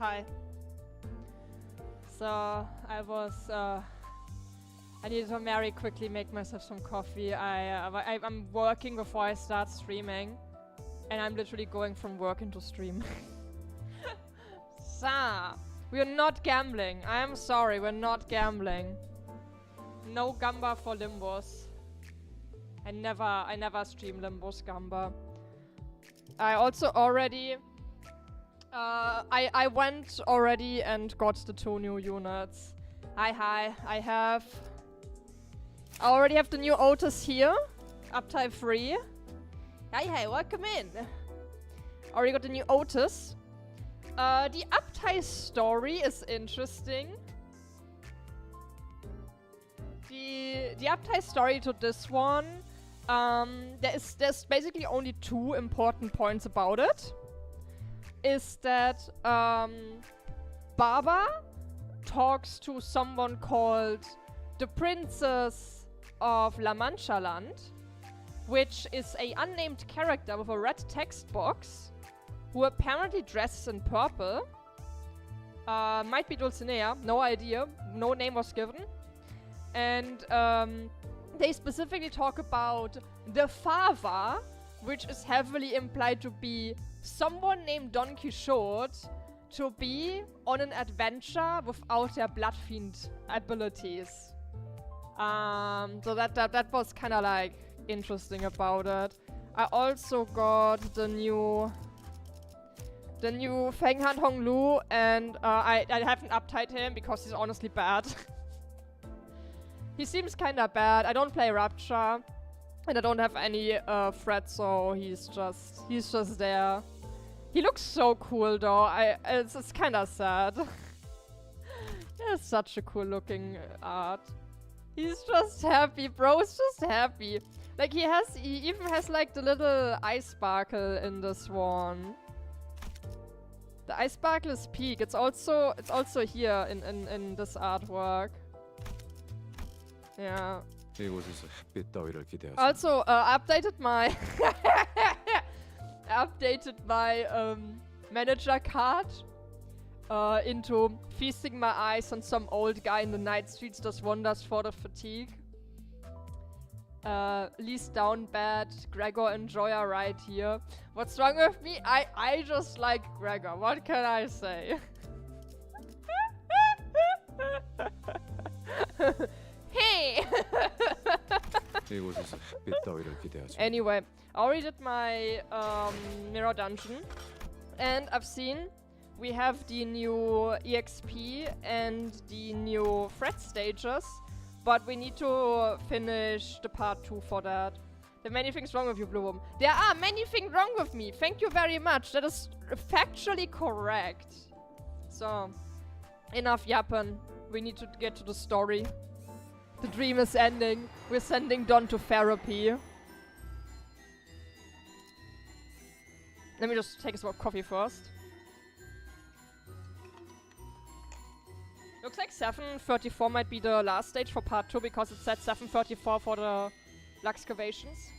Hi. So I needed to very quickly make myself some coffee. I'm working before I start streaming, and I'm literally going from work into stream. So we are not gambling. I am sorry, we're not gambling. No gamba for Limbus. I never stream Limbus gamba. I also already I went already and got the 2 new units. Hi. I already have the new Otis here. Uptype 3. Hi, welcome in. Already got the new Otis. The Uptype story is interesting. The Uptype story to this one, there's basically only 2 important points about it. Is that Baba talks to someone called the Princess of La Manchaland, which is a unnamed character with a red text box, who apparently dresses in purple. Might be Dulcinea, no idea, no name was given. And they specifically talk about the Fava, which is heavily implied to be someone named Don Quixote to be on an adventure without their Bloodfiend abilities. So that was kind of like interesting about it. I also got the new Feng Han Hong Lu, and I haven't uptied him because he's honestly bad. He seems kinda bad. I don't play Rapture, and I don't have any threat, so he's just there. He looks so cool though. It's kinda sad. It's such a cool looking art. He's just happy, bro. He's just happy. Like he even has like the little eye sparkle in this one. The eye sparkle is peak. It's also here in this artwork. Yeah. Also updated my manager card into feasting my eyes on some old guy in the night streets does wonders for the fatigue. Least down bad. Gregor enjoyer right here. What's wrong with me? I just like Gregor. What can I say? Hey! Anyway, I already did my mirror dungeon, and I've seen we have the new EXP and the new threat stages, but we need to finish the part 2 for that. There are many things wrong with you, Bloom. There are many things wrong with me. Thank you very much. That is factually correct. So, enough yapping. We need to get to the story. The dream is ending. We're sending Don to therapy. Let me just take a sip of coffee first. Looks like 734 might be the last stage for part 2 because it said 734 for the Luxcavations.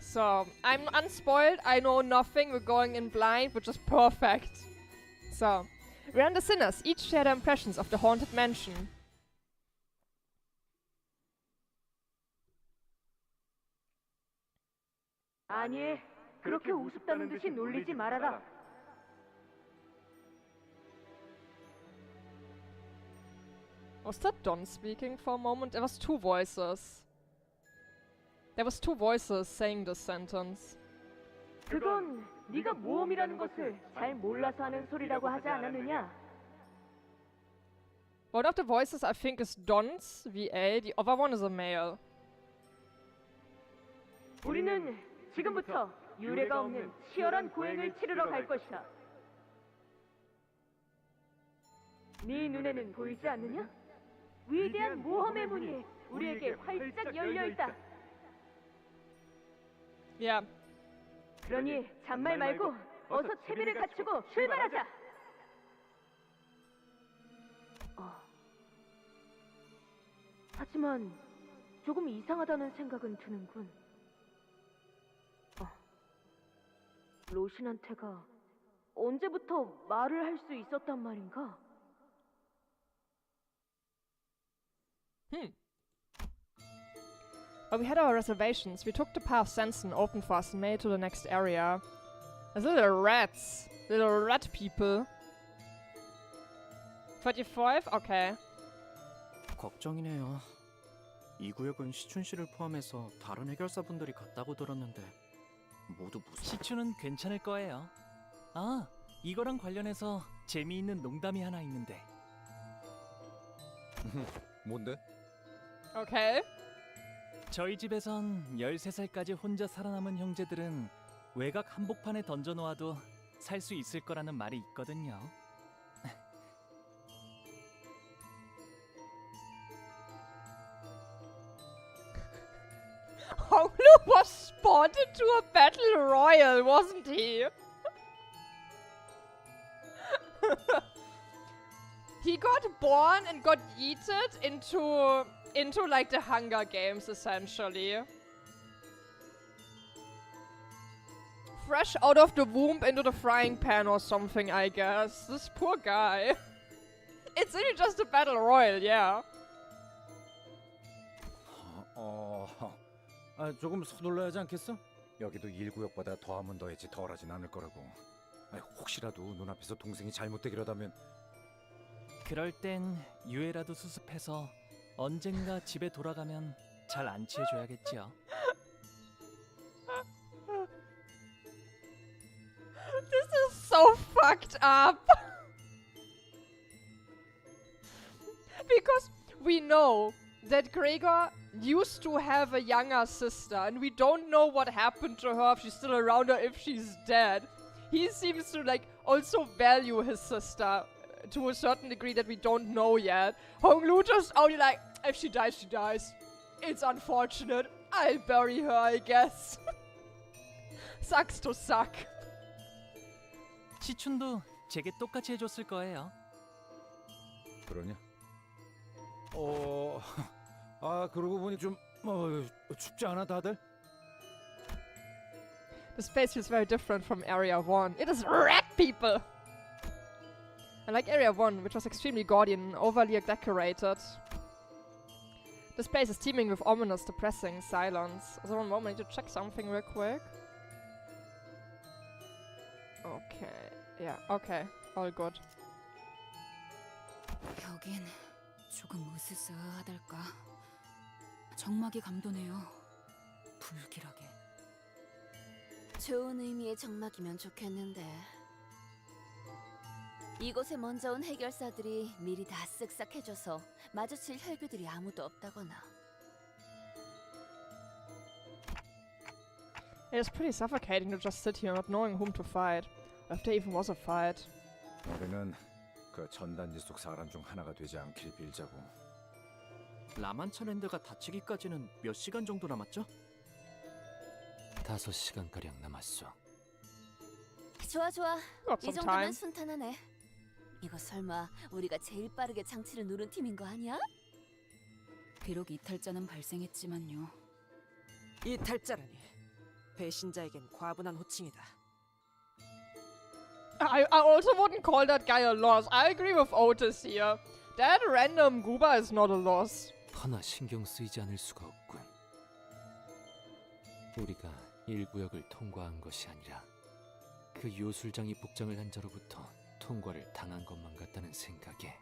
So, I'm unspoiled. I know nothing. We're going in blind, which is perfect. So, we and the sinners each share their impressions of the haunted mansion. 아니, 그렇게 우습다는 듯이 놀리지 말아라. Was that Don speaking for a moment? There was 2 voices. There was 2 voices saying this sentence. 그건 네가 모험이라는 것을 잘 몰라서 하는 소리라고 하지 않았느냐? One of the voices I think is Don's VA, the other one is a male. 우리는 지금부터 유례가 없는 치열한 고행을 치르러 갈 것이다. 네 눈에는 보이지 않느냐? 위대한 모험의 문이 우리에게 활짝 열려 있다. Yeah. 그러니 잔말 말고 어서 채비를 갖추고 출발하자. 하지만 조금 이상하다는 생각은 드는군. 로신한테가 언제부터 말을 할 수 있었단 말인가? But we had our reservations. We took the path Sanson opened for us and made it to the next area. There's little rats. Little rat people. 35? Okay. 걱정이네요. 이 구역은 시춘 씨를 포함해서 다른 해결사분들이 갔다고 들었는데 모두 무슨... 시추는 괜찮을 거예요. 아, 이거랑 관련해서 재미있는 농담이 하나 있는데. 뭔데? Okay. 저희 집에선 13살까지 혼자 살아남은 형제들은 외곽 한복판에 던져놓아도 살 수 있을 거라는 말이 있거든요. Honglu was spawned into a battle royal, wasn't he? He got born and got yeeted into like the Hunger Games, essentially. Fresh out of the womb into the frying pan or something, I guess. This poor guy. It's really just a battle royal, yeah. 조금 서둘러야 하지 않겠어? 여기도 1구역보다 더하면 더했지 덜하진 않을 거라고. 혹시라도 눈앞에서 동생이 잘못되기라다면. 그럴 땐 유해라도 수습해서 언젠가 집에 돌아가면 잘 안치해줘야겠지요. This is so fucked up. Because we know that Gregor used to have a younger sister and we don't know what happened to her, if she's still around or if she's dead. He seems to like also value his sister to a certain degree that we don't know yet. Honglu just only like, if she dies, she dies. It's unfortunate. I'll bury her, I guess. Sucks to suck. 시춘도 제게 똑같이 해줬을 거예요. 그러냐? 그러고 보니 좀 춥지 않아 다들? This place feels very different from Area 1. It is rat people! Unlike Area 1, which was extremely gaudy and overly decorated, this place is teeming with ominous, depressing silence. Also, one moment, I need to check something real quick. Okay. Yeah, okay. All good. 여긴 조금 으스스하달까. 정막이 감도네요. 불길하게. 좋은 의미의 정막이면 좋겠는데. 이곳에 먼저 온 해결사들이 미리 다 쓱싹해줘서 마주칠 혈귀들이 아무도 없다거나. It is pretty suffocating to just sit here not knowing whom to fight. If there even was a fight. 우리는 그 전단지 속 사람 중 하나가 되지 않길 빌자고. 라만차랜드가 닫히기까지는 몇 시간 정도 남았죠? 5시간가량 남았어. 좋아. Got 이 some 정도면 time. 순탄하네. 이거 설마 우리가 제일 빠르게 장치를 누른 팀인 거 아니야? 비록 이탈자는 발생했지만요. 이탈자라니. 배신자에겐 과분한 호칭이다. I also wouldn't call that guy a loss. I agree with Otis here. That random goober is not a loss. 하나 신경 쓰이지 않을 수가 없군. 우리가 1구역을 통과한 것이 아니라 그 요술장이 복장을 한 자로부터 통과를 당한 것만 같다는 생각에.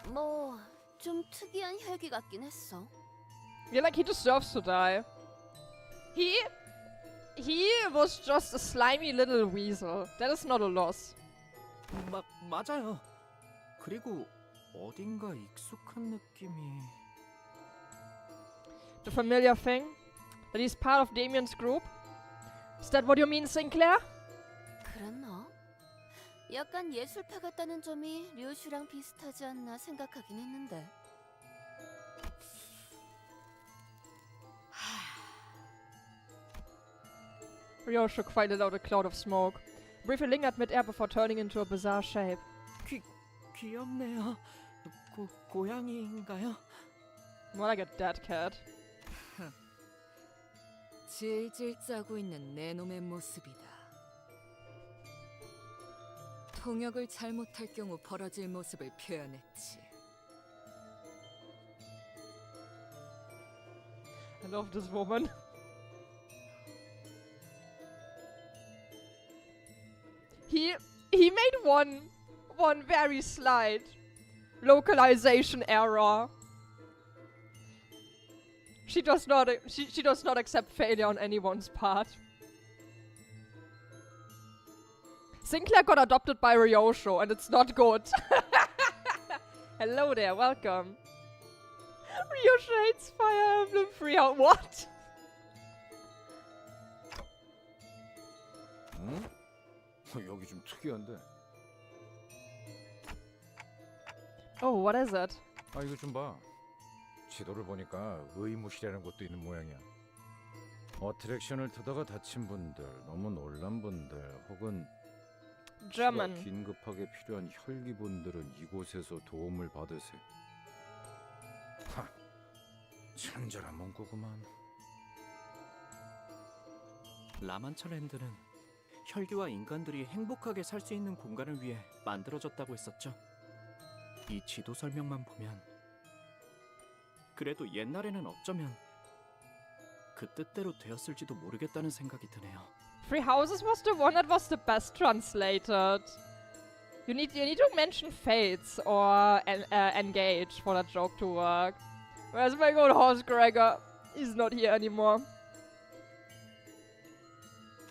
뭐 좀 특이한 혈귀 같긴 했어. Yeah, like he deserves to die. He was just a slimy little weasel. That is not a loss. 맞아요. 그리고 어딘가 익숙한 느낌이... The familiar thing? That he's part of Damien's group? Is that what you mean, Sinclair? 그랬나? 약간 예술파 같다는 점이 류슈랑 비슷하지 않나 생각하긴 했는데. Ryo shook quite a lot of cloud of smoke. Briefly lingered mid-air before turning into a bizarre shape. 귀엽네요. 고양이인가요? More like a dead cat. 질질 짜고 있는 내 놈의 모습이다. 통역을 잘못할 경우 벌어질 모습을 표현했지. I love this woman. He made one very slight localization error. She does not accept failure on anyone's part. Sinclair got adopted by Ryosho and it's not good. Hello there, welcome. Ryosho hates Fire Emblem Free Out. What? 응? 여기 좀 특이한데. Oh, what is it? 아 이거 좀 봐. 지도를 보니까 의무실이라는 곳도 있는 모양이야. 어트랙션을 타다가 다친 분들, 너무 놀란 분들, 혹은 German. 치료가 긴급하게 필요한 혈기분들은 이곳에서 도움을 받으세요. 하, 친절한 문구구만. 라만차랜드는 혈기와 인간들이 행복하게 살 수 있는 공간을 위해 만들어졌다고 했었죠. 이 지도 설명만 보면 그래도 옛날에는 어쩌면 그 뜻대로 되었을지도 모르겠다는 생각이 드네요. Three Houses was the one that was the best translated. You need to mention Fates or Engage for that joke to work. Where's my good horse Gregor? He's not here anymore.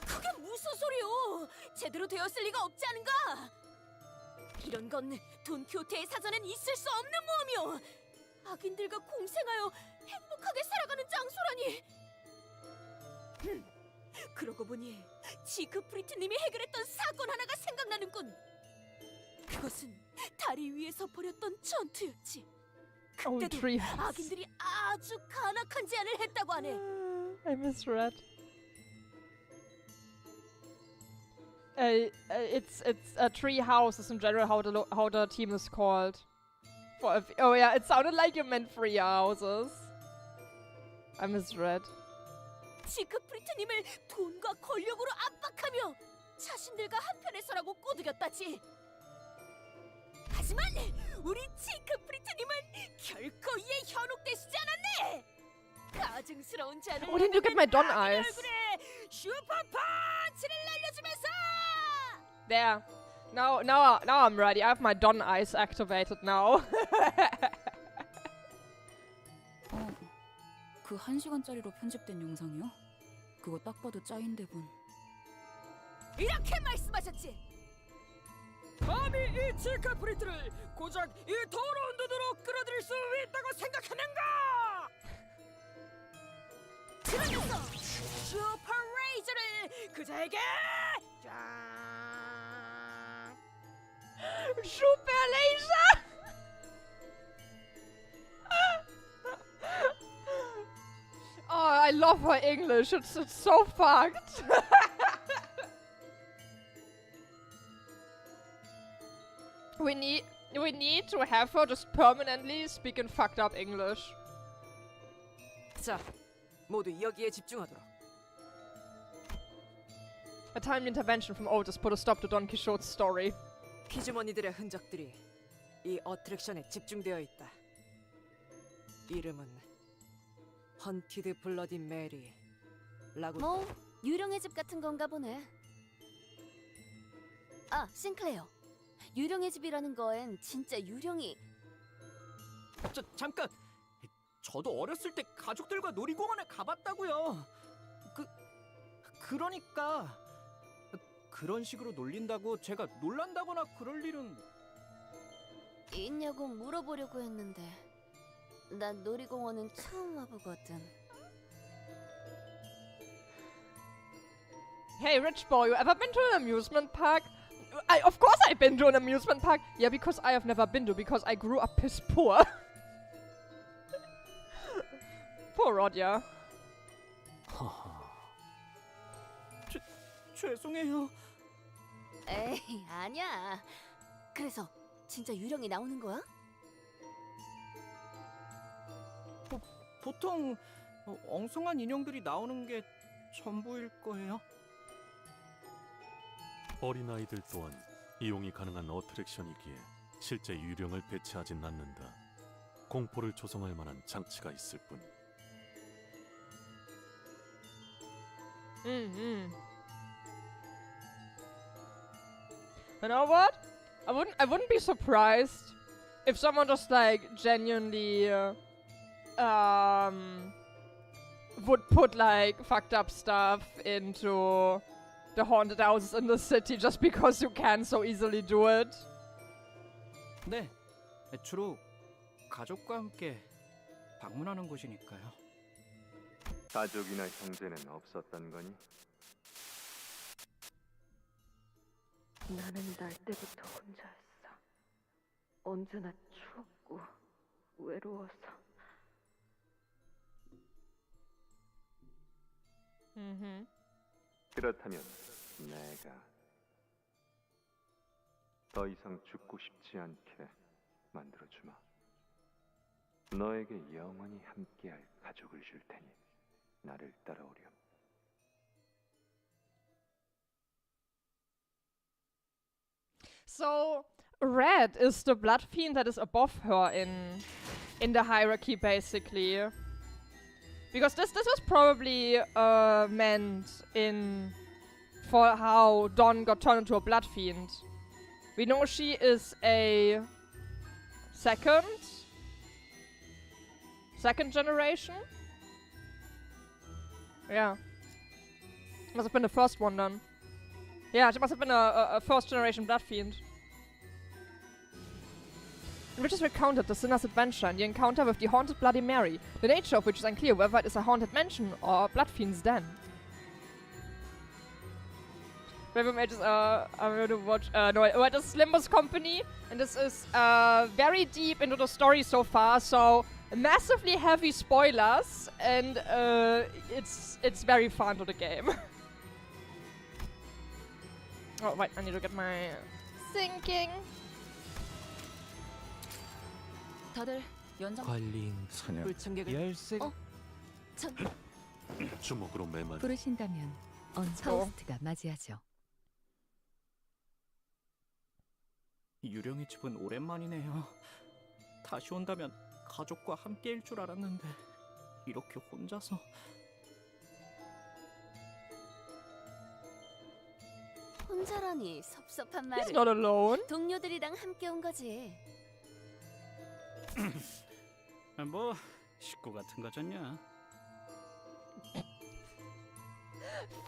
그게 무슨 소리요? 제대로 되었을 리가 없지 않은가? 이런 건 돈키호테의 사전엔 있을 수 없는 모험이요. 악인들과 공생하여 행복하게 살아가는 장소라니. 그러고 보니 지크프리트님이 해결했던 사건 하나가 생각나는군. 그것은 다리 위에서 벌였던 전투였지. Oh, 그때도 Three Houses. 악인들이 아주 간악한 제안을 했다고 하네. I misread. It's Three Houses in general. How the team is called. Oh yeah, it sounded like you meant Three Houses. I misread. 지크프리트님을 돈과 권력으로 압박하며 자신들과 한편에 서라고 꼬드겼다지. 하지만 우리 지크프리트님은 결코 이에 현혹되시지 않았네. 가증스러운 잔을 Oh, didn't you get my Don eyes? 얼굴에 슈퍼 펀치를 날려주면서. There. Now I'm ready. I have my Don eyes activated now. 그 1시간짜리로 편집된 영상이요? 그거 딱 봐도 짜인데군. 이렇게 말씀하셨지. 감히 이 지크프리트를 고작 이 더러운 눈으로 끌어들일 수 있다고 생각하는가? 그러면서 슈퍼 레이저를 그자에게 짠. Super laser! Oh, I love her English. It's so fucked. We need to have her just permanently speak in fucked up English. 자, 모두 여기에 집중하도록. A timely intervention from Otis put a stop to Don Quixote's story. 피주머니들의 흔적들이 이 어트랙션에 집중되어 있다. 이름은 헌티드 블러디 메리라고. 뭐 유령의 집 같은 건가 보네. 아, 싱클레어. 유령의 집이라는 거엔 진짜 유령이. 잠깐! 저도 어렸을 때 가족들과 놀이공원에 가봤다고요. 그러니까 그런 식으로 놀린다고 제가 놀란다거나 그럴 일은. 있냐고 물어보려고 했는데 난 놀이공원은 처음 와보거든. Hey, rich boy, you ever been to an amusement park? Of course I've been to an amusement park. Yeah, because I have never been to, because I grew up piss poor. Poor Rodya. 죄송해요. 에이, 아니야. 그래서 진짜 유령이 나오는 거야? 보통 엉성한 인형들이 나오는 게 전부일 거예요. 어린아이들 또한 이용이 가능한 어트랙션이기에 실제 유령을 배치하진 않는다. 공포를 조성할 만한 장치가 있을 뿐. You know what? I wouldn't be surprised if someone just like genuinely would put like fucked up stuff into the haunted houses in the city just because you can so easily do it. 네, 주로 가족과 함께 방문하는 곳이니까요. 가족이나 형제는 없었던 거니? 나는 날 때부터 혼자였어. 언제나 추웠고 외로워서. 그렇다면 내가 더 이상 죽고 싶지 않게 만들어주마. 너에게 영원히 함께할 가족을 줄 테니 나를 따라오렴. So Red is the Bloodfiend that is above her in the hierarchy, basically. Because this was probably meant in for how Don got turned into a Bloodfiend. We know she is a second generation. Yeah, must have been the first one then. Yeah, she must have been a first generation Bloodfiend. In which is recounted the sinner's adventure and the encounter with the haunted Bloody Mary, the nature of which is unclear whether it is a haunted mansion or a Bloodfiend's den. Raven Mages, I'm going to watch, it is Limbus Company, and this is very deep into the story so far, so massively heavy spoilers, and it's very fun to the game. Oh, wait, I need to get my thinking. 다들 연장 관리인 사냥. 불청객을 열쇠. 참 주먹으로 매만. 부르신다면 언파우스트가 맞이하죠. 유령의 집은 오랜만이네요. 다시 온다면 가족과 함께일 줄 알았는데 이렇게 혼자서. 혼자라니 섭섭한 He's 말을. not alone. 동료들이랑 함께 온 거지. 뭐 식구 같은 거잖냐.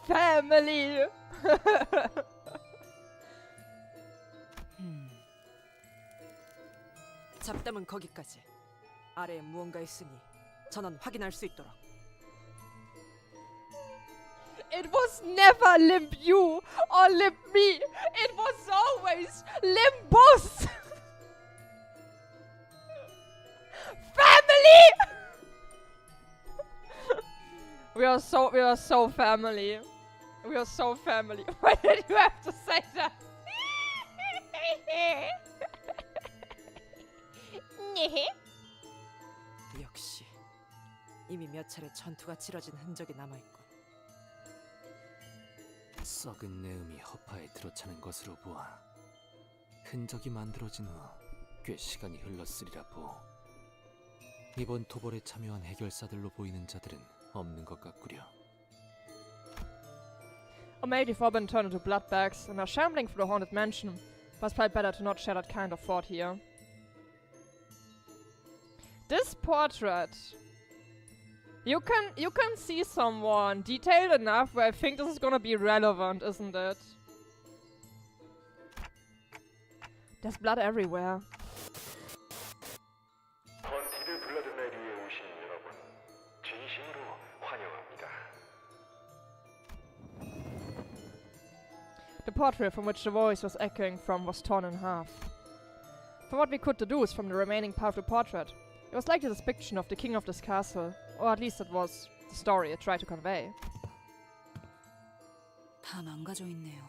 Family. 잡담은 거기까지. 아래에 무언가 있으니 전원 확인할 수 있도록. It was never Limp you or Limp me. It was always Limbus. Family. We are so family. We are so family. Why did you have to say that? 역시 이미 몇 차례 전투가 치러진 흔적이 남아있군. 썩은 내음이 허파에 들어차는 것으로 보아 흔적이 만들어진 후 꽤 시간이 흘렀으리라 보. 이번 토벌에 참여한 해결사들로 보이는 자들은 없는 것 같구려. Or maybe they've all been turned into bloodbags and are shambling through the haunted mansion. But it's probably better to not share that kind of thought here. This portrait, you can see someone detailed enough where I think this is gonna be relevant, isn't it? There's blood everywhere. 헌티드 블러드 메리에 오신 여러분, 진심으로 환영합니다. The portrait from which the voice was echoing from was torn in half. From what we could deduce from the remaining part of the portrait, it was likely the depiction of the king of this castle, or at least it was the story it tried to convey. 다 망가져 있네요.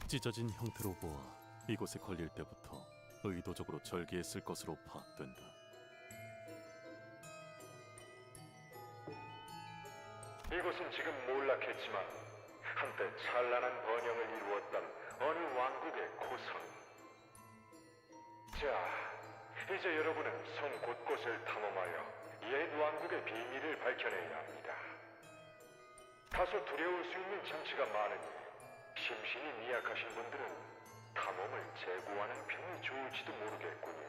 찢어진 형태로 보아 이곳에 걸릴 때부터 의도적으로 절개했을 것으로 파악된다. 이곳은 지금 몰락했지만 한때 찬란한 번영을 이루었던 어느 왕국의 고성. 자, 이제 여러분은 성 곳곳을 탐험하여 옛 왕국의 비밀을 밝혀내야 합니다. 다소 두려울 수 있는 장치가 많으니 심신이 미약하신 분들은 탐험을 재고하는 편이 좋을지도 모르겠군요.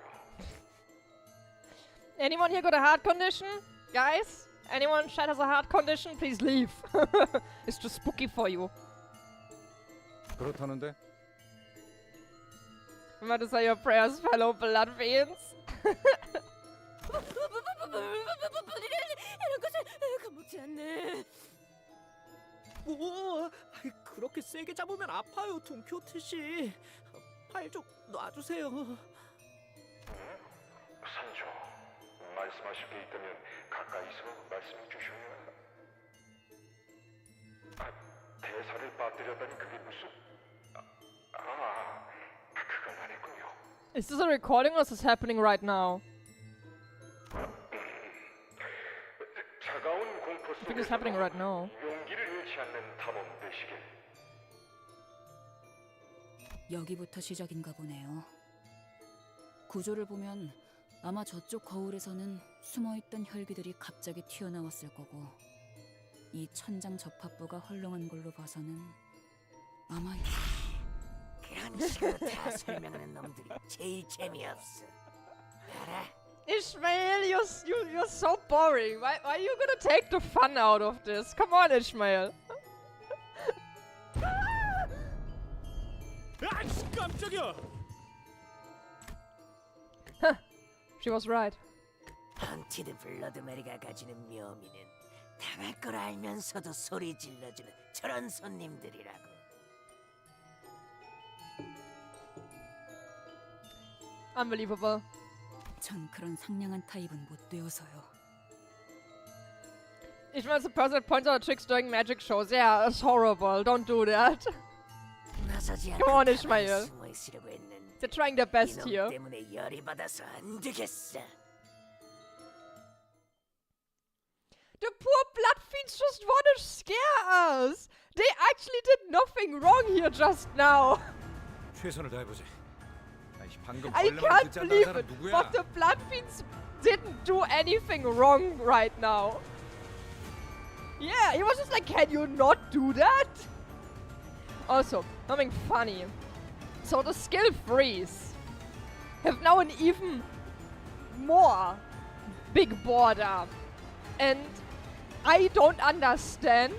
Anyone here got a heart condition? Guys? Anyone chat has a heart condition? Please leave. It's too spooky for you. 그렇다는데? Remember to say your prayers, fellow Bloodfiends. 이런 것을 겁먹지 않네. 오, 그렇게 세게 잡으면 아파요, 돈키호테 씨. 팔 좀 놔주세요. 산조, 말씀하실 게 있다면 가까이서 말씀해 주셔야. 대사를 빠뜨렸다니 그게 무슨... 그건 아니군요. Is this a recording or is this happening right now? 차가운 공포 I think it's happening right now. 용기를 잃지 않는 탐험 되시길. 여기부터 시작인가 보네요. 구조를 보면 아마 저쪽 거울에서는 숨어있던 혈기들이 갑자기 튀어나왔을 거고, 이 천장 접합부가 헐렁한 걸로 봐서는 아마 그런 식으로 다 설명하는 놈들이 제일 재미없어. 알아? Ishmael, you're so boring. Why are you gonna take the fun out of this? Come on, Ishmael. 아이씨, 깜짝이야. She was right. 헌티드 블러드메리가 가지는 묘미는 당할 걸 알면서도 소리 질러주는 저런 손님들이라고. Unbelievable. 전 그런 상냥한 타입은 못 되어서요. Ishmael's the person that points out tricks during magic shows. Yeah, it's horrible. Don't do that. Come on, Ishmael. They're trying their best here. 때문에 열이 받아서 안 되겠어. The poor Bloodfiends just want to scare us. They actually did nothing wrong here just now. 최선을 다해보지. 방금 I can't believe it, but the Bloodfiends didn't do anything wrong right now. Yeah, he was just like, can you not do that? Also, something funny. So the skill freeze have now an even more big border. And I don't understand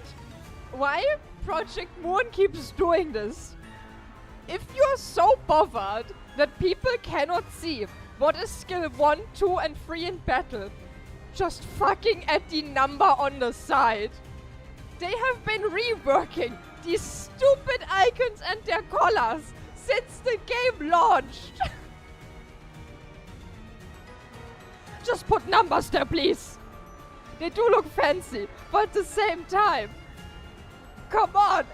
why Project Moon keeps doing this. If you're so bothered that people cannot see what is skill 1, 2 and 3 in battle, just fucking add the number on the side. They have been reworking these stupid icons and their colors since the game launched. Just put numbers there, please. They do look fancy, but at the same time, come on.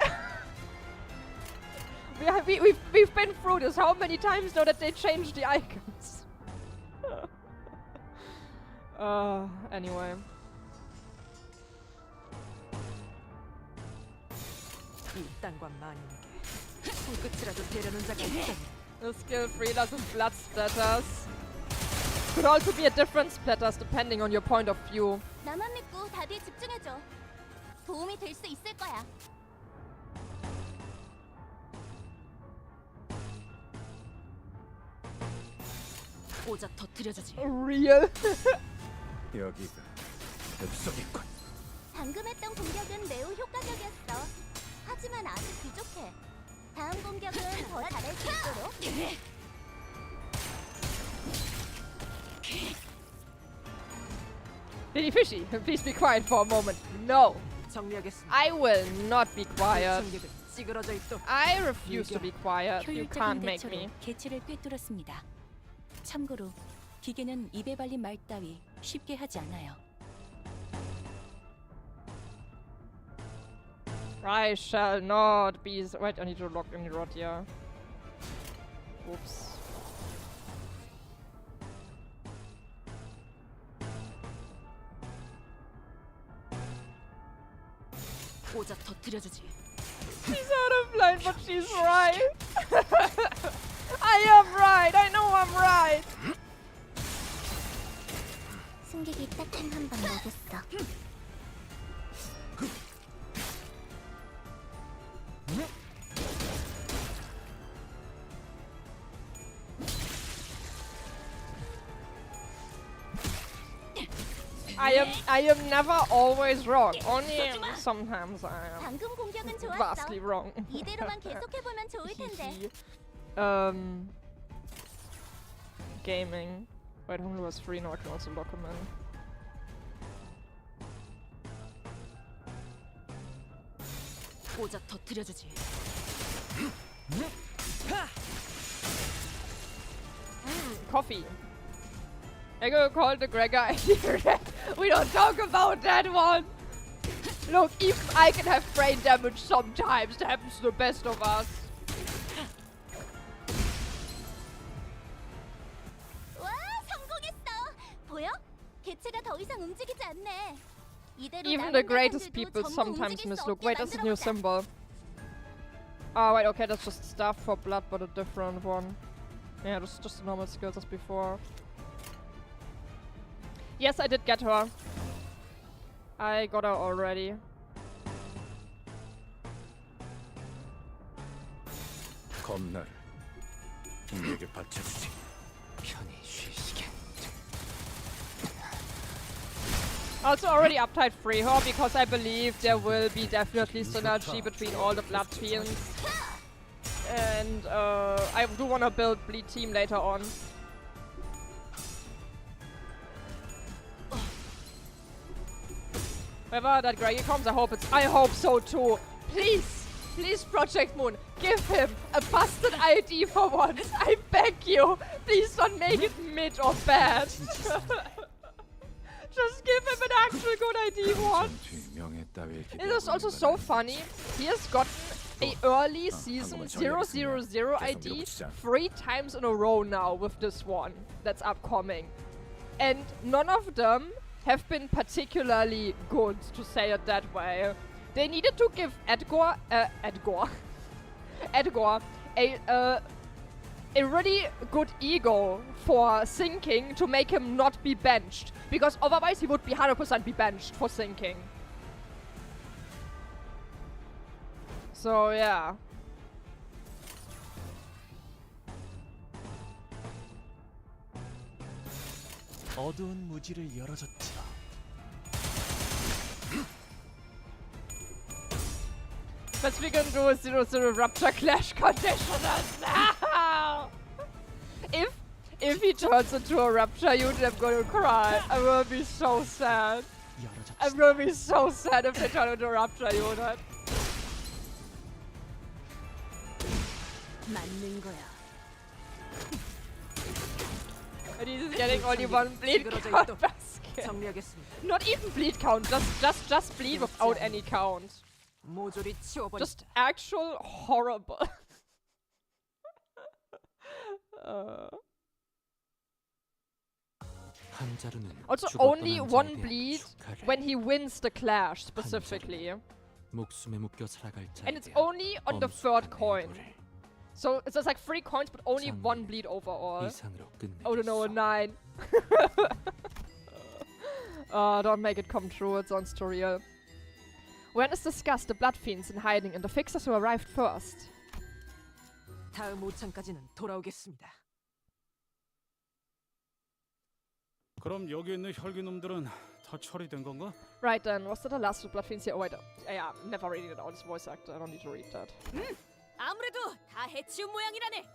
We've been through this how many times now that they changed the icons? Anyway. 이딴과 마님에게 손끝이라도 대려는 자가 있다니. The skill 3 doesn't blood splatters. Could also be a different splatters depending on your point of view. 나만 믿고 다들 집중해줘. 도움이 될 수 있을 거야. 오자 터뜨려주지. Real? 여기가 엽석이군. 방금 했던 공격은 매우 효과적이었어. 하지만 아직 부족해. 다음 공격은 더 잘할 수 있도록. Lady Fishy, please be quiet for a moment. No. 정리하겠습니다. I will not be quiet. 청객은 찌그러져 있도록. I refuse to be quiet. You can't 효율적인 make 대처로 me. 개체를 꿰뚫었습니다. 참고로 기계는 입에 발린 말 따위 쉽게 하지 않아요. I shall not be. Wait, I need to log in the rod here. Oops. 오자 터뜨려주지. She's out of line, but she's right. I am right. I know I'm right. 승객이 딱한 한방 먹였어. I am never always wrong. Only sometimes I am 방금 공격은 좋았어. vastly wrong. 이대로만 계속해 보면 좋을 텐데. Gaming. Wait, Honglu was free, now I can also lock him in. 꽂아 터뜨려주지. Coffee. I go call the Gregor. We don't talk about that one. Look, even I can have brain damage sometimes. That happens to the best of us. 와, 성공했어. 보여? 개체가 더 이상 움직이지 않네. 이대로 Even 남은 the greatest 대상들도 people 전부 sometimes 움직일 수 mislook. 없게 Wait, that's a new 만들어보자. symbol. Oh, wait, okay, that's just stuff for blood, but a different one. Yeah, just normal skills as before. Yes, I did get her. I got her already. 검나를 내게 바쳐주지. 편히 쉬시게. Also already uptied free her because I believe there will be definitely synergy between all the Bloodfiends. And I do want to build Bleed Team later on. Whenever that Greggy comes, I hope so too. Please Project Moon, give him a busted ID for once. I beg you. Please don't make it mid or bad. Just give him an actual good ID one. It is also so funny. He has gotten a early season 000 ID 3 times in a row now with this one that's upcoming. And none of them have been particularly good, to say it that way. They needed to give Edgar a really good ego for sinking to make him not be benched, because otherwise he would be 100% be benched for sinking. So yeah. 어두운 무지를 열어줬지요. But we can do a 0-0 Rapture Clash conditioners now! If he turns into a Rapture unit, I'm gonna cry. I'm gonna be so sad. I'm gonna be so sad if they turn into a Rapture unit. 맞는 거야. And he's getting only one bleed count basket. 정리하겠습니다. Not even bleed count, just bleed without any count. 모조리 치워버리자. Just actual horrible. Also only one bleed when he wins the clash specifically. 목숨에 묶여 살아갈 자에 And it's only on the third coin. So it's just like 3 coins but only one bleed overall. 이상으로 Oh no, a 9. Don't make it come true, it sounds too real. When is discussed the Bloodfiends in hiding and the fixers who arrived first? 다음 오창까지는 돌아오겠습니다. 그럼 여기 있는 혈기놈들은 다 처리된 건가? Right then, was that the last of the Bloodfiends here? Oh wait, yeah, never reading it out, it's voice actor, I don't need to read that. 아무래도 다 해치운 모양이라네.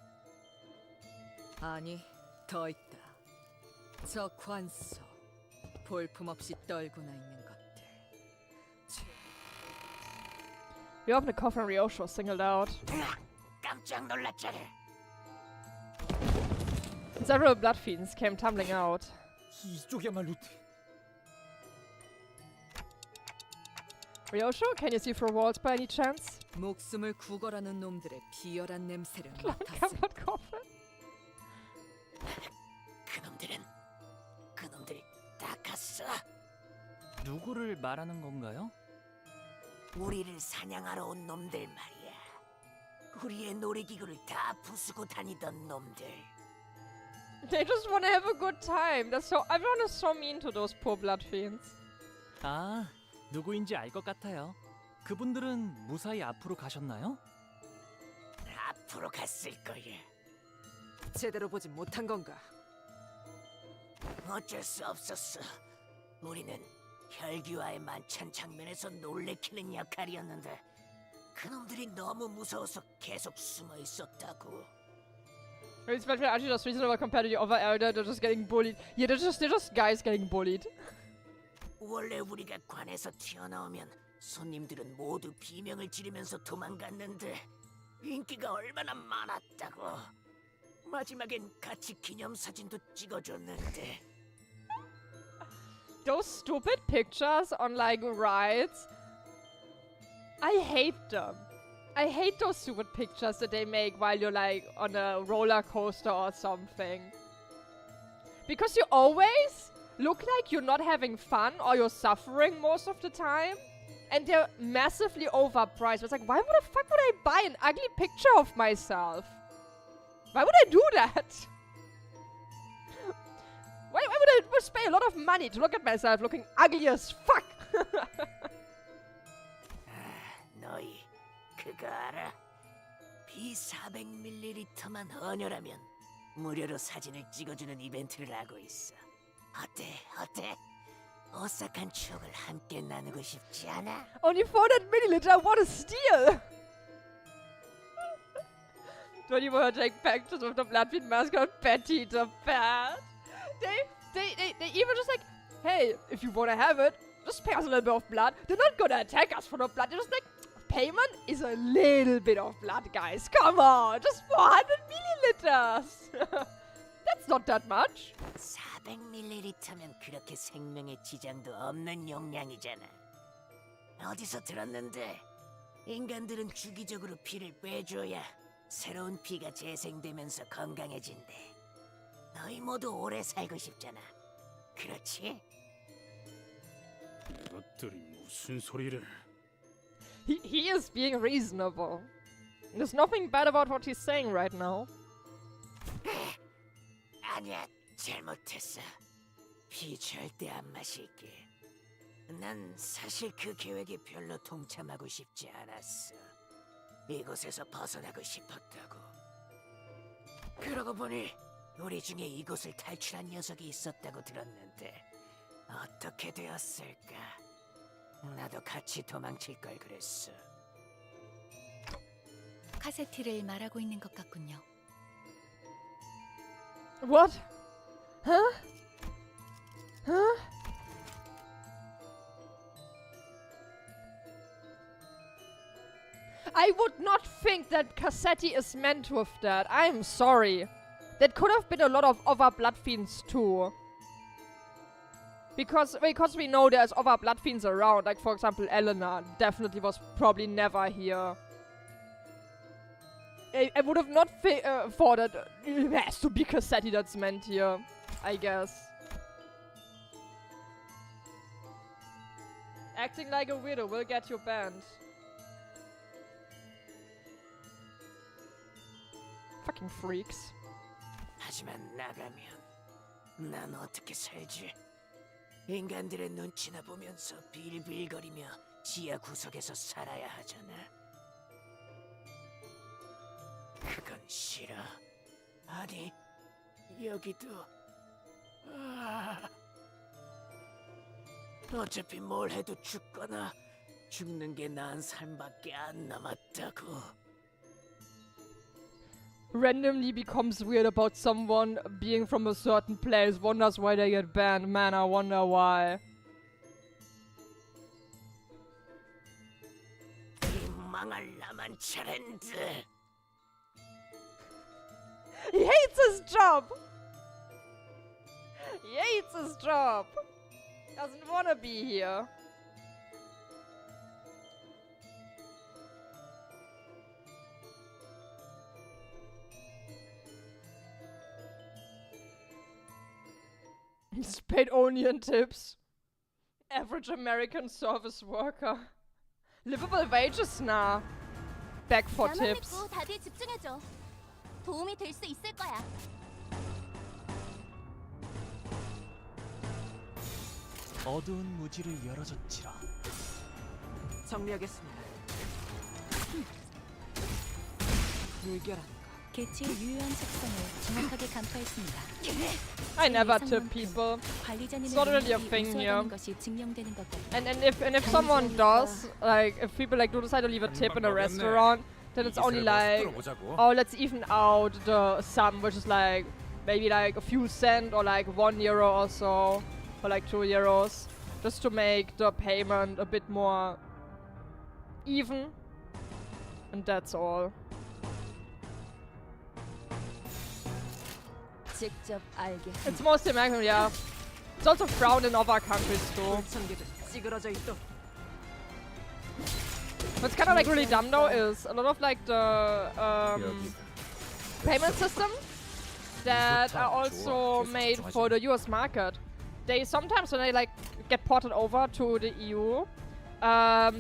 아니, 더 있다. 저 관소, 볼품없이 떨구나 있는 것들. We opened a coffin and Ryosho was singled out. 깜짝 놀랐잖아. Several Bloodfiends came tumbling out. 이쪽이야말로. Ryosho, can you see through walls by any chance? 목숨을 구걸하는 놈들의 비열한 냄새를 맡았어. Covered coffin. 그놈들이 다 갔어. 누구를 말하는 건가요? 우리를 사냥하러 온 놈들 말이야. 우리의 놀이기구를 다 부수고 다니던 놈들. They just want to have a good time. Everyone is so mean to those poor Bloodfiends. 아, 누구인지 알 것 같아요. 그분들은 무사히 앞으로 가셨나요? 앞으로 갔을 거야. 제대로 보지 못한 건가? 어쩔 수 없었어. 우리는 혈기와의 만찬 장면에서 놀래키는 역할이었는데 그놈들이 너무 무서워서 계속 숨어 있었다고. It's actually just reasonable compared to the other elder. They're just getting bullied. Yeah, they're just guys getting bullied. 원래 우리가 관에서 튀어나오면 손님들은 모두 비명을 지르면서 도망갔는데 인기가 얼마나 많았다고. 마지막엔 같이 기념사진도 찍어줬는데. Those stupid pictures on like rides. I hate them. I hate those stupid pictures that they make while you're like on a roller coaster or something. Because you always look like you're not having fun or you're suffering most of the time. And they're massively overpriced. It's like, why the fuck would I buy an ugly picture of myself? Why would I do that? Why would I spend a lot of money to look at myself looking ugly as fuck? 너희 그거 알아? B400ml만 헌혈하면 무료로 사진을 찍어주는 이벤트를 하고 있어. 어때? 오싹한 추억을 함께 나누고 싶지 않아? Only 400ml, what a steal! Don't you want to take pictures of the Bloodfiend mascot Betty the Bat? They even just like, hey, if you want to have it, just pay us a little bit of blood. They're not gonna attack us for the blood. They're just like, payment is a little bit of blood, guys. Come on, just 400 milliliters. That's not that much. 400ml면 그렇게 생명에 지장도 없는 용량이잖아. 어디서 들었는데 인간들은 주기적으로 피를 빼줘야 새로운 피가 재생되면서 건강해진대. 너희 모두 오래 살고 싶잖아. 그렇지? 이것들이 무슨 소리를? He is being reasonable. There's nothing bad about what he's saying right now. 아니야, 잘못했어. 피 절대 안 마실게. 난 사실 그 계획에 별로 동참하고 싶지 않았어. 이곳에서 벗어나고 싶었다고. 그러고 보니 우리 중에 이곳을 탈출한 녀석이 있었다고 들었는데 어떻게 되었을까? 나도 같이 도망칠 걸 그랬어. 카세티를 말하고 있는 것 같군요. What? Huh? I would not think that Cassetti is meant with that. I'm sorry. That could have been a lot of other Bloodfiends too. Because we know there's other Bloodfiends around. Like, for example, Elena definitely was probably never here. I would have not thought that it has to be Cassetti that's meant here, I guess. Acting like a weirdo will get you banned. Fucking freaks. 하지만 나가면 난 어떻게 살지? 인간들의 눈치나 보면서 빌빌거리며 지하 구석에서 살아야 하잖아. 그건 싫어. 아니, 여기도... 어차피 뭘 해도 죽거나 죽는 게 나은 삶밖에 안 남았다고. Randomly becomes weird about someone being from a certain place, wonders why they get banned. Man, I wonder why. 이 망할 라만차랜드. He hates his job! He hates his job! Doesn't wanna be here. He's paid only in tips. Average American service worker. Livable wages now. beg for 나만 tips. 믿고 다들 집중해줘. 도움이 될 수 있을 거야. 어두운 무지를 열어줬지라. 정리하겠습니다. 물결한 개체의 유효한 특성을 정확하게 간파했습니다. I never tip people. It's not really a thing here. 것이 증명되는 것 같아요. And if someone does, like if people like do decide to leave a tip in a restaurant, then it's only like, oh, let's even out the sum, which is like maybe like a few cents or like €1 or so, or like €2, just to make the payment a bit more even. And that's all. 직접 알게. It's mostly American, yeah. It's also frowned in other countries too. 찌그러져 있도. What's kind of like really dumb though is a lot of like the payment systems that are also made for the US market. They sometimes when they like get ported over to the EU,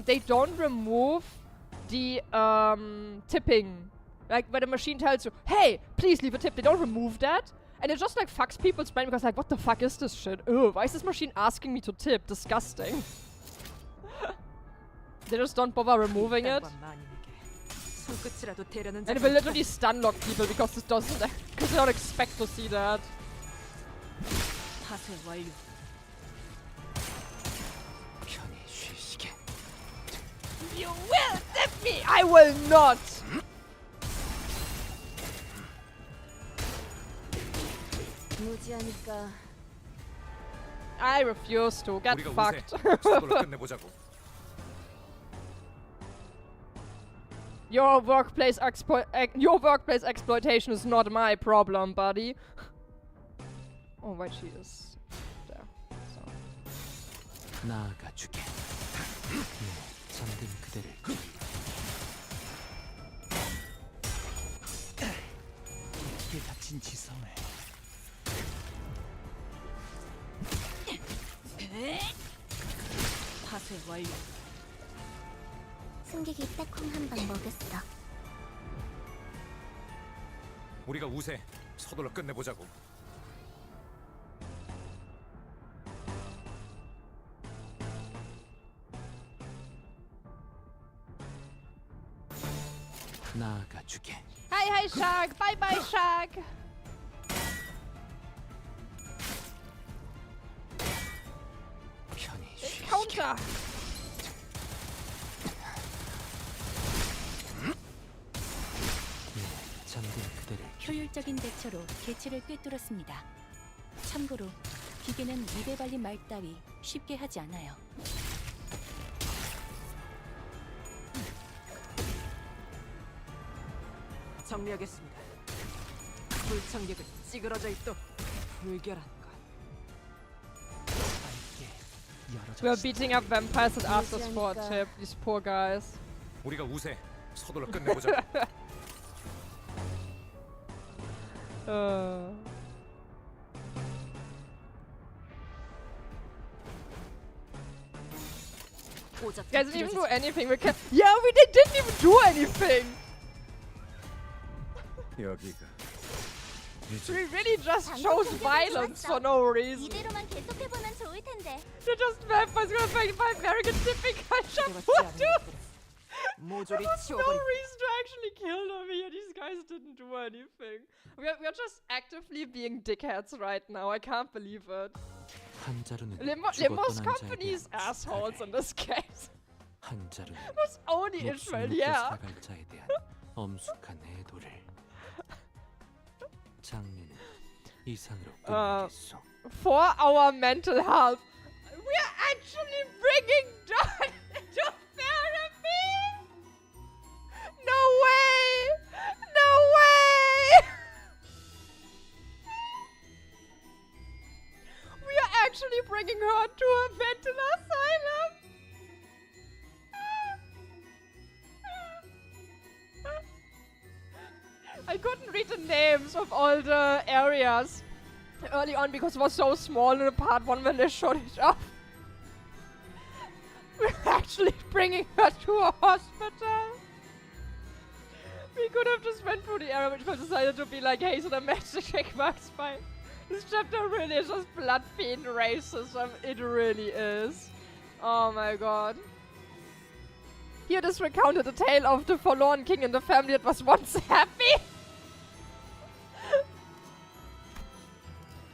they don't remove the tipping. Like when the machine tells you, hey, please leave a tip, they don't remove that. And it just like fucks people's brain because like, what the fuck is this shit? Ugh, why is this machine asking me to tip? Disgusting. They just don't bother removing it. And it will literally stun lock people because it doesn't, because they don't expect to see that. You will tip me! I will not! I refuse to. Get fucked. Your workplace exploitation is not my problem, buddy. Oh, wait, she is there. So. 나아가주게. 잠든 그대를. 이 닫힌 지성을. 파쇄 완료. 승객이 딱콩 한 방 먹였어. 우리가 우세. 서둘러 끝내보자고. 나아가주게. Hi, hi, Shark. Bye, bye, Shark. 편히 쉬. Counter. 잠든 그대를. 효율적인 대처로 개체를 꿰뚫었습니다. 참고로 기계는 입에 발린 말 따위 쉽게 하지 않아요. 정리하겠습니다. 불청객은 찌그러져 있도 불결한 것. We are beating up vampires that asked us for a tip. These poor guys. 우리가 우세. 서둘러 끝내보자고. Guys didn't even do anything. We can't. Yeah, they didn't even do anything. 여기가. We really just chose violence for no reason. 이대로만 계속해보면 좋을 텐데. They're just vampires gonna fight by American tipping culture. What, dude? There was no reason to actually kill them here. These guys didn't do anything. We are just actively being dickheads right now. I can't believe it. Limbus Company is assholes in this case. It was only Israel, yeah. 엄숙한 애도를. 장르는 이상으로 끝내겠소. For our mental health, we are actually bringing Don to therapy. No way! No way! We are actually bringing her to a mental asylum. I couldn't read the names of all the areas early on because it was so small in the part one when they showed it off. We're actually bringing her to a hospital. could have just went through the era, but decided to be like, hey, so the magic works fine. This chapter really is just Bloodfiend racism. It really is. Oh my god. Here this recounted the tale of the forlorn king and the family that was once happy.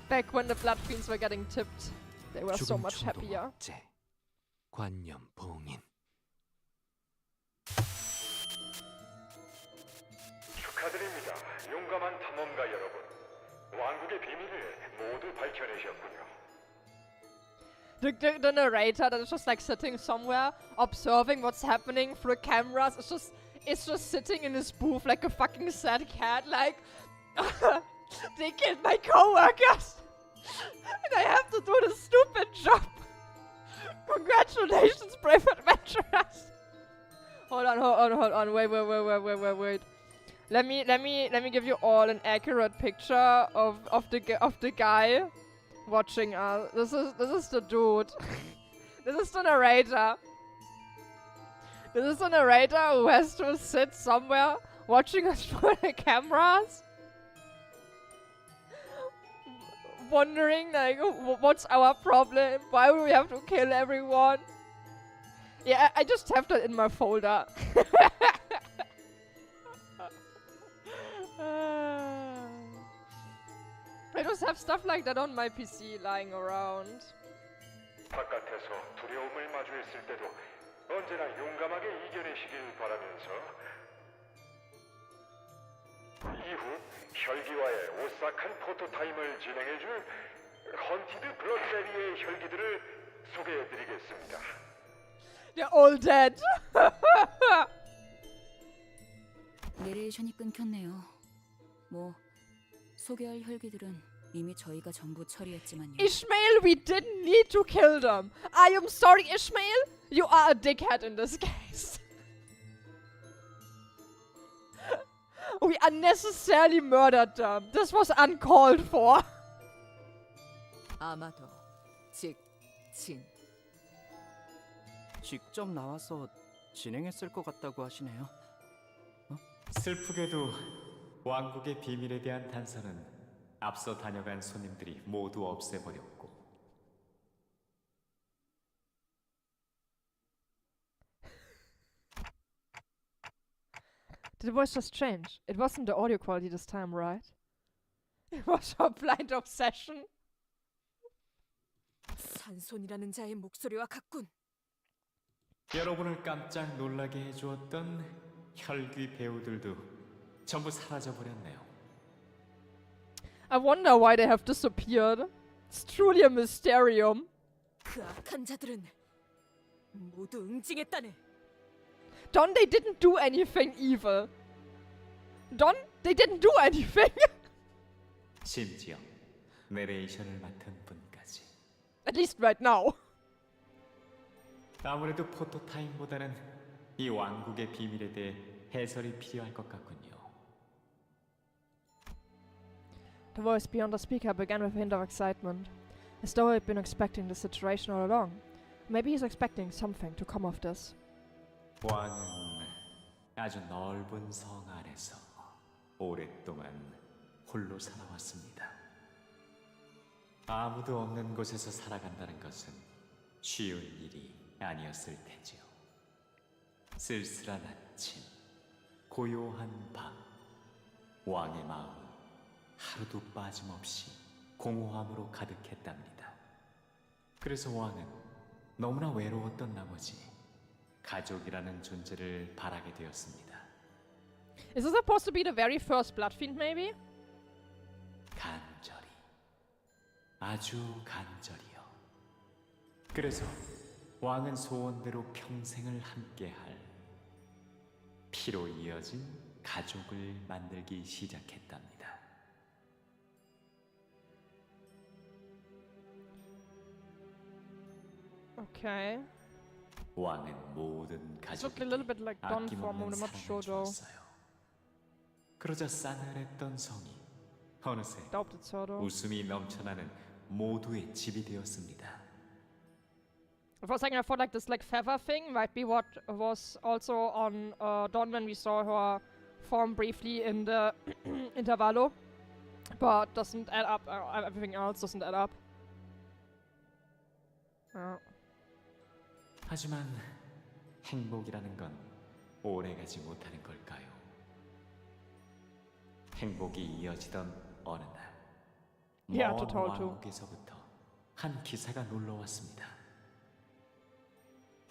Back when the Bloodfiends were getting tipped, they were so much happier. 관념 봉인. 축하드립니다. 용감한 탐험가 여러분. 왕국의 비밀을 모두 밝혀내셨군요. The narrator that is just like sitting somewhere, observing what's happening through cameras, it's just sitting in his booth like a fucking sad cat, like, they killed my co-workers, and I have to do this stupid job. Congratulations, brave adventurers. Hold on, wait. Let me give you all an accurate picture of the guy watching us. This is the dude. This is the narrator. This is the narrator who has to sit somewhere watching us through the cameras, wondering like, what's our problem? Why do we have to kill everyone? Yeah, I just have that in my folder. I just have stuff like that on my PC lying around. 바깥에서 두려움을 마주했을 때도 언제나 용감하게 이겨내시길 바라면서 이후 혈기와의 오싹한 포토타임을 진행해줄 헌티드 블러드베리의 혈기들을 소개해드리겠습니다. They're all dead. 내레이션이 끊겼네요. 뭐 소개할 혈기들은 이미 저희가 전부 처리했지만요. Ishmael, we didn't need to kill them. I am sorry, Ishmael. You are a dickhead in this case. We unnecessarily murdered them. This was uncalled for. 아마도 직진. 직접 나와서 진행했을 것 같다고 하시네요. 슬프게도 왕국의 비밀에 대한 단서는 앞서 다녀간 손님들이 모두 없애버렸고 Did the voice just change? It wasn't the audio quality this time, right? It was her blind obsession. 산손이라는 자의 목소리와 같군. 여러분을 깜짝 놀라게 해주었던 혈귀 배우들도 전부 사라져버렸네요. I wonder why they have disappeared. It's truly a mysterium. 그 악한 자들은 모두 응징했다네. Don, they didn't do anything evil. Don, they didn't do anything. 심지어 내레이션을 맡은 분까지. At least right now. 아무래도 포토타임보다는 이 왕국의 비밀에 대해 해설이 필요할 것 같군요. The voice beyond the speaker began with a hint of excitement, as though he'd been expecting this situation all along. Maybe he's expecting something to come of this. 왕은 아주 넓은 성 안에서 오랫동안 홀로 살아왔습니다. 아무도 없는 곳에서 살아간다는 것은 쉬운 일이 아니었을 테지요. 쓸쓸한 아침, 고요한 밤, 왕의 마음은 하루도 빠짐없이 공허함으로 가득했답니다. 그래서 왕은 너무나 외로웠던 나머지 가족이라는 존재를 바라게 되었습니다. Is this supposed to be the very first Bloodfiend, maybe? 간절히, 아주 간절히요. 그래서 왕은 소원대로 평생을 함께할 피로 이어진 가족을 만들기 시작했답니다. Okay. 왕은 모든 It looked a little bit like Don for a moment, I'm 아낌없는 not sure 사랑을 though. 주었어요. 그러자 싸늘했던 성이 어느새 Doubt it's her though. 웃음이 넘쳐나는 모두의 집이 되었습니다. For a second I thought like this like feather thing might be what was also on Dawn when we saw her form briefly in the Intervallo, but doesn't add up. Everything else doesn't add up. 하지만 행복이라는 건 오래가지 못하는 걸까요? 행복이 이어지던 어느 날, 먼 왕국에서부터 한 기사가 놀러왔습니다.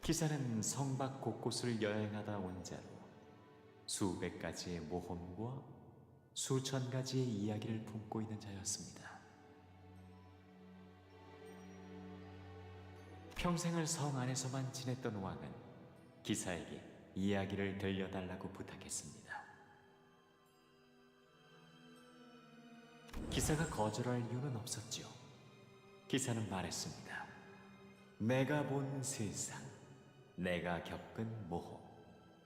기사는 성 밖 곳곳을 여행하다 온 자로 수백 가지의 모험과 수천 가지의 이야기를 품고 있는 자였습니다. 평생을 성 안에서만 지냈던 왕은 기사에게 이야기를 들려달라고 부탁했습니다. 기사가 거절할 이유는 없었지요. 기사는 말했습니다. 내가 본 세상, 내가 겪은 모험,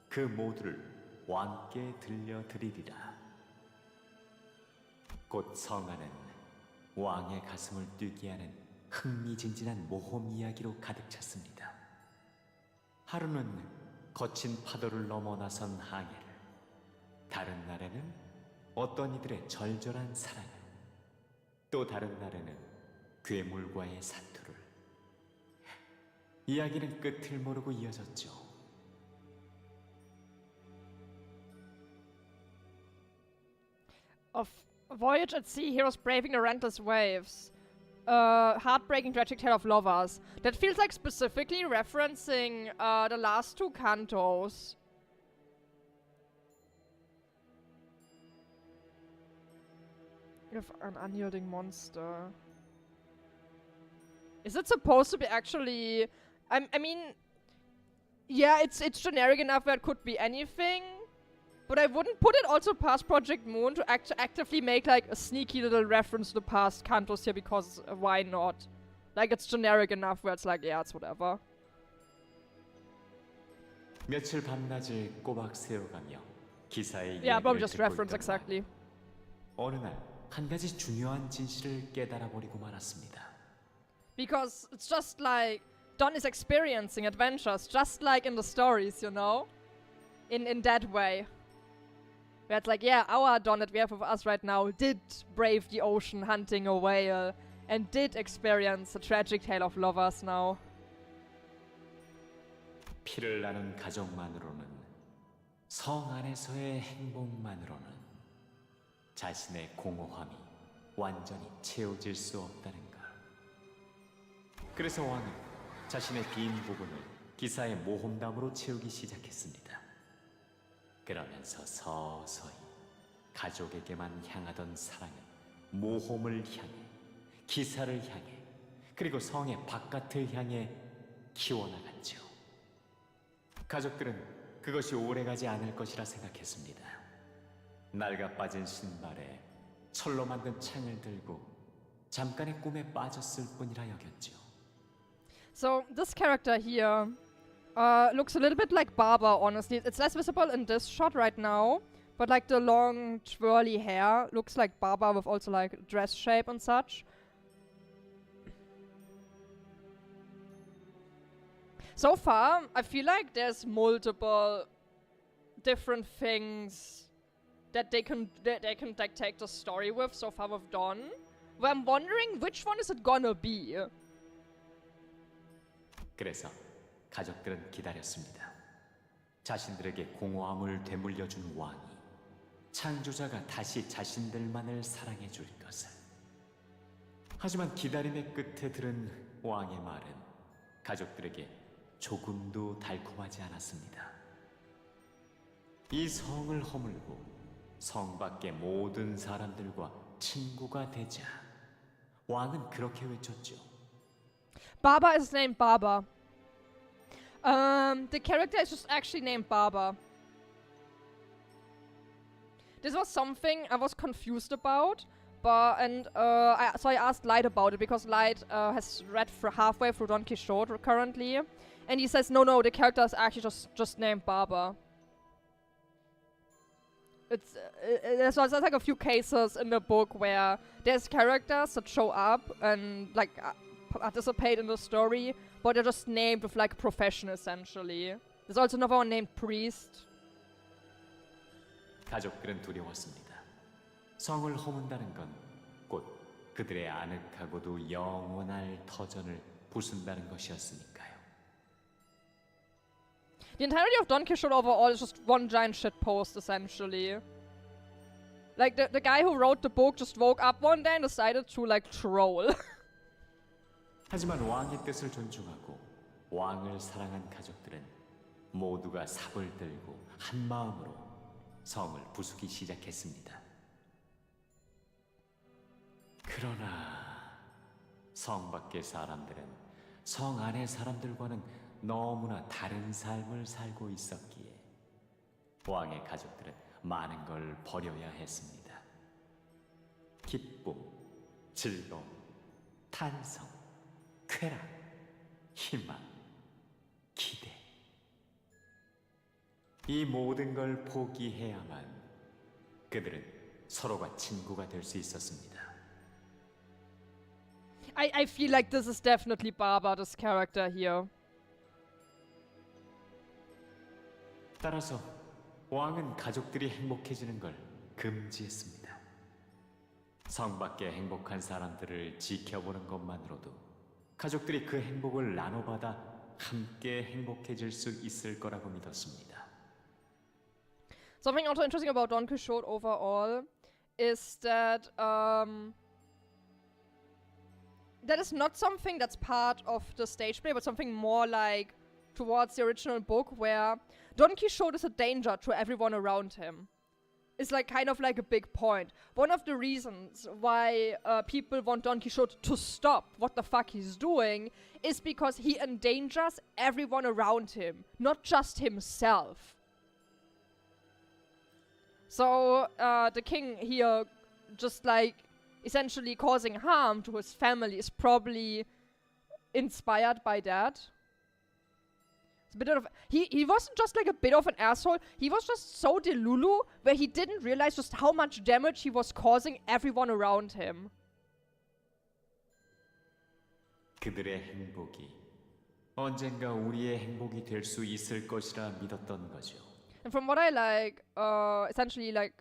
그 모두를 왕께 들려드리리라. 곧 성안은 왕의 가슴을 뛰게 하는 흥미진진한 모험 이야기로 가득 찼습니다. 하루는 거친 파도를 넘어 나선 항해를, 다른 날에는 어떤 이들의 절절한 사랑을, 또 다른 날에는 괴물과의 사투를. 이야기는 끝을 모르고 이어졌죠. Of voyage at sea, heroes braving the relentless waves. Heartbreaking tragic tale of lovers. That feels like specifically referencing the last two cantos. If an unyielding monster. Is it supposed to be actually... I mean... Yeah, it's generic enough that it could be anything. But I wouldn't put it also past Project Moon to actively make like a sneaky little reference to the past cantos here, because why not? Like, it's generic enough where it's like, yeah, it's whatever. 며칠 밤낮을 꼬박 세워가며 기사의 Yeah, probably 이야기를 just 듣고 reference 있던 exactly. 어느 날 한 가지 중요한 진실을 깨달아 버리고 말았습니다. Because it's just like Don is experiencing adventures, just like in the stories, you know? In that way. Where it's like, yeah, our Don that we have with us right now did brave the ocean hunting a whale and did experience a tragic tale of lovers now. 피를 나눈 가족만으로는, 성 안에서의 행복만으로는 자신의 공허함이 완전히 채워질 수 없다는 걸. 그래서 왕은 자신의 빈 부분을 기사의 모험담으로 채우기 시작했습니다. 그러면서 서서히 가족에게만 향하던 사랑은 모험을 향해, 기사를 향해, 그리고 성의 바깥을 향해 키워나갔죠. 가족들은 그것이 오래가지 않을 것이라 생각했습니다. 낡아 빠진 신발에 철로 만든 창을 들고 잠깐의 꿈에 빠졌을 뿐이라 여겼죠. So this character here looks a little bit like Baba, honestly. It's less visible in this shot right now, but like the long twirly hair looks like Baba with also like dress shape and such. So far, I feel like there's multiple different things that they can like take the story with so far with Don. Where I'm wondering which one is it gonna be. 그래서 가족들은 기다렸습니다. 자신들에게 공허함을 되물려준 왕이, 창조자가 다시 자신들만을 사랑해 줄 것을. 하지만 기다림의 끝에 들은 왕의 말은 가족들에게 조금도 달콤하지 않았습니다. 이 성을 허물고 성 밖의 모든 사람들과 친구가 되자. 왕은 그렇게 외쳤죠. Baba is named Baba. The character is just actually named Baba. This was something I was confused about, but so I asked Light about it, because Light has read halfway through Don Quixote currently, and he says no, the character is actually just named Baba. There's like a few cases in the book where there's characters that show up and like participate in the story, but they're just named with like profession essentially. There's also another one named Priest. 가족들은 두려웠습니다. 성을 허문다는 건 곧 그들의 아늑하고도 영원할 터전을 부순다는 것이었으니까요. The entirety of Don Quixote overall is just one giant shitpost, essentially. Like, the guy who wrote the book just woke up one day and decided to, like, troll. 하지만 왕의 뜻을 존중하고 왕을 사랑한 가족들은 모두가 삽을 들고 한 마음으로 성을 부수기 시작했습니다. 그러나 성 밖의 사람들은 성 안의 사람들과는 너무나 다른 삶을 살고 있었기에 왕의 가족들은 많은 걸 버려야 했습니다. 기쁨, 즐거움, 탄성, 쾌락, 희망, 기대. 이 모든 걸 포기해야만 그들은 서로가 친구가 될 수 있었습니다. I feel like this is definitely Baba, this character here. 따라서 왕은 가족들이 행복해지는 걸 금지했습니다. 성 밖의 행복한 사람들을 지켜보는 것만으로도 가족들이 그 행복을 나눠받아 함께 행복해질 수 있을 거라고 믿었습니다. Something also interesting about Don Quixote overall is that that is not something that's part of the stage play, but something more like towards the original book, where Don Quixote is a danger to everyone around him. It's like kind of like a big point. One of the reasons why people want Don Quixote to stop what the fuck he's doing is because he endangers everyone around him, not just himself. So the king here just like essentially causing harm to his family is probably inspired by that. It's a bit of he wasn't just like a bit of an asshole, he was just so delulu where he didn't realize just how much damage he was causing everyone around him. 그들의 행복이 언젠가 우리의 행복이 될 수 있을 것이라 믿었던 거죠. And from what I like essentially like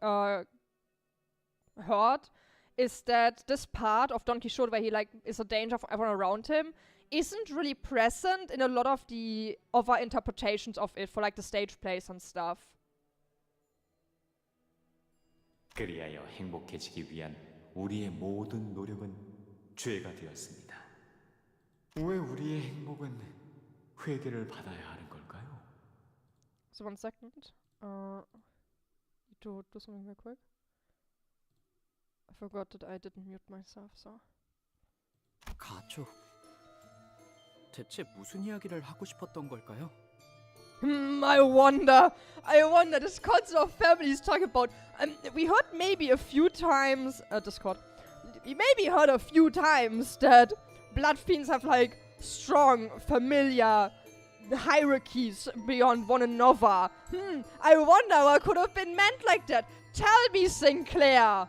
heard is that this part of Don Quixote where he like is a danger for everyone around him isn't really present in a lot of the other interpretations of it for like the stage plays and stuff. 그리하여 행복해지기 위한 우리의 모든 노력은 죄가 되었습니다. 왜 우리의 행복은 회개를 받아야 하는 걸까요? So 1 second. Need to do something real quick. I forgot that I didn't mute myself, so. 가족. 대체 무슨 이야기를 하고 싶었던 걸까요? I wonder. This concept of family is talking about. We heard maybe a few times. Discord. We maybe heard a few times that Bloodfiends have like strong, familiar hierarchies beyond one another. I wonder what could have been meant like that. Tell me, Sinclair.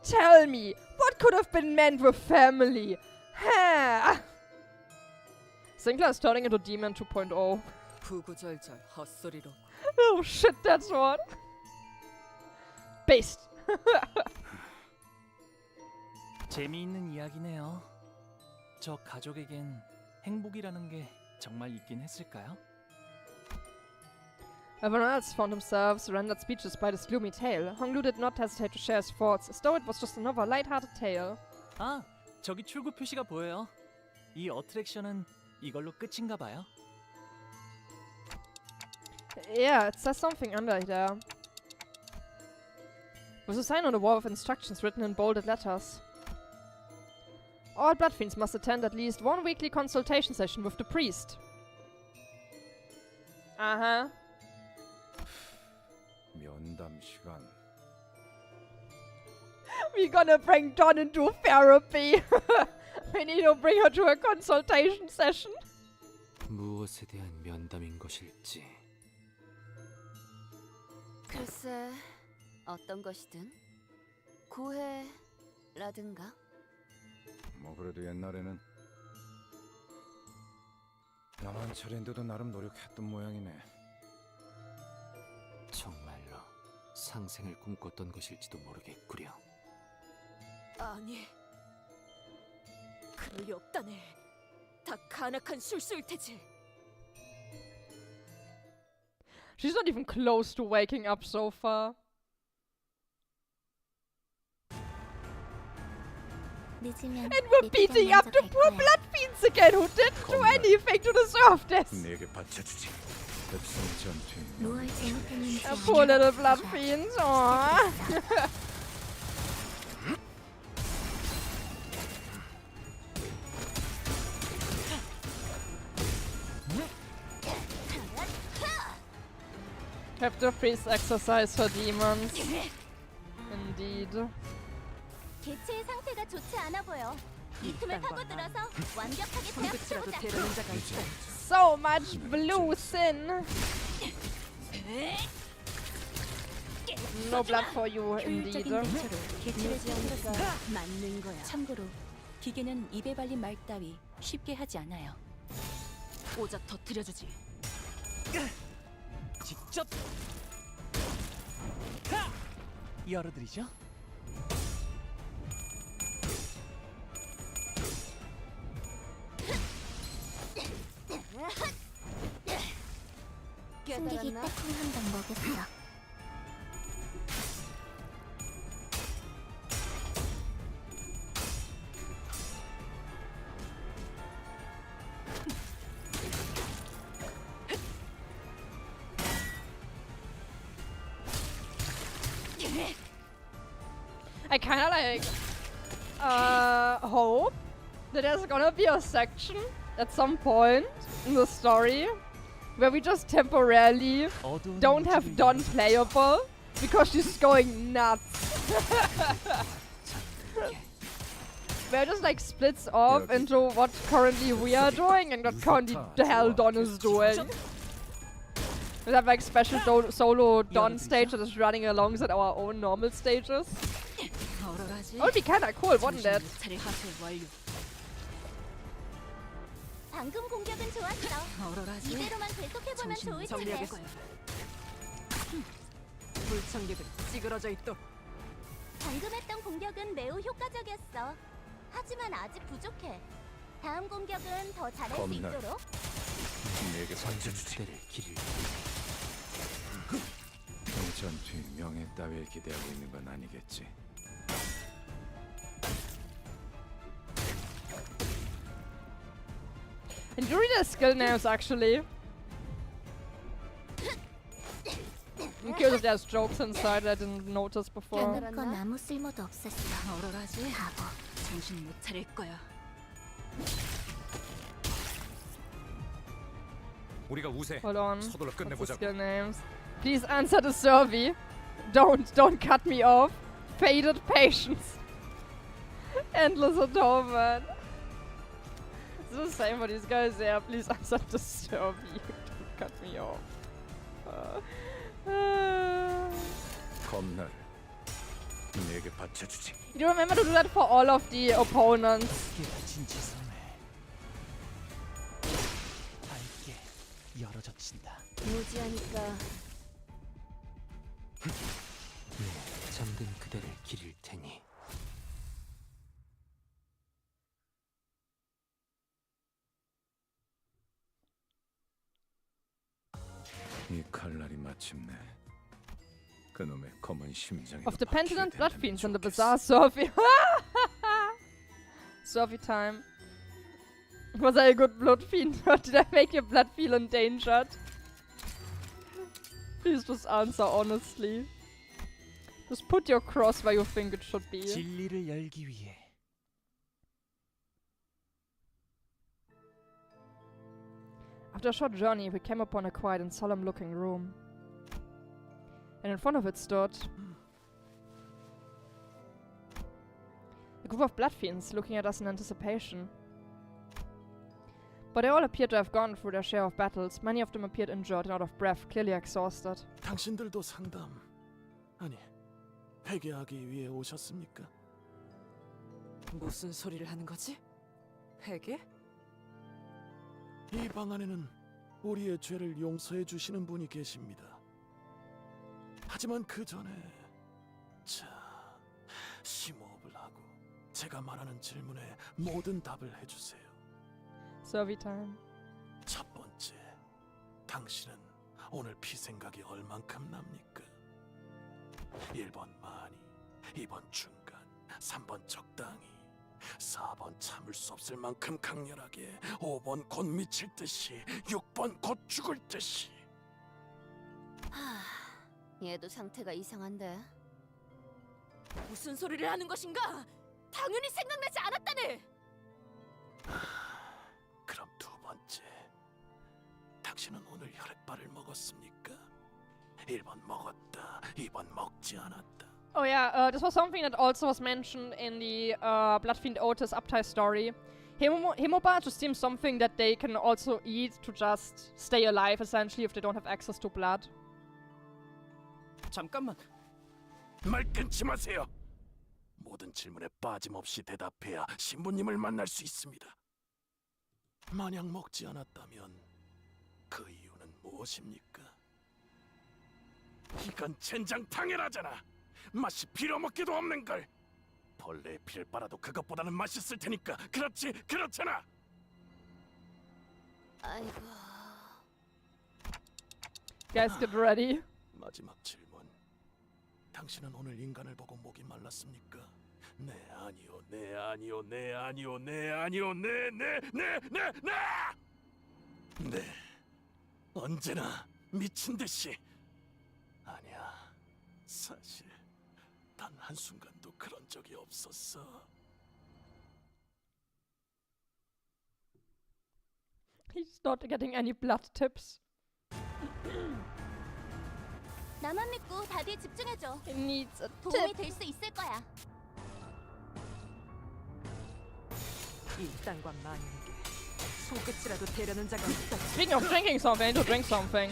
Tell me, what could have been meant with family? Huh? Sinclair is turning into Demon 2.0. 구구절절 헛소리로. Oh shit, that's one. Based. 재미있는 이야기네요. 저 가족에겐 행복이라는 게 정말 있긴 했을까요? Everyone else found themselves rendered speechless by this gloomy tale. Honglu did not hesitate to share his thoughts, as though it was just another light-hearted tale. 아, 저기 출구 표시가 보여요. 이 어트랙션은 이걸로 끝인가 봐요. Yeah, it says something under there. With a sign on the wall of instructions written in bolded letters. All Bloodfiends must attend at least one weekly consultation session with the priest. Uh-huh. 면담 시간. We're gonna bring Dawn into therapy. We need to bring her to a consultation session. 무엇에 대한 면담인 것일지. 글쎄, 어떤 것이든 고해라든가. 뭐 그래도 옛날에는 나만차례인데도 나름 노력했던 모양이네. 정말로 상생을 꿈꿨던 것일지도 모르겠구려. 아니, 그럴 리 없다네. 다 간악한 술수일 테지. She's not even close to waking up so far. And we're beating up the poor Bloodfiends again, who didn't do anything to deserve this. 내게 바쳐주지. Poor little Bloodfiends. Aww. Have the priest exercise for demons. Indeed. 개체의 상태가 좋지 않아 보여. 이 틈을 파고들어서 완벽하게 제압해보자. So much blue sin. No blood for you, indeed. 효율적인 대처로 개체를 지원해서 맞는 거야. 참고로 기계는 입에 발린 말 따위 쉽게 하지 않아요. 오작 터뜨려주지. 직접 열어드리죠. 승객이 딱 한 방 먹였어. I kinda like hope that there's gonna be a section at some point in the story where we just temporarily don't have Don playable because she's going nuts. Where it just like splits off into what currently we are doing and what currently the hell Don is doing. We have like special solo Don stage that is running alongside our own normal stages. That would be kinda cool, wouldn't it? 방금 공격은 좋았어. 이대로만 계속해보면 좋을 텐데. 불청객은 찌그러져 있도. 방금 했던 공격은 매우 효과적이었어. 하지만 아직 부족해. 다음 공격은 더 잘할 수 있도록. 내게 바쳐주지. 그대를 기를. 전투의 명예 따위에 기대하고 있는 건 아니겠지. And you read their skill names actually. I'm curious if there's jokes inside that I didn't notice before. 건 아무 쓸모도 없었어. 얼얼하지? 바보. 정신 못 차릴 거야. 우리가 우세. Hold on. 서둘러 What's the 끝내보자고. skill names? Please answer the survey. Don't cut me off. Faded patience. Endless atonement. It's the same for these guys. Yeah, please answer the survey. Don't cut me off. 검날. 내게 바쳐주지. You remember to do that for all of the opponents. 밝게 열어젖힌다. 무지하니까. 잠든 그대를 기릴 테니. 이 칼날이 마침내 그놈의 검은 심장에 Of the penitent Bloodfiends and the bizarre survey. Survey time. Was I a good Bloodfiend or did I make your blood feel endangered? Please just answer honestly. Just put your cross where you think it should be. 진리를 열기 위해. After a short journey, we came upon a quiet and solemn-looking room. And in front of it stood a group of Bloodfiends looking at us in anticipation. But they all appeared to have gone through their share of battles. Many of them appeared injured and out of breath, clearly exhausted. 당신들도 상담 아니 회개하기 위해 오셨습니까? 무슨 소리를 하는 거지? 회개? 이 방 안에는 우리의 죄를 용서해 주시는 분이 계십니다. 하지만 그 전에 자, 심호흡을 하고 제가 말하는 질문에 모든 답을 해주세요. Survey time. 첫 번째, 당신은 오늘 피 생각이 얼만큼 납니까? 1번 많이, 2번 중간, 3번 적당히, 4번 참을 수 없을 만큼 강렬하게, 5번 곧 미칠 듯이, 6번 곧 죽을 듯이. 얘도 상태가 이상한데. 무슨 소리를 하는 것인가? 당연히 생각나지 않았다네. 그럼 두 번째, 당신은 오늘 혈액발을 먹었습니까? 1번 먹었다, 2번 먹지 않았다. Oh yeah, this was something that also was mentioned in the Bloodfiend Otis Uptie story. Hemobar just seems something that they can also eat to just stay alive, essentially, if they don't have access to blood. 잠깐만. 말 끊지 마세요. 모든 질문에 빠짐없이 대답해야 신부님을 만날 수 있습니다. 만약 먹지 않았다면 그 이유는 무엇입니까? 이건 젠장 당연하잖아. 맛이 빌어먹기도 없는 걸. 벌레의 피를 빨아도 그것보다는 맛있을 테니까. 그렇지, 그렇잖아. 아이고. Guys, get ready. 마지막 질문. 당신은 오늘 인간을 보고 목이 말랐습니까? 네, 아니요, 네, 아니요, 네, 아니요, 네, 아니요, 네, 네, 네, 네, 네. 네, 언제나 미친 듯이. 아니야, 사실 단 한순간도 그런 적이 없었어. He's not getting any blood tips. 나만 믿고 답에 집중해줘. He needs a 도움이 tip. 될 수 있을 거야. 일당과 만인에게 손끝이라도 대려는 자가 있다. Speaking of drinking something, I need to drink something.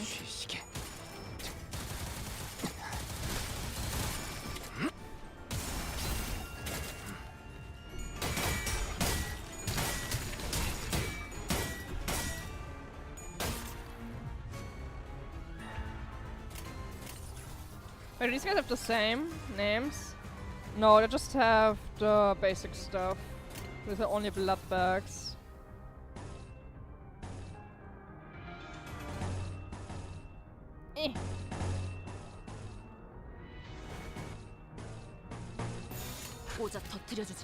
Wait, do these guys have the same names? No, they just have the basic stuff. These are only blood bags. Eh. 오자 터뜨려주지.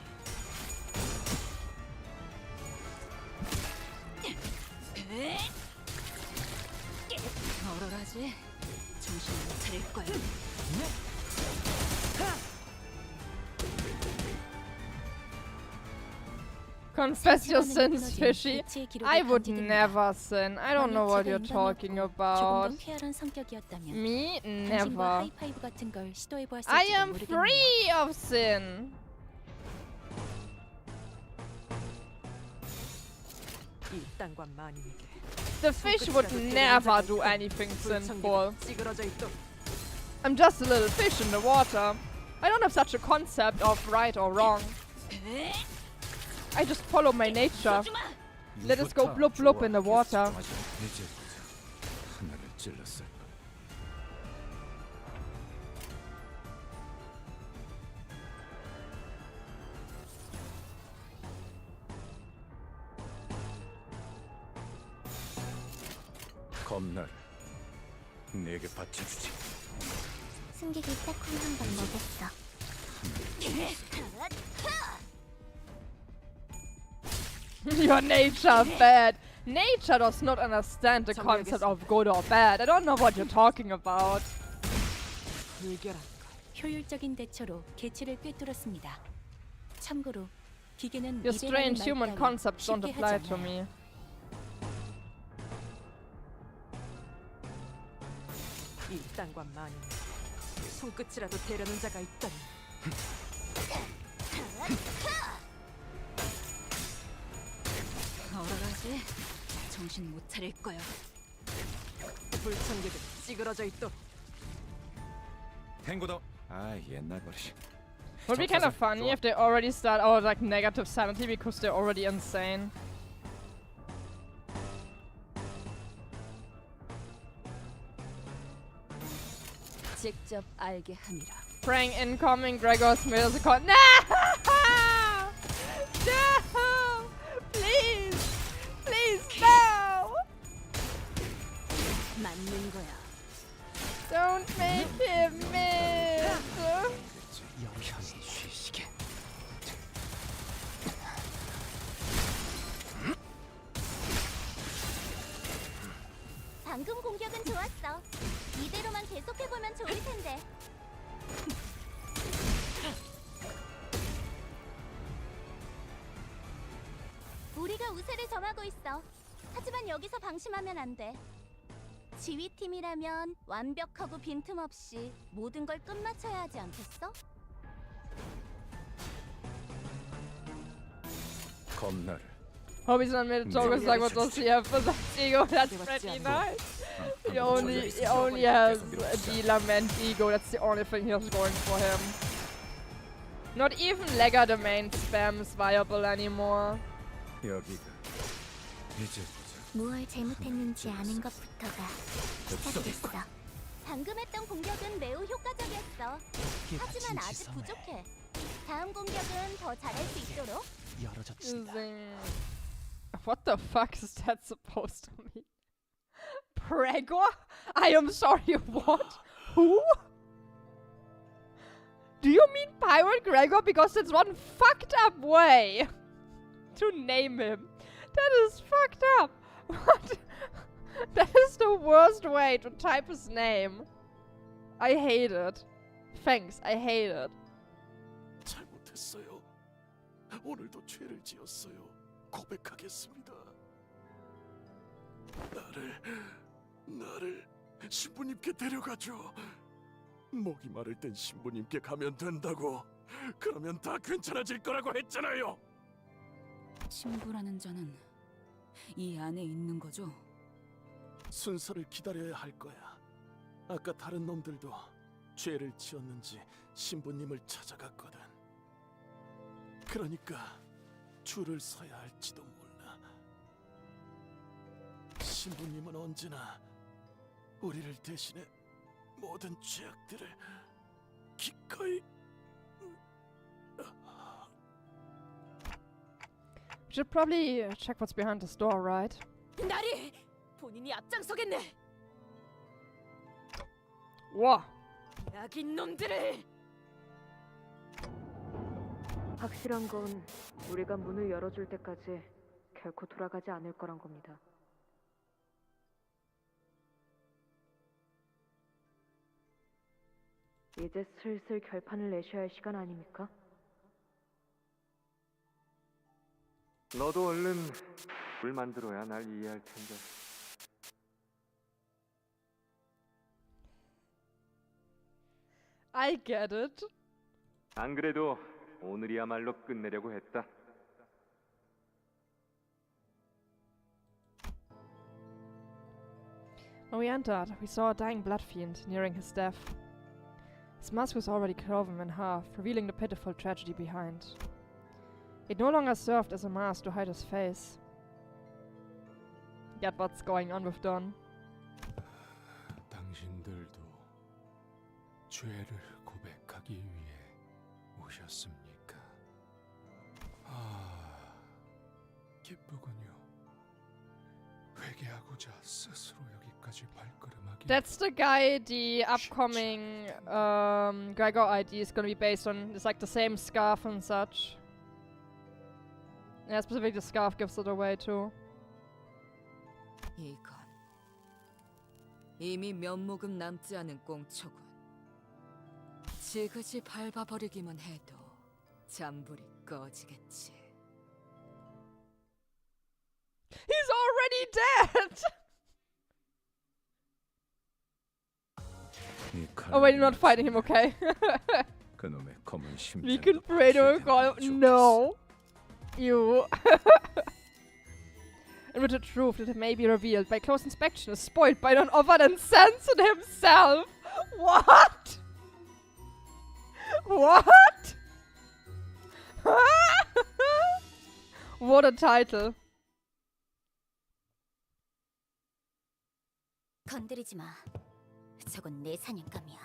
얼얼하지? 정신 못 차릴 거야. Confess your sins, Fishy. I would never sin. I don't know what you're talking about. Me? Never. I am free of sin. 일당과 만인에게 The fish would never do anything sinful. I'm just a little fish in the water. I don't have such a concept of right or wrong. I just follow my nature. Let us go blub blub in the water. 겁날. 내게 바쳐주지. 숨기기 딱 한 번 먹였어. Your nature bad. Nature does not understand the concept of good or bad. I don't know what you're talking about. 효율적인 대처로 개체를 꿰뚫었습니다. 참고로 기계는 Your strange human concepts don't apply to me. 일당과 만인에게 손끝이라도 대려는 자가 있다니. 얼얼하지? 정신 못 차릴 거야. 불청객은 찌그러져 있도록. 탱고다. 아, 옛날 버릇이. Would be kind of funny if they already start out like negative sanity because they're already insane. 직접 알게 함이라. Praying incoming, Gregor's middle second. No! No! Please! Please, no! 맞는 거야. Don't make him miss! 영현이 쉬시게. 방금 공격은 좋았어. 이대로만 계속해보면 좋을 텐데. 우리가 우세를 점하고 있어. 하지만 여기서 방심하면 안 돼. 지휘팀이라면 완벽하고 빈틈없이 모든 걸 끝마쳐야 하지 않겠어? 겁나를. Hope he's not made a talk like what does he have for that ego? That's pretty nice. He only has the lament ego. That's the only thing he has going for him. Not even Lega the main spam is viable anymore. 여기가 이제 무얼 잘못했는지 아는 것부터가 시작됐어. 방금 했던 공격은 매우 효과적이었어. 하지만 아직 부족해. 다음 공격은 더 잘할 수 있도록. What the fuck is that supposed to mean? Pregor? I am sorry, what? Who? Do you mean Pirate Gregor? Because that's one fucked up way to name him. That is fucked up. What? That is the worst way to type his name. I hate it. Thanks, I hate it. 잘못했어요. 오늘도 죄를 지었어요. 고백하겠습니다. 나를 신부님께 데려가죠. 목이 마를 땐 신부님께 가면 된다고. 그러면 다 괜찮아질 거라고 했잖아요. 신부라는 자는 이 안에 있는 거죠? 순서를 기다려야 할 거야. 아까 다른 놈들도 죄를 지었는지 신부님을 찾아갔거든. 그러니까 줄을 서야 할지도 몰라. 신부님은 언제나 우리를 대신해 모든 죄악들을 기꺼이. We should probably check what's behind this door, right? 나리! 본인이 앞장서겠네! 와! 악인 놈들을! 확실한 건 우리가 문을 열어줄 때까지 결코 돌아가지 않을 거란 겁니다. 이제 슬슬 결판을 내셔야 할 시간 아닙니까? 너도 얼른 불 만들어야 날 이해할 텐데. I get it. 안 그래도 오늘이야말로 끝내려고 했다. When we entered, we saw a dying Bloodfiend nearing his death. His mask was already cloven in half, revealing the pitiful tragedy behind. It no longer served as a mask to hide his face. Get what's going on with Don. 당신들도 죄를 고백하기 위해 오셨습니까? 기쁘군요. 회개하고자 스스로 여기까지 발걸음하기. That's the guy the upcoming Gregor ID is gonna be based on. It's like the same scarf and such. Yeah, specifically the scarf gives it away too. 이건 이미 면목은 남지 않은 꽁초군. 지그지 밟아버리기만 해도 잔불이 꺼지겠지. He's already dead! Oh wait, you're not fighting him, okay. 그놈의 검은 심장. We can pray to God. No. You. And with the truth that may be revealed by close inspection is spoiled by none other than Samson himself. What? What? What a title. 건드리지 마. 저건 내 사냥감이야.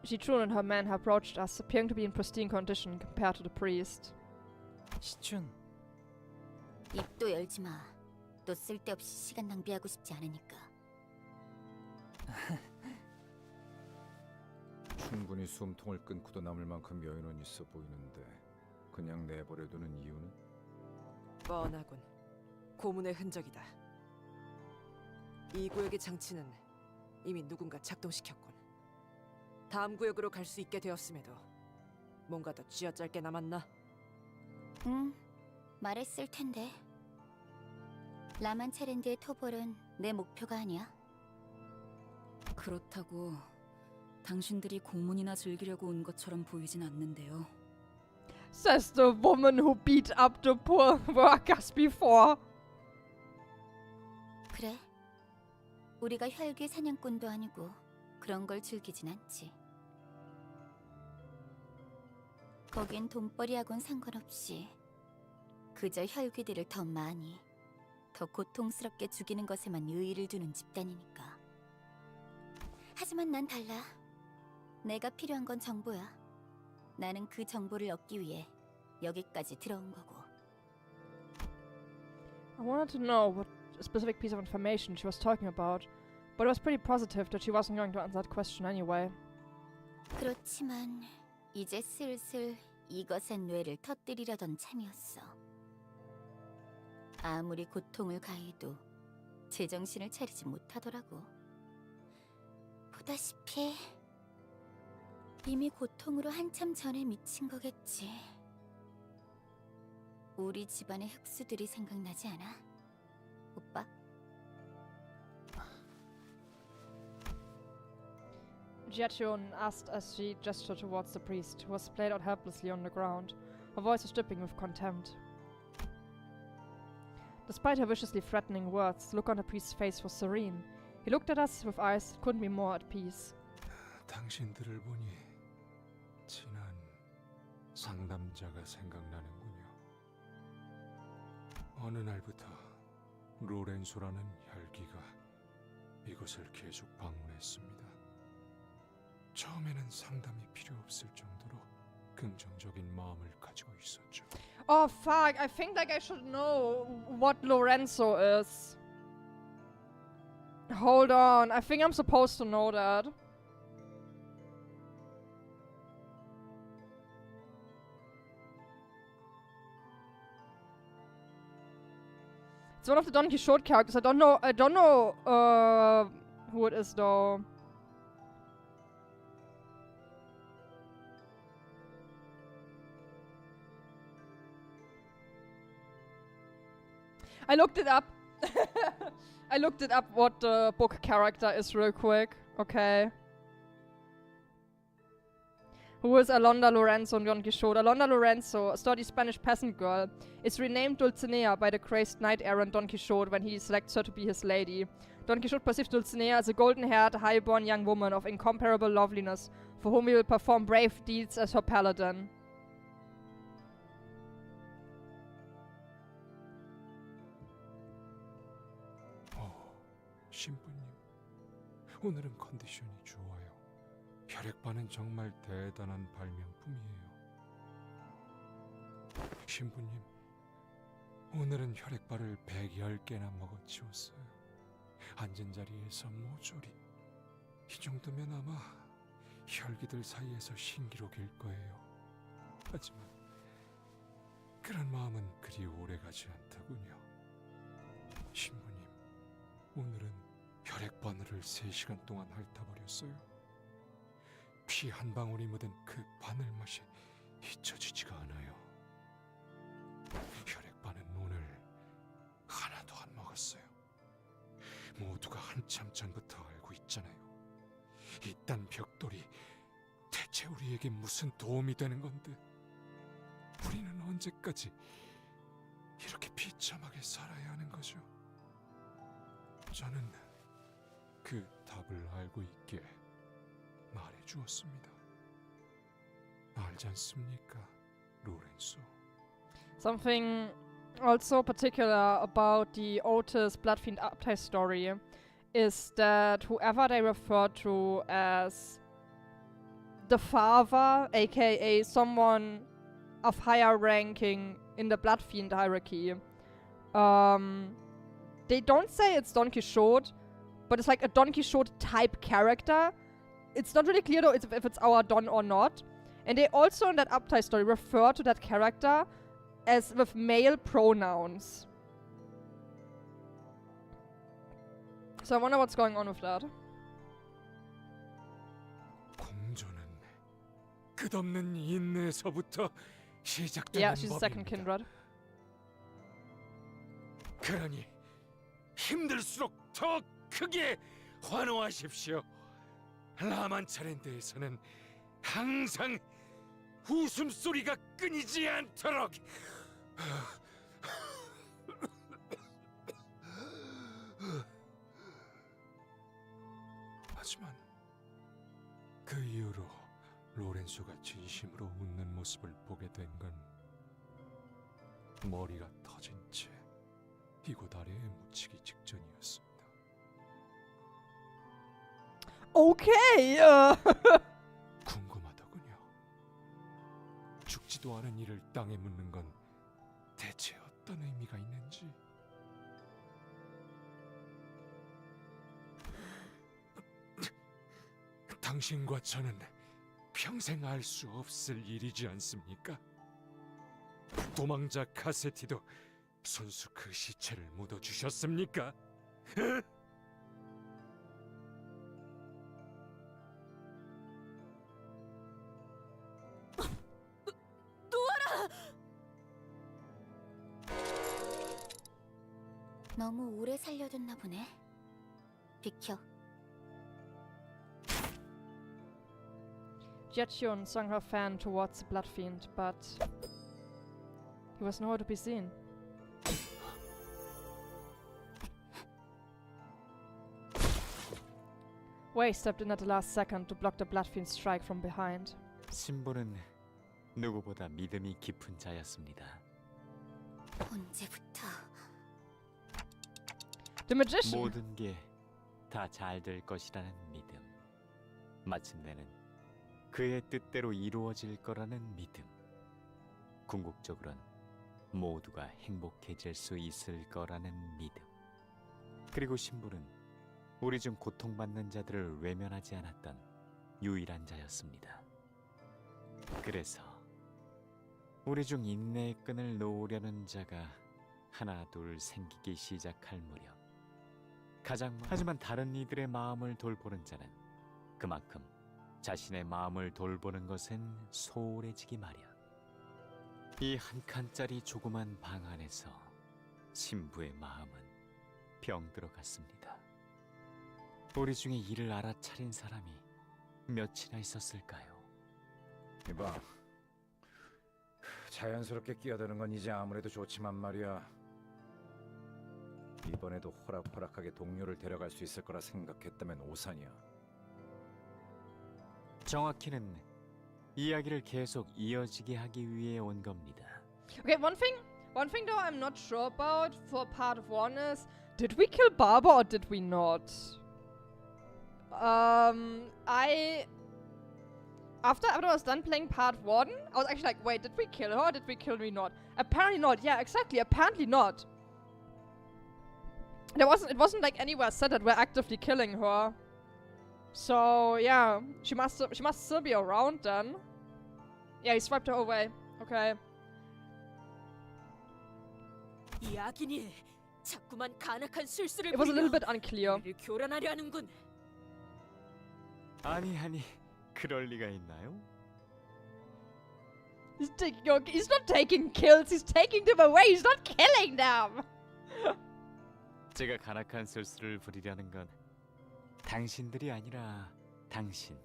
Shichun and her men have approached us, appearing to be in pristine condition compared to the priest. 시춘, 입도 열지 마. 또 쓸데없이 시간 낭비하고 싶지 않으니까. 충분히 숨통을 끊고도 남을 만큼 여유는 있어 보이는데 그냥 내버려두는 이유는? 뻔하군. 고문의 흔적이다. 이 구역의 장치는 이미 누군가 작동시켰군. 다음 구역으로 갈 수 있게 되었음에도 뭔가 더 쥐어짤 게 남았나? 응, 말했을 텐데. 라만차랜드의 토벌은 내 목표가 아니야. 그렇다고 당신들이 고문이나 즐기려고 온 것처럼 보이진 않는데요. Says the woman who beat up the poor workers before. 그래. 우리가 혈귀 사냥꾼도 아니고 그런 걸 즐기진 않지. 거긴 돈벌이하고는 상관없이 그저 혈귀들을 더 많이, 더 고통스럽게 죽이는 것에만 의의를 두는 집단이니까. 하지만 난 달라. 내가 필요한 건 정보야. 나는 그 정보를 얻기 위해 여기까지 들어온 거고. I wanted to know what specific piece of information she was talking about, but it was pretty positive that she wasn't going to answer that question anyway. 그렇지만 이제 슬슬 이것의 뇌를 터뜨리려던 참이었어. 아무리 고통을 가해도 제정신을 차리지 못하더라고. 보다시피 이미 고통으로 한참 전에 미친 거겠지. 우리 집안의 흑수들이 생각나지 않아? 오빠? Jiachun asked as she gestured towards the priest, who was splayed out helplessly on the ground. Her voice was dripping with contempt. Despite her viciously threatening words, the look on the priest's face was serene. He looked at us with eyes that couldn't be more at peace. 당신들을 보니 지난 상담자가 생각나는군요. 어느 날부터 로렌소라는 혈기가 이곳을 계속 방문했습니다. 처음에는 상담이 필요 없을 정도로 긍정적인 마음을 가지고 있었죠. Oh fuck, I think like I should know what Lorenzo is. Hold on, I think I'm supposed to know that. It's one of the Don Quixote characters. I don't know who it is though. I looked it up. I looked it up what the book character is real quick. Okay. Who is Alonda Lorenzo in Don Quixote? Alonda Lorenzo, a sturdy Spanish peasant girl, is renamed Dulcinea by the crazed knight-errant Don Quixote when he selects her to be his lady. Don Quixote perceives Dulcinea as a golden-haired, high-born young woman of incomparable loveliness, for whom he will perform brave deeds as her paladin. 신부님, 오늘은 컨디션이 좋아요. 혈액반은 정말 대단한 발명품이에요. 신부님, 오늘은 혈액발을 110개나 먹어치웠어요. 앉은 자리에서 모조리. 이 정도면 아마 혈기들 사이에서 신기록일 거예요. 하지만 그런 마음은 그리 오래가지 않더군요. 신부님, 오늘은 혈액바늘을 3시간 동안 핥아버렸어요. 피 한 방울이 묻은 그 바늘 맛이 잊혀지지가 않아요. 혈액바는 오늘 하나도 안 먹었어요. 모두가 한참 전부터 알고 있잖아요. 이딴 벽돌이 대체 우리에게 무슨 도움이 되는 건데, 우리는 언제까지 이렇게 비참하게 살아야 하는 거죠? 저는 그 답을 알고 있게 말해주었습니다. 알지 않습니까, 로렌소? Something also particular about the Otis Bloodfiend update story is that whoever they refer to as the father, aka someone of higher ranking in the Bloodfiend hierarchy. They don't say it's Don Quixote, but it's like a Don Quixote type character. It's not really clear though if it's our Don or not. And they also in that Abtai story refer to that character as with male pronouns. So I wonder what's going on with that. 공조는 끝없는 인내서부터 시작되는 Yeah, she's the second 법입니다. kindred. 그러니 힘들수록 더 크게 환호하십시오. 라만차랜드에서는 항상 웃음소리가 끊이지 않도록. 하지만 그 이후로 로렌소가 진심으로 웃는 모습을 보게 된 건 머리가 터진 채 이곳 아래에 묻히기 직전이었습니다. Okay. 궁금하더군요. 죽지도 않은 이를 땅에 묻는 건 대체 어떤 의미가 있는지. 당신과 저는 평생 알 수 없을 일이지 않습니까? 도망자 카세티도 손수 그 시체를 묻어주셨습니까? 놓아라! 너무 오래 살려줬나 보네. 비켜. Jetjun swung her fan towards the Bloodfiend, but he was nowhere to be seen. Wei stepped in at the last second to block the Bloodfiend's strike from behind. 신부는 누구보다 믿음이 깊은 자였습니다. 언제부터? The magician. 모든 게 다 잘 될 것이라는 믿음. 마침내는 그의 뜻대로 이루어질 거라는 믿음. 궁극적으론 모두가 행복해질 수 있을 거라는 믿음. 그리고 신부는 우리 중 고통받는 자들을 외면하지 않았던 유일한 자였습니다. 그래서 우리 중 인내의 끈을 놓으려는 자가 하나 둘 생기기 시작할 무렵 하지만 다른 이들의 마음을 돌보는 자는 그만큼 자신의 마음을 돌보는 것은 소홀해지기 마련. 이 한 칸짜리 조그만 방 안에서 신부의 마음은 병들어갔습니다. 우리 중에 이를 알아차린 사람이 몇이나 있었을까요? 이봐, 자연스럽게 끼어드는 건 이제 아무래도 좋지만 말이야. 이번에도 호락호락하게 동료를 데려갈 수 있을 거라 생각했다면 오산이야. 정확히는 이야기를 계속 이어지게 하기 위해 온 겁니다. Okay, one thing though I'm not sure about for part 1 is, did we kill Barbara or did we not? After I was done playing part 1, I was actually like, wait, did we kill her or did we kill her not? Apparently not. Yeah, exactly. Apparently not. It wasn't like anywhere said that we're actively killing her. So yeah, she must still be around then. Yeah, he swiped her away. Okay. 이 악인이 자꾸만 간악한 술수를 It was a little 부리며 bit unclear. 우리를 교란하려 하는군. 아니, 그럴 리가 있나요? He's not taking kills, he's taking them away, he's not killing them! 제가 간악한 술수를 부리려는 건 당신들이 아니라 당신,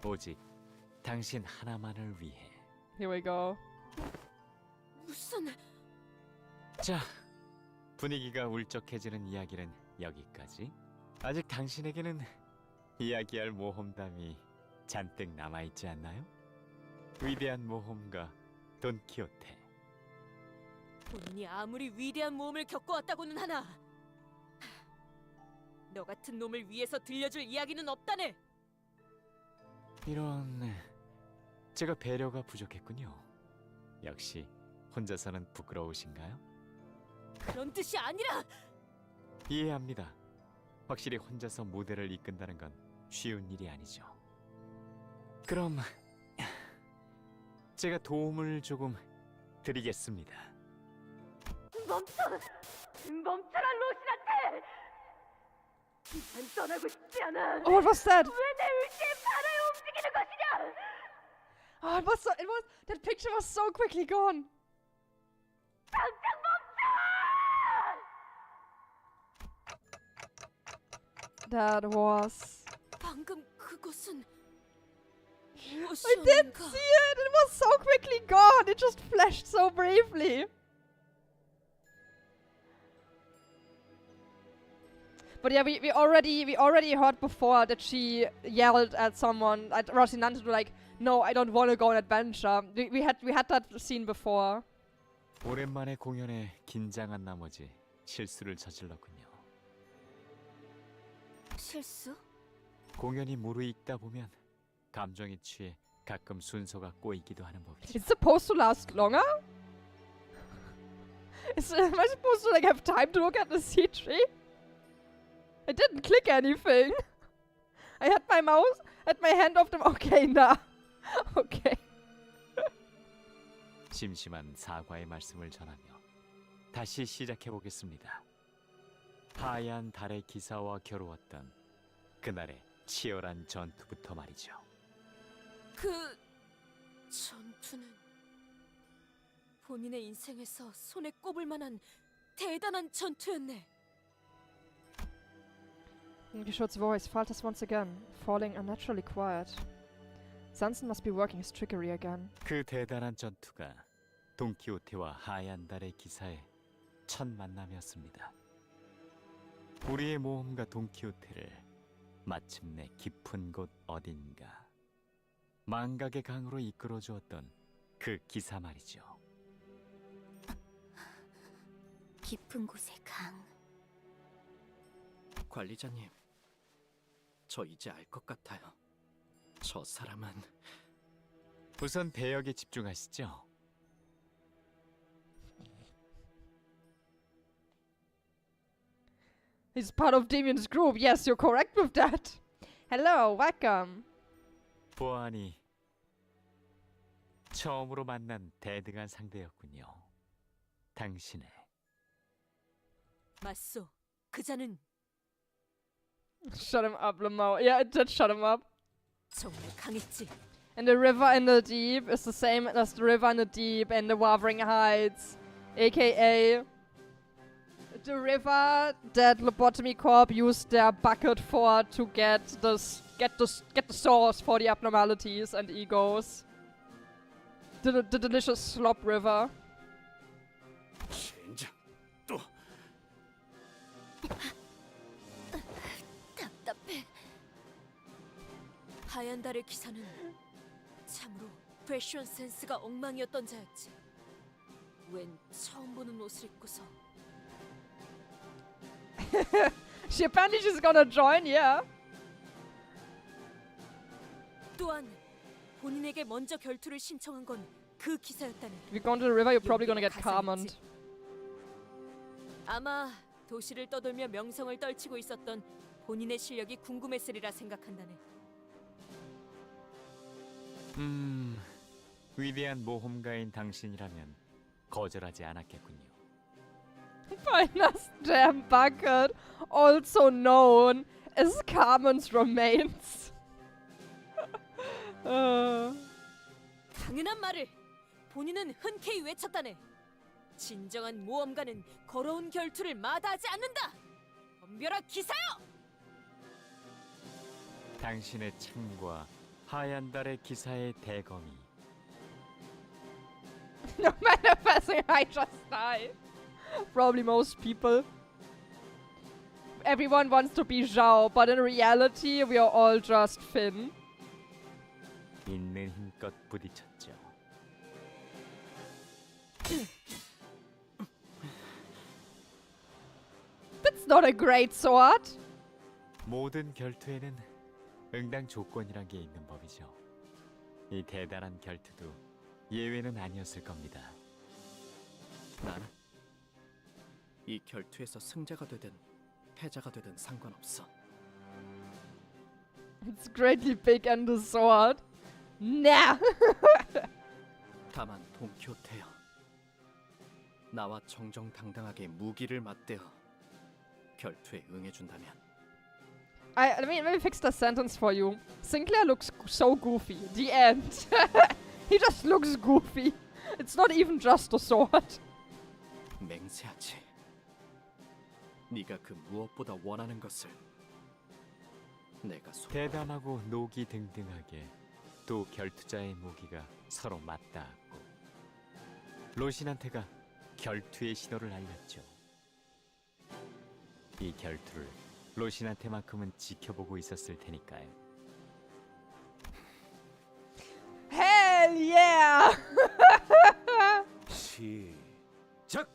오직 당신 하나만을 위해. Here we go. 무슨... 자, 분위기가 울적해지는 이야기는 여기까지. 아직 당신에게는 이야기할 모험담이 잔뜩 남아있지 않나요? 위대한 모험가 돈키호테. 본인이 아무리 위대한 모험을 겪어왔다고는 하나 너 같은 놈을 위해서 들려줄 이야기는 없다네. 이런, 제가 배려가 부족했군요. 역시 혼자서는 부끄러우신가요? 그런 뜻이 아니라 이해합니다. 확실히 혼자서 무대를 이끈다는 건 쉬운 일이 아니죠. 그럼 제가 도움을 조금 드리겠습니다. 멈춰라 로신한테! 난 떠나고 싶지 않아. Oh, what was that? 왜 내 의지에 반하여 움직이는 것이냐? Oh, that picture was so quickly gone. 당장 멈춰! That was... 방금 그것은 I didn't see it! It was so quickly gone! It just flashed so briefly. But yeah, we already heard before that she yelled at someone, at Rocinante, to like, no, I don't want to go on adventure. We had that scene before. 오랜만에 공연에 긴장한 나머지 실수를 저질렀군요. 실수? 공연이 무르익다 보면 감정에 취해 가끔 순서가 꼬이기도 하는 법이죠. It's supposed to last longer? Am I supposed to like have time to look at the C3? I didn't click anything. I had my hand off the... Okay, nah. Okay. 심심한 사과의 말씀을 전하며 다시 시작해 보겠습니다. 하얀 달의 기사와 겨루었던 그날의 치열한 전투부터 말이죠. 그 전투는 본인의 인생에서 손에 꼽을 만한 대단한 전투였네. English's voice falters once again, falling unnaturally quiet. Sanson must be working his trickery again. 그 대단한 전투가 돈키호테와 하얀 달의 기사의 첫 만남이었습니다. 우리의 모험가 돈키호테를 마침내 깊은 곳 어딘가 망각의 강으로 이끌어 주었던 그 기사 말이죠. 깊은 곳의 강. 관리자님, 저 이제 알 것 같아요. 저 사람은 우선 배역에 집중하시죠. He's part of Damien's group. Yes, you're correct with that. Hello, welcome. 보아하니 처음으로 만난 대등한 상대였군요. 당신의 맞소. 그자는 Shut him up, Lamau. Yeah, it did shut him up. 정말 강했지. And the river in the deep is the same as the river in the deep and the Wuthering Heights, aka the river that Lobotomy Corp used their bucket for to get the source for the abnormalities and egos. The delicious slop river. 젠장, 또 답답해. 하얀 달의 기사는 참으로 패션 센스가 엉망이었던 자였지. 웬 처음 보는 옷을 입고서. She apparently she's gonna join, yeah. 또한 본인에게 먼저 결투를 신청한 건 그 기사였다네. If you go to the river, you're probably gonna get Carmoned. 아마 도시를 떠돌며 명성을 떨치고 있었던 본인의 실력이 궁금했으리라 생각한다네. 위대한 모험가인 당신이라면 거절하지 않았겠군요. Finest Jam Bucket, also known as Carmen's Remains. 당연한 말을 본인은 흔쾌히 외쳤다네. 진정한 모험가는 걸어온 결투를 마다하지 않는다. 덤벼라 기사여! 당신의 창과 하얀 달의 기사의 대검이 No manifesting, I just die. Probably most people. Everyone wants to be Zhao, but in reality, we are all just Finn. 있는 힘껏 부딪혔죠. That's not a great sword. 모든 결투에는 응당 조건이란 게 있는 법이죠. 이 대단한 결투도 예외는 아니었을 겁니다. 나는 이 결투에서 승자가 되든 패자가 되든 상관없어. It's greatly big and the sword. Nah. 다만 돈키호테여, 나와 정정당당하게 무기를 맞대어 결투에 응해준다면. Let me fix the sentence for you. Sinclair looks so goofy. The end. He just looks goofy. It's not even just a sword. 맹세하지. 네가 그 무엇보다 원하는 것을 내가 대담하고 노기 등등하게 또 결투자의 무기가 서로 맞닿았고 로신한테가 결투의 신호를 알렸죠. 이 결투를 로신한테만큼은 지켜보고 있었을 테니까요. Hell yeah! 시작!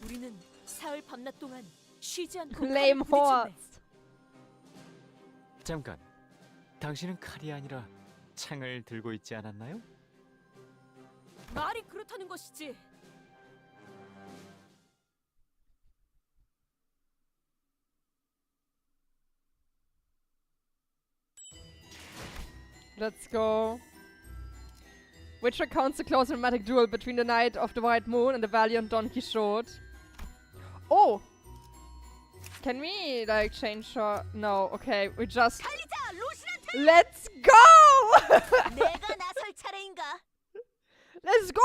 우리는 사흘 밤낮 동안 쉬지 않고 Lame horse. 잠깐, 당신은 칼이 아니라 창을 들고 있지 않았나요? 말이 그렇다는 것이지. Let's go. Which recounts the close and dramatic duel between the Knight of the White Moon and the valiant Don Quixote. Oh! Can we, like, change her? No, okay, we just... Let's go! 내가 나설 차례인가? Let's go!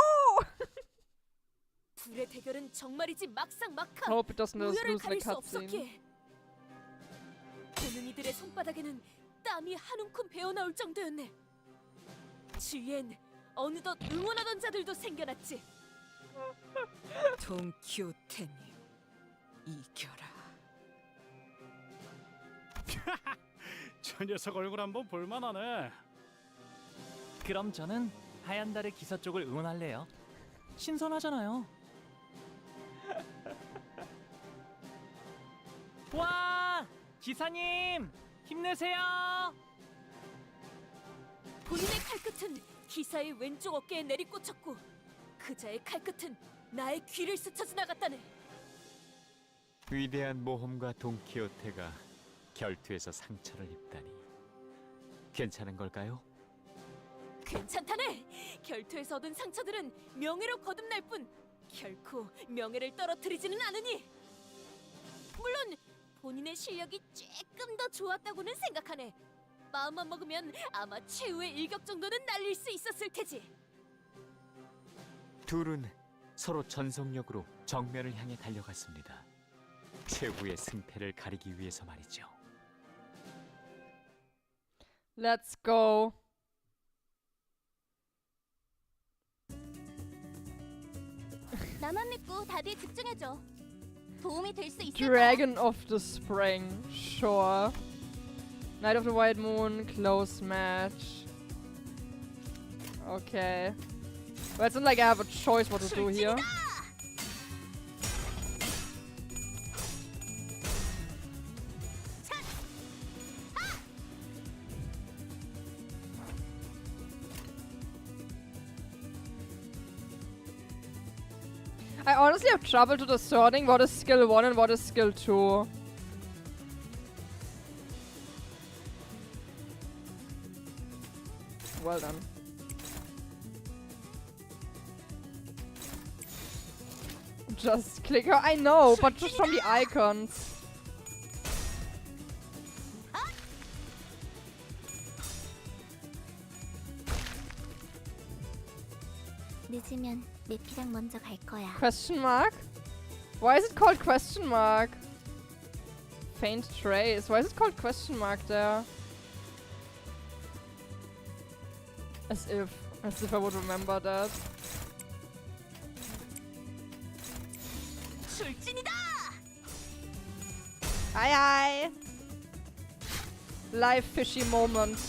둘의 대결은 정말이지 막상막하. Hope it doesn't lose 우열을 the 가릴 수 cutscene. 없었기에. 보는 이들의 손바닥에는 땀이 한 움큼 배어나올 정도였네. 주위엔 어느덧 응원하던 자들도 생겨났지. 돈키호테님, 이겨라. 저 녀석 얼굴 한번 볼만하네. 그럼 저는 하얀 달의 기사 쪽을 응원할래요. 신선하잖아요. 와! 기사님! 힘내세요! 본인의 칼끝은 기사의 왼쪽 어깨에 내리꽂혔고 그자의 칼끝은 나의 귀를 스쳐 지나갔다네. 위대한 모험가 돈키호테가 결투에서 상처를 입다니 괜찮은 걸까요? 괜찮다네. 결투에서 얻은 상처들은 명예로 거듭날 뿐 결코 명예를 떨어뜨리지는 않으니. 물론 본인의 실력이 조금 더 좋았다고는 생각하네. 마음만 먹으면 아마 최후의 일격 정도는 날릴 수 있었을 테지. 둘은 서로 전속력으로 정면을 향해 달려갔습니다. 최후의 승패를 가리기 위해서 말이죠. Let's go. 나만 믿고 다들 집중해줘. 도움이 될 수 있을 Dragon of the Spring. Sure. Knight of the White Moon. Close match. Okay. Well, it's not like I have a choice what to do here. I honestly have trouble to discerning what is skill 1 and what is skill 2. Well done. Just click her. I know, but just from the icons. 늦으면 내피랑 먼저 갈 거야. Question mark? Why is it called question mark? Faint trace. Why is it called question mark there? As if I would remember that. 출진이다! Aye aye. Live fishy moment.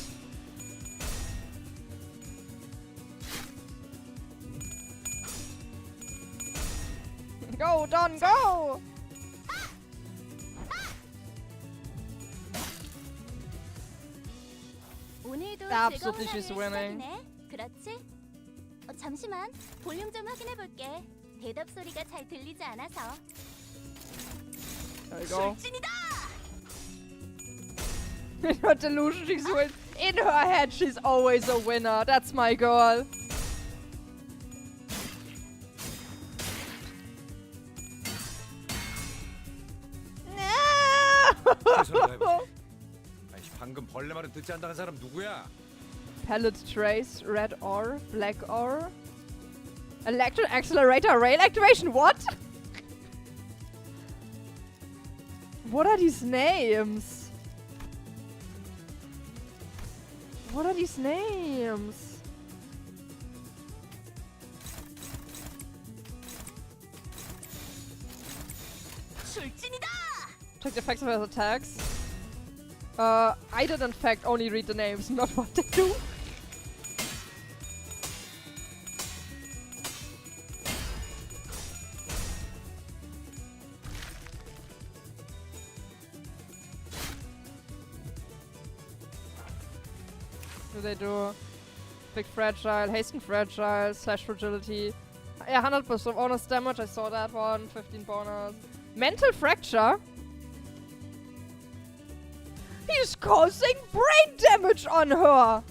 Go, Don, go! 오늘도 Absolutely, 즐거운 she's 하루의 winning. 시작이네. 그렇지? 잠시만. 볼륨 좀 확인해 볼게. 대답 소리가 잘 들리지 않아서. There we go. 술진이다! In her delusion, she's win. In her head, she's always a winner. That's my girl. No! 아니, 방금 벌레 말은 듣지 않다는 사람 누구야? Palette trace, red ore, black ore. Electron accelerator, rail activation. What? What are these names? What are these names? 술진이다! Check the effects of his attacks. I did in fact only read the names, not what they do. What do they do? Big fragile, hasten fragile, slash fragility. Yeah, 100% bonus damage, I saw that one. 15 bonus. Mental fracture? He's causing brain damage on her!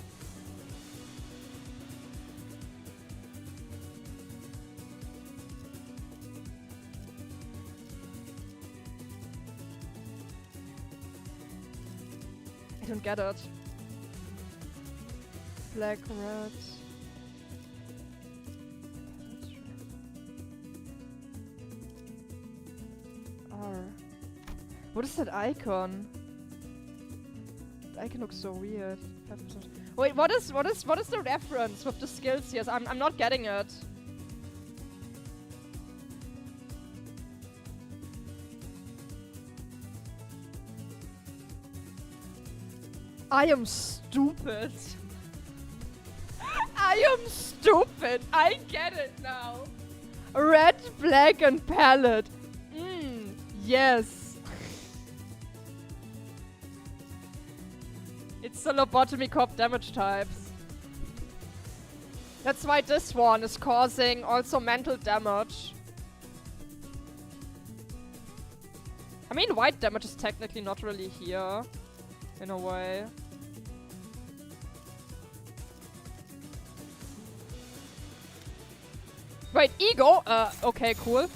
I don't get it. Black, red. R. What is that icon? The icon looks so weird. 5%. Wait, what is the reference with the skills here? I'm not getting it. I am stupid. I am stupid. I get it now. Red, black, and palette. Yes. It's the lobotomy cop damage types. That's why this one is causing also mental damage. I mean, white damage is technically not really here, in a way. Wait, ego? Okay, cool.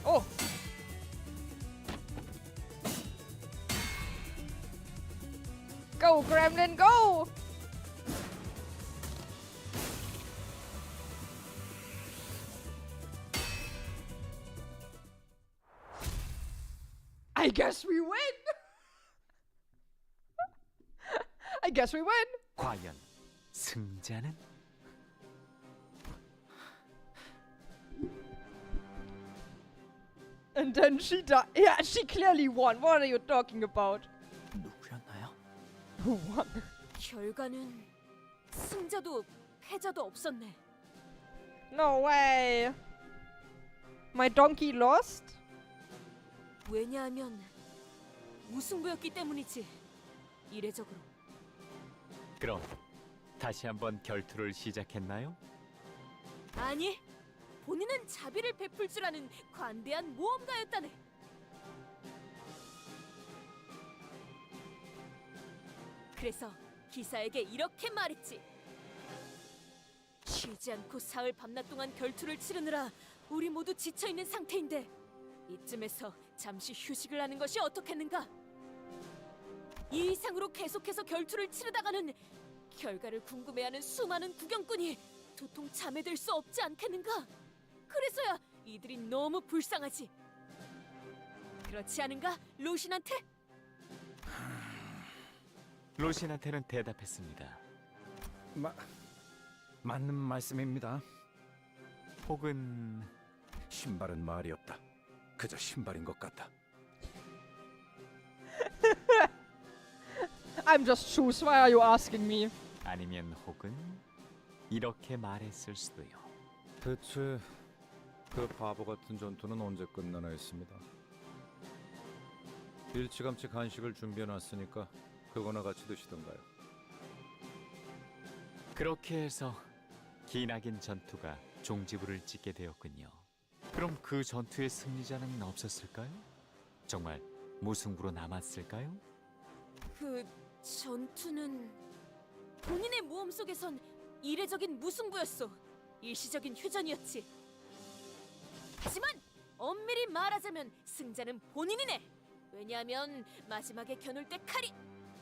Oh. Go, Gremlin, go! I guess we win! I guess we win! 과연 승자는? And then she died. Yeah, she clearly won. What are you talking about? 누구였나요? Who won? 결과는 승자도 패자도 없었네. No way. My donkey lost? 왜냐하면 무승부였기 때문이지. 이례적으로. 그럼 다시 한번 결투를 시작했나요? 아니, 본인은 자비를 베풀 줄 아는 관대한 모험가였다네. 그래서 기사에게 이렇게 말했지. 쉬지 않고 사흘 밤낮 동안 결투를 치르느라 우리 모두 지쳐있는 상태인데 이쯤에서 잠시 휴식을 하는 것이 어떻겠는가? 이 이상으로 계속해서 결투를 치르다가는 결과를 궁금해하는 수많은 구경꾼이 도통 잠에들 수 없지 않겠는가? 그래서야 이들이 너무 불쌍하지. 그렇지 않은가, 로신한테? 로신한테는 대답했습니다. 맞는 말씀입니다. 혹은 신발은 말이 없다. 그저 신발인 것 같다. I'm just shoes. Why are you asking me? 아니면 혹은 이렇게 말했을 수도요. 대체 그 바보 같은 전투는 언제 끝나나 했습니다. 일찌감치 간식을 준비해놨으니까 그거나 같이 드시던가요. 그렇게 해서 기나긴 전투가 종지부를 찍게 되었군요. 그럼 그 전투의 승리자는 없었을까요? 정말 무승부로 남았을까요? 그 전투는 본인의 모험 속에선 이례적인 무승부였어. 일시적인 휴전이었지. 하지만 엄밀히 말하자면 승자는 본인이네. 왜냐하면 마지막에 겨눌 때 칼이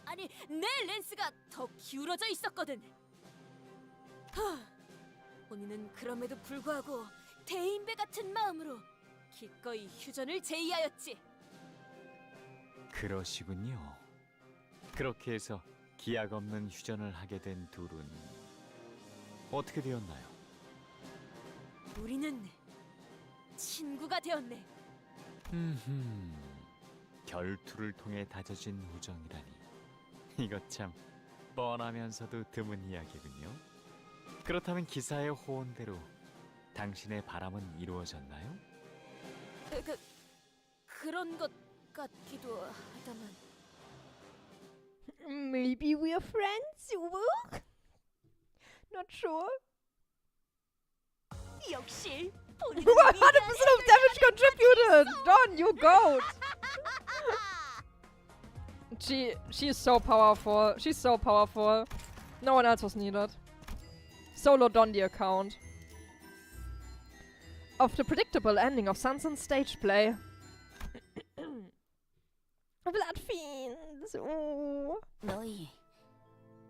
아니 내 랜스가 더 기울어져 있었거든. 본인은 그럼에도 불구하고 대인배 같은 마음으로 기꺼이 휴전을 제의하였지. 그러시군요. 그렇게 해서 기약 없는 휴전을 하게 된 둘은 어떻게 되었나요? 우리는 친구가 되었네. 결투를 통해 다져진 우정이라니. 이것 참 뻔하면서도 드문 이야기군요. 그렇다면 기사의 호언대로 당신의 바람은 이루어졌나요? 그런 것 같기도 하다만. Maybe we're friends, Wook? Not sure. 역시 You are 100% of damage contributed! Don, you goat! She's so powerful. She's so powerful. No one else was needed. Solo Don the account. Of the predictable ending of Sanson's stage play. Bloodfiends. 너희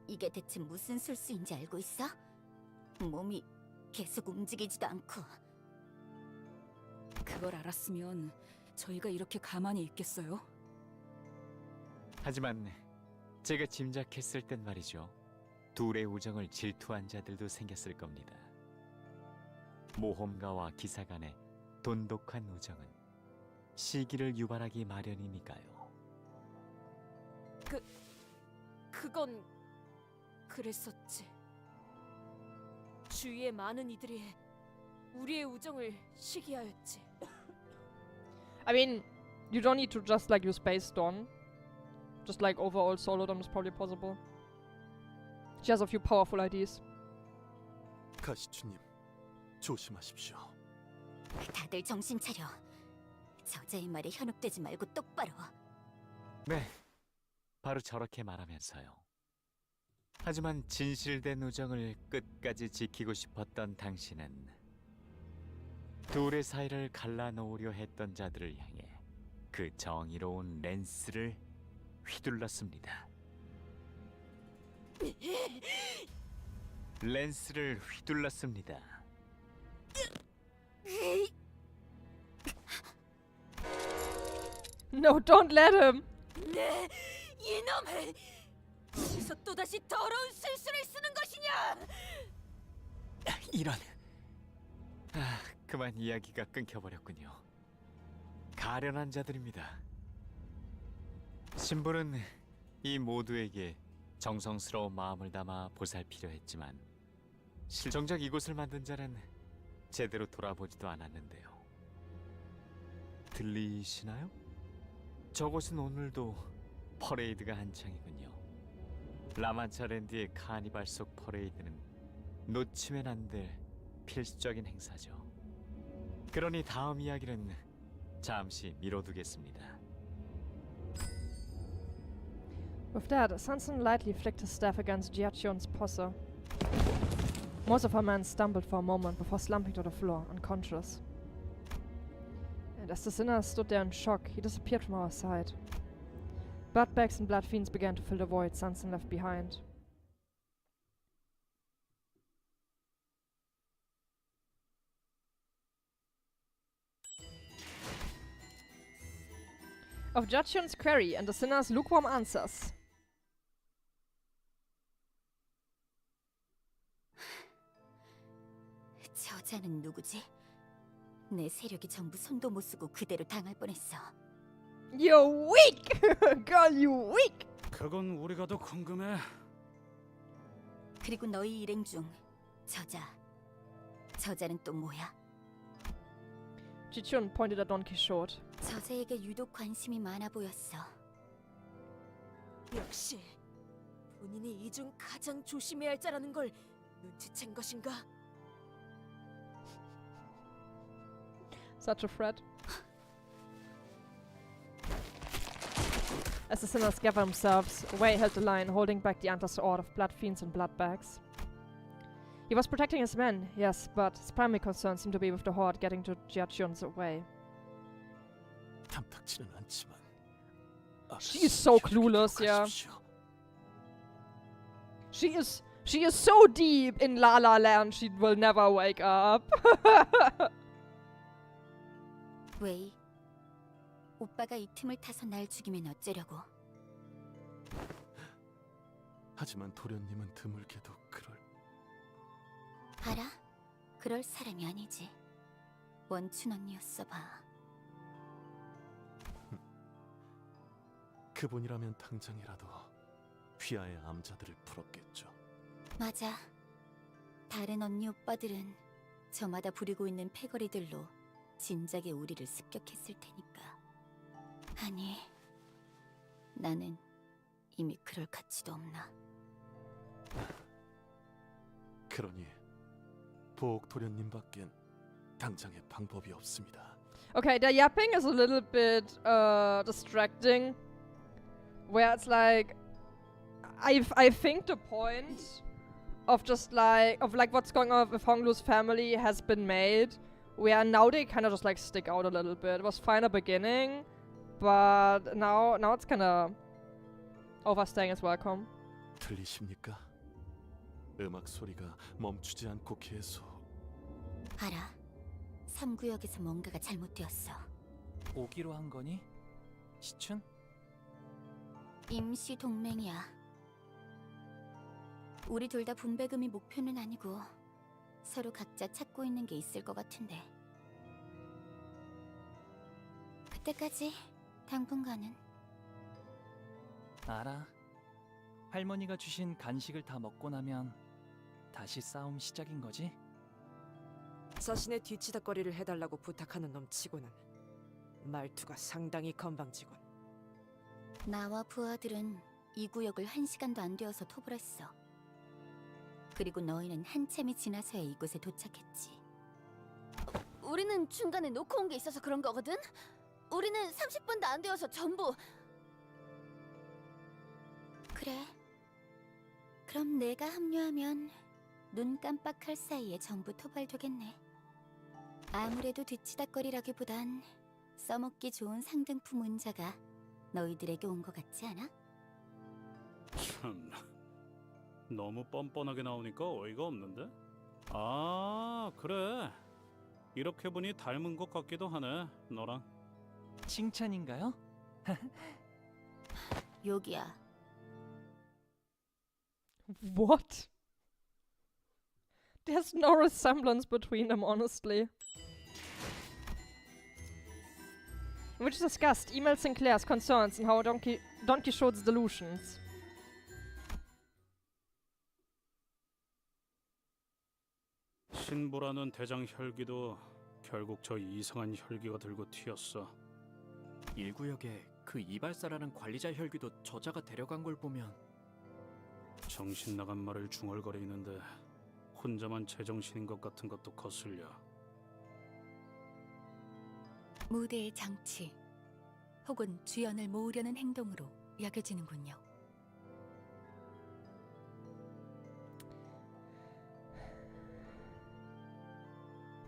이게 대체 무슨 술수인지 알고 있어? 몸이 계속 움직이지도 않고. 그걸 알았으면 저희가 이렇게 가만히 있겠어요? 하지만 제가 짐작했을 땐 말이죠. 둘의 우정을 질투한 자들도 생겼을 겁니다. 모험가와 기사 간의 돈독한 우정은 시기를 유발하기 마련이니까요. 그건 그랬었지. 주위의 많은 이들이 우리의 우정을 시기하였지. I mean, you don't need to just like use Space Dawn. Just like overall solo Dawn is probably possible. She has a few powerful ideas. 가시추님, 조심하십시오. 다들 정신 차려. 저자의 말에 현혹되지 말고 똑바로. 네, 바로 저렇게 말하면서요. 하지만 진실된 우정을 끝까지 지키고 싶었던 당신은 둘의 사이를 갈라놓으려 했던 자들을 향해 그 정의로운 랜스를 휘둘렀습니다. 랜스를 휘둘렀습니다. No, don't let him. 네, 이놈을! 어디서 또다시 더러운 술수를 쓰는 것이냐! 이런... 그만 이야기가 끊겨버렸군요. 가련한 자들입니다. 신부는 이 모두에게 정성스러운 마음을 담아 보살피려 했지만 정작 이곳을 만든 자는 제대로 돌아보지도 않았는데요. 들리시나요? 저곳은 오늘도 퍼레이드가 한창이군요. 라만차랜드의 카니발 속 퍼레이드는 놓치면 안 될 필수적인 행사죠. 그러니 다음 이야기는 잠시 미뤄두겠습니다. With that, Sanson lightly flicked his staff against Giacchion's posse. Most of her men stumbled for a moment before slumping to the floor, unconscious. And as the sinner stood there in shock, he disappeared from our sight. Bloodbags and Bloodfiends began to fill the void Sanson left behind. Of Giacchion's query and the sinner's lukewarm answers. 저자는 누구지? 내 세력이 전부 손도 못 쓰고 그대로 당할 뻔했어. You're weak! Girl, you weak! 그건 우리가 더 궁금해. 그리고 너희 일행 중 저자는 또 뭐야? Giacchion pointed at Don Quixote. 저자에게 유독 관심이 많아 보였어. 역시 본인이 이 중 가장 조심해야 할 자라는 걸 눈치챈 것인가? Such a threat. As the sinners gather themselves, Wei held the line, holding back the endless horde of bloodfiends and bloodbags. He was protecting his men, yes, but his primary concern seemed to be with the horde getting to Jiachun's way. 탐탁치는 않지만 She is so clueless, yeah. She is so deep in La La Land, she will never wake up. 웨이, 오빠가 이 틈을 타서 날 죽이면 어쩌려고? 하지만 도련님은 드물게도 그럴. 알아? 그럴 사람이 아니지. 원춘 언니였어 봐. 그분이라면 당장이라도 휘하의 암자들을 풀었겠죠. 맞아. 다른 언니 오빠들은 저마다 부리고 있는 패거리들로 진작에 우리를 습격했을 테니까. 아니, 나는 이미 그럴 가치도 없나. 그러니 보옥 도련님밖엔 당장의 방법이 없습니다. Okay, the yapping is a little bit distracting. Where it's like, I think the point of just like what's going on with Honglu's family has been made. Where now they kind of just like stick out a little bit. It was fine at the beginning, but now it's kind of overstaying its welcome. 들리십니까? 음악 소리가 멈추지 않고 계속. 알아. 3구역에서 뭔가가 잘못되었어. 오기로 한 거니? 시춘? 임시 동맹이야. 우리 둘 다 분배금이 목표는 아니고 서로 각자 찾고 있는 게 있을 것 같은데. 그때까지 당분간은. 알아. 할머니가 주신 간식을 다 먹고 나면 다시 싸움 시작인 거지? 자신의 뒤치다거리를 해달라고 부탁하는 놈 치고는 말투가 상당히 건방지군. 나와 부하들은 이 구역을 1시간도 안 되어서 토벌했어. 그리고 너희는 한참이 지나서야 이곳에 도착했지. 우리는 중간에 놓고 온 게 있어서 그런 거거든? 우리는 30분도 안 되어서 전부... 그래. 그럼 내가 합류하면 눈 깜빡할 사이에 전부 토벌되겠네. 아무래도 뒤치다거리라기보단 써먹기 좋은 상등품 운자가 너희들에게 온 것 같지 않아? 참, 너무 뻔뻔하게 나오니까 어이가 없는데? 아, 그래. 이렇게 보니 닮은 것 같기도 하네, 너랑. 칭찬인가요? 여기야. What? There's no resemblance between them, honestly. Which discussed emailed Sinclair's concerns and how Don Quixote's delusions. 신보라는 대장 혈기도 결국 저 이상한 혈기가 들고 튀었어. 1구역에 그 이발사라는 관리자 혈기도 저자가 데려간 걸 보면 정신 나간 말을 중얼거리는데 혼자만 제정신인 것 같은 것도 거슬려. 무대의 장치 혹은 주연을 모으려는 행동으로 여겨지는군요.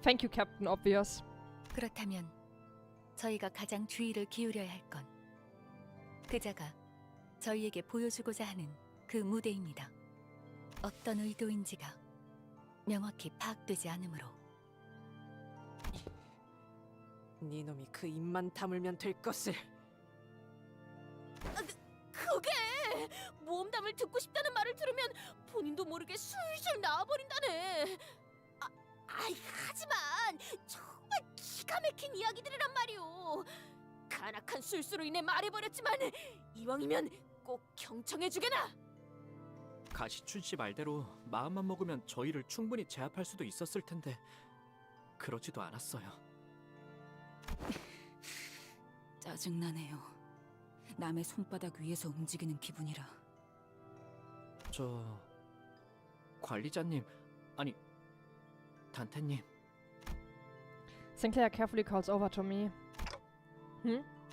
Thank you, Captain Obvious. 그렇다면 저희가 가장 주의를 기울여야 할 건 그자가 저희에게 보여주고자 하는 그 무대입니다. 어떤 의도인지가 명확히 파악되지 않으므로. 네 놈이 그 입만 다물면 될 것을. 그게 모험담을 듣고 싶다는 말을 들으면 본인도 모르게 술술 나와버린다네. 하지만 정말 기가 막힌 이야기들이란 말이오. 간악한 술수로 인해 말해버렸지만 이왕이면 꼭 경청해주게나. 가시춘 씨 말대로 마음만 먹으면 저희를 충분히 제압할 수도 있었을 텐데 그러지도 않았어요. 짜증나네요. 남의 손바닥 위에서 움직이는 기분이라. 저 관리자님, 아니 단테님. Sinclair carefully calls over to me.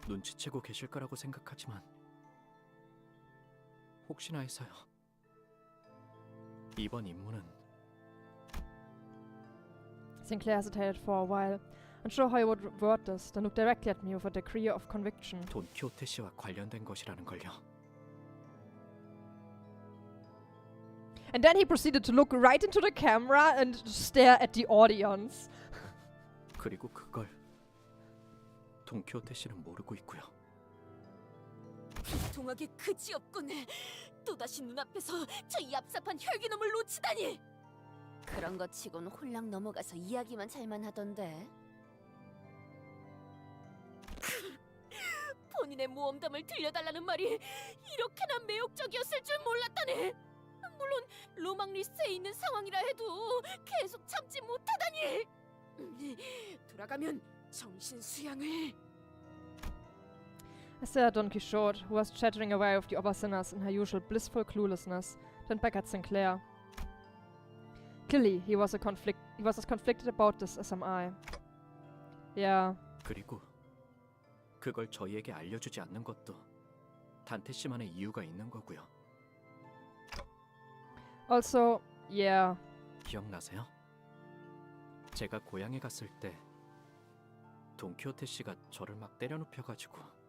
눈치채고 계실 거라고 생각하지만 혹시나 해서요. 이번 임무는 Sinclair hesitated for a while, unsure how he would word this, then looked directly at me with a degree of conviction. 돈키호테 씨와 관련된 것이라는 걸요. And then he proceeded to look right into the camera and stare at the audience. 그리고 그걸 돈키호테 씨는 모르고 있고요. 통하게 그지없군. 또다시 눈앞에서 저 얍삽한 혈기놈을 놓치다니. 그런 것 치곤 홀랑 넘어가서 이야기만 잘만 하던데. 본인의 모험담을 들려달라는 말이 이렇게나 매혹적이었을 줄 몰랐다니. 물론 로망 리스트에 있는 상황이라 해도 계속 참지 못하다니. 돌아가면 정신 수양을. I stared at Don Quixote, who was chattering away with the other sinners in her usual blissful cluelessness, then back at Sinclair. Clearly, he was as conflicted about this as am I. Yeah. 그리고 그걸 저희에게 알려주지 않는 것도 단테 씨만의 이유가 있는 거고요. Also, yeah. 기억나세요? 제가 고향에 갔을 때 돈키호테 씨가 저를 막 때려눕혀가지고.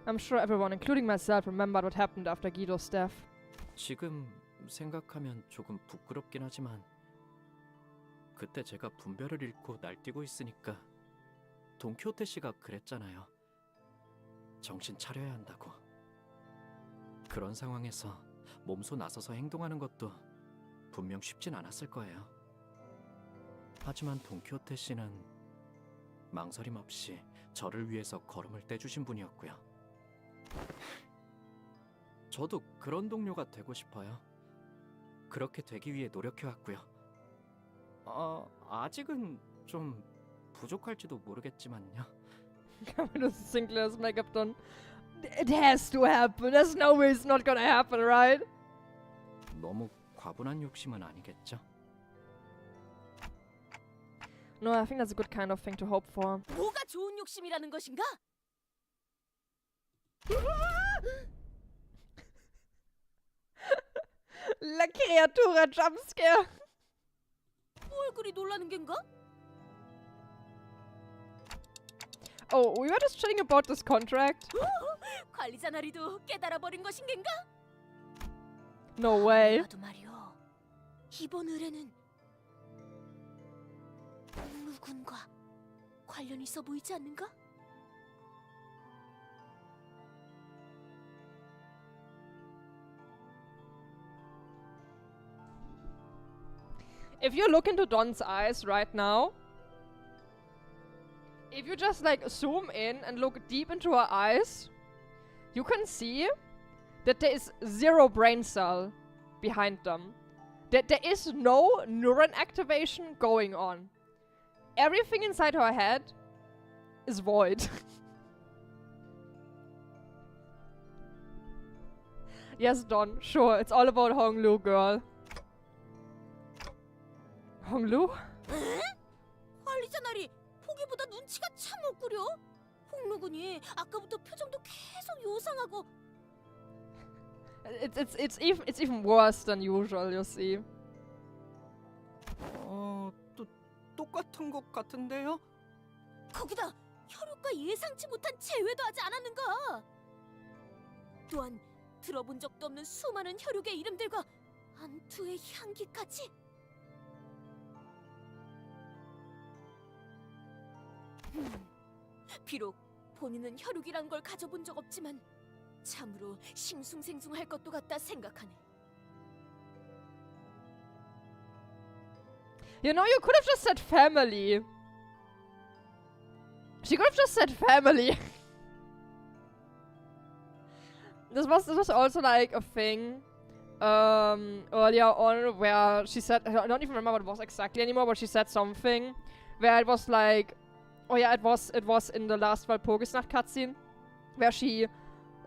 I'm sure everyone, including myself, remembered what happened after Guido's death. 지금 생각하면 조금 부끄럽긴 하지만 그때 제가 분별을 잃고 날뛰고 있으니까 돈키호테 씨가 그랬잖아요. 정신 차려야 한다고. 그런 상황에서 몸소 나서서 행동하는 것도 분명 쉽진 않았을 거예요. 하지만 돈키호테 씨는 망설임 없이 저를 위해서 걸음을 떼주신 분이었고요. 저도 그런 동료가 되고 싶어요. 그렇게 되기 위해 노력해왔고요. 아직은 좀 부족할지도 모르겠지만요. Does Sinclair's makeup done? It has to happen. There's no way it's not gonna happen, right? 너무 과분한 욕심은 아니겠죠? No, I think that's a good kind of thing to hope for. 뭐가 좋은 욕심이라는 것인가? La criatura jumpscare. 뭘 그리 놀라는 겐가? Oh, we were just chatting about this contract. 관리자 나리도 깨달아 버린 것인 겐가? No way. 나도 말이오. 이번 의뢰는 누군가 관련 있어 보이지 않는가? If you look into Don's eyes right now, if you just like zoom in and look deep into her eyes, you can see that there is zero brain cell behind them. That there is no neuron activation going on. Everything inside her head is void. Yes, Don, sure, it's all about Honglu, girl. 홍루? 에? 관리자 나리 보기보다 눈치가 참 없구려. 홍루군이 아까부터 표정도 계속 요상하고. It's even worse than usual, you see. 똑같은 것 같은데요? 거기다 혈육과 예상치 못한 제외도 하지 않았는가? 또한 들어본 적도 없는 수많은 혈육의 이름들과 안투의 향기까지. 비록 본인은 혈육이란 걸 가져본 적 없지만 참으로 싱숭생숭할 것도 같다 생각하네. You know, you could have just said family. She could have just said family. This was also like a thing earlier on where she said, I don't even remember what it was exactly anymore, but she said something where it was like Oh yeah, it was in the last Walpurgisnacht cutscene, where she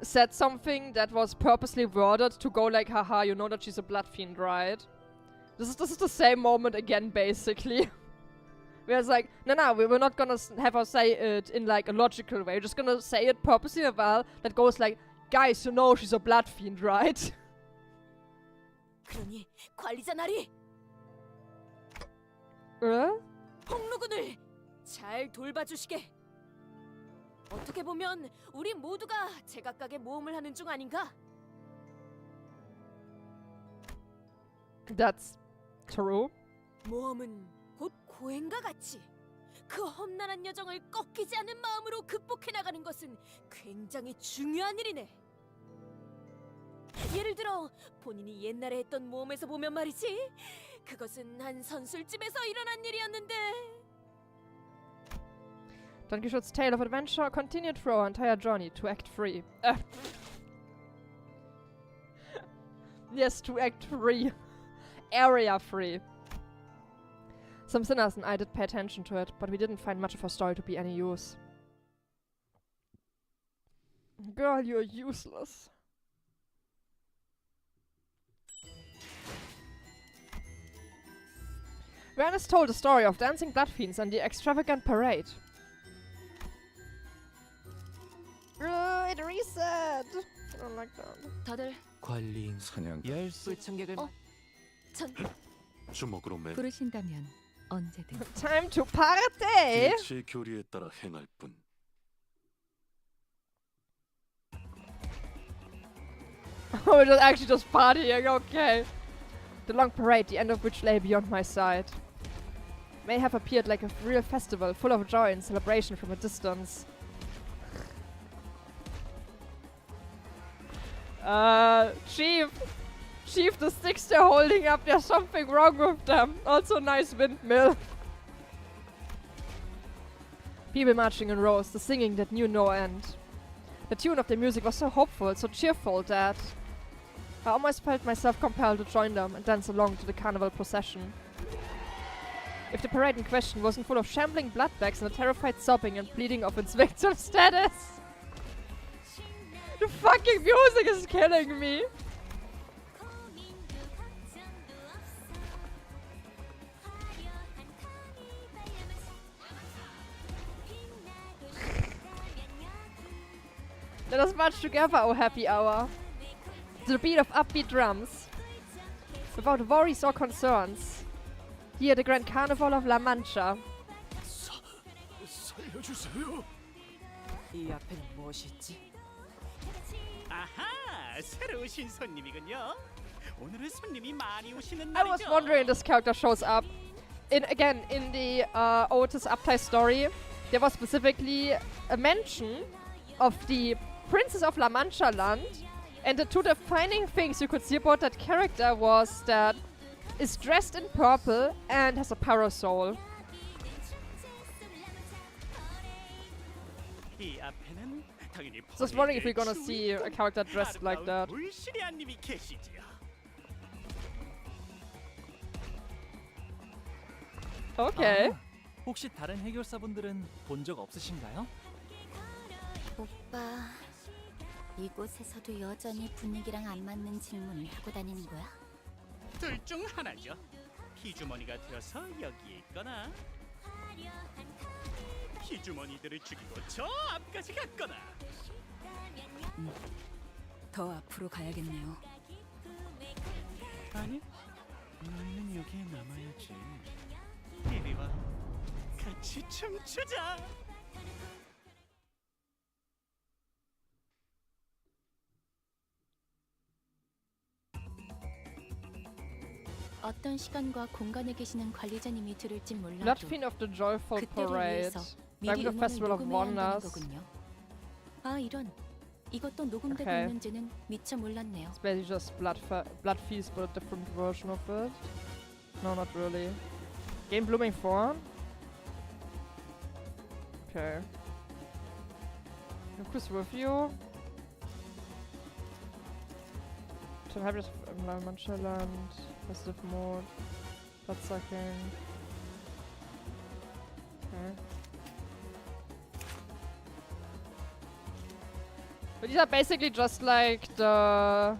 said something that was purposely worded to go like, haha, you know that she's a Bloodfiend, right? This is the same moment again, basically. Where it's like, no, we're not gonna have her say it in like a logical way. We're just gonna say it purposely well that goes like, guys, you know she's a Bloodfiend, right? 그러니 관리자 나리 홍루군을 잘 돌봐주시게. 어떻게 보면 우리 모두가 제각각의 모험을 하는 중 아닌가? That's true. 모험은 곧 고행과 같이 그 험난한 여정을 꺾이지 않는 마음으로 극복해 나가는 것은 굉장히 중요한 일이네. 예를 들어 본인이 옛날에 했던 모험에서 보면 말이지, 그것은 한 선술집에서 일어난 일이었는데. Don Quixote's tale of adventure continued through our entire journey to Act 3. Yes, to Act 3. Area 3. Some sinners and I did pay attention to it, but we didn't find much of her story to be any use. Girl, you're useless. Vernus told the story of dancing Bloodfiends and the extravagant parade. It reset! I don't like that. 다들 관리인 사냥 불청객을 전 주먹으로 맨 부르신다면 언제든. Time to party! 제 교리에 따라 행할 뿐. We're just actually just partying, okay. The long parade, the end of which lay beyond my sight, may have appeared like a real festival, full of joy and celebration from a distance. Chief, the sticks they're holding up, there's something wrong with them. Also nice windmill. People marching in rows, the singing that knew no end. The tune of the music was so hopeful, so cheerful that I almost felt myself compelled to join them and dance along to the carnival procession. If the parade in question wasn't full of shambling bloodbags and a terrified sobbing and pleading of its victim status. The fucking music is killing me! Let us march together, O happy hour. To the beat of upbeat drums. Without worries or concerns. Here the grand carnival of La Mancha. 살려주세요. 이 앞에는 무엇이 있지? 아하, 새로 오신 손님이군요. 오늘은 손님이 많이 오시는 I was wondering this character shows up. In the Otis Uptie story, there was specifically a mention of the Princess of La Manchaland, and the two defining things you could see about that character was that is dressed in purple and has a parasol. So I was wondering if we're gonna see a character dressed like that. Okay. 혹시 다른 해결사분들은 본 적 없으신가요? 오빠, 이곳에서도 여전히 분위기랑 안 맞는 질문을 하고 다니는 거야? 둘 중 하나죠. 피주머니가 되어서 여기에 있거나 피주머니들을 죽이고 저 앞까지 갔거나. 더 앞으로 가야겠네요. 아니, 너희는 여기에 남아야지. 이리 와, 같이 춤추자. 어떤 시간과 공간에 계시는 관리자님이 들을진 몰라도 Bloodfiend of the Joyful 그때를 Parade. 위해서 Like 미리 the 음원을 Festival of 녹음해야 한다는 Wonders. 거군요. 아 이런, 이것도 녹음되고 Okay. 있는지는 미처 몰랐네요. It's basically just Bloodfeast, but a different version of it. No, not really. Game Blooming Thorn? Okay. Lucas with you. Then have just Manchaland, Festive Mode, Bloodsucking. Okay. But these are basically just like the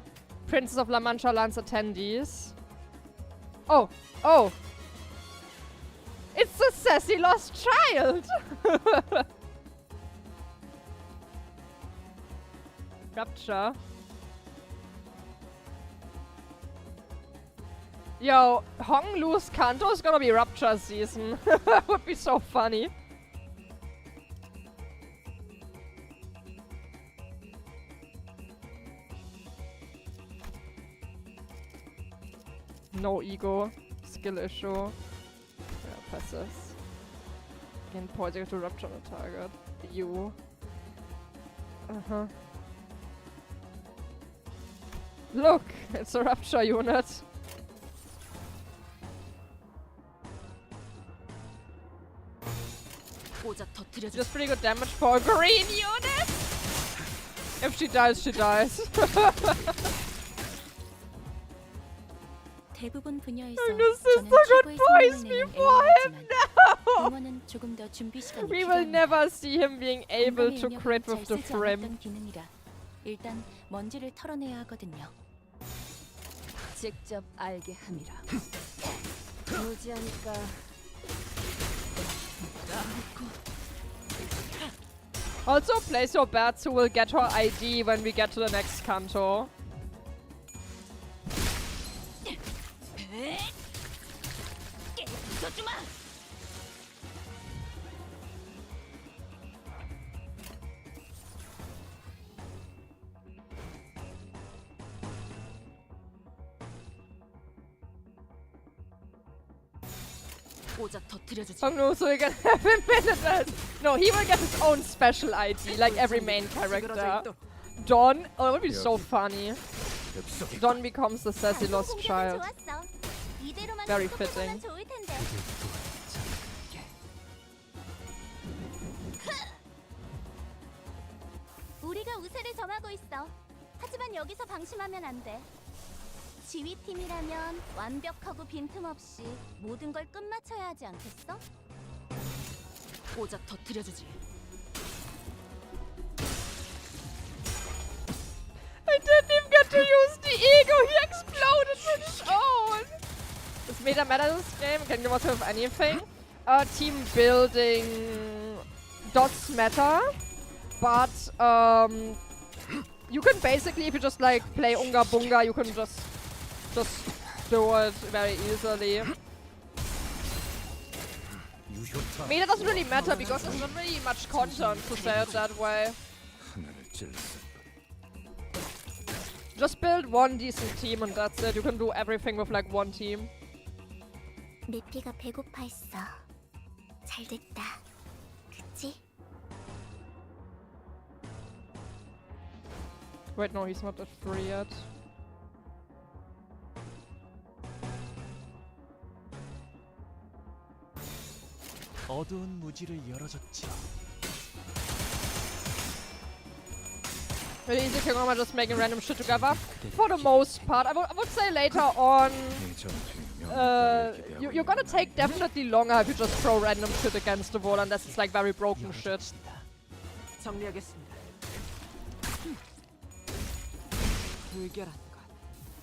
Princess of La Manchaland's attendees. Oh, oh! It's the sassy lost child! Rapture. Yo, Hong lose Canto is gonna be Rapture season. That would be so funny. No ego. Skill issue. Yeah, passes. Gain poison to Rapture on a target. You. Uh-huh. Look! It's a Rapture unit. Just pretty good damage for a green unit! If she dies, she dies. 대부분 분야에서 Your 저는 sister got 최고의 poised 성공을 내는 before him 엘리였지만 응원은 조금 더 준비 시간이 We will 필요합니다. never see him being able 공감의 to 영역은 crit 잘 with the 쓰지 frame. 않았던 기능이라 일단 먼지를 털어내야 하거든요. 직접 알게 함이라. 무지하니까. Also, place your bets who will get her ID when we get to the next Canto. Oh no, so we can have him in it. No, he will get his own special ID, like every main character. Don, oh, that would be so funny. Don becomes the sassy lost child. Very fitting. 우리가 우세를 점하고 있어. 하지만 여기서 방심하면 안 돼. 지휘팀이라면 완벽하고 빈틈없이 모든 걸 끝마쳐야 하지 않겠어? 오자 터뜨려주지. I didn't even get to use the ego. He exploded with his own. Does meta matter in this game? Can you also have anything? Team building does matter, but you can basically, if you just like play Unga Bunga, you can just do it very easily. Meta doesn't really matter because there's not really much content to say it that way. Just build one decent team and that's it. You can do everything with like one team. 내 피가 배고파했어. 잘 됐다. 그치? Wait, no, he's not at 3 yet. 어두운 무지를 열어줬죠. Really easy Kingoma just making random shit together. For the most part, I would say later on, you're gonna take definitely longer if you just throw random shit against the wall unless it's like very broken shit. 정리하겠습니다. 불결한 것.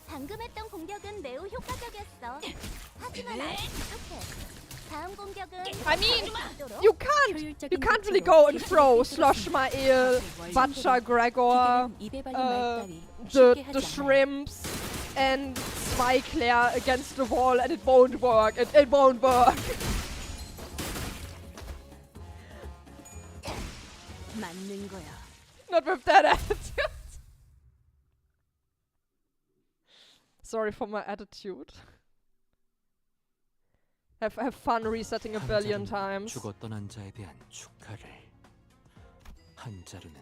방금 했던 공격은 매우 효과적이었어. 하지만 아직 부족해. 다음 공격은 I mean, you can't really go and throw Sloshmael, Butcher, Gregor, the shrimps, and Zweikler against the wall, and it won't work. It won't work. 맞는 거야. Not with that attitude. Sorry for my attitude. Have fun resetting a billion times. 죽었던 한 자에 대한 축하를. 한 자루는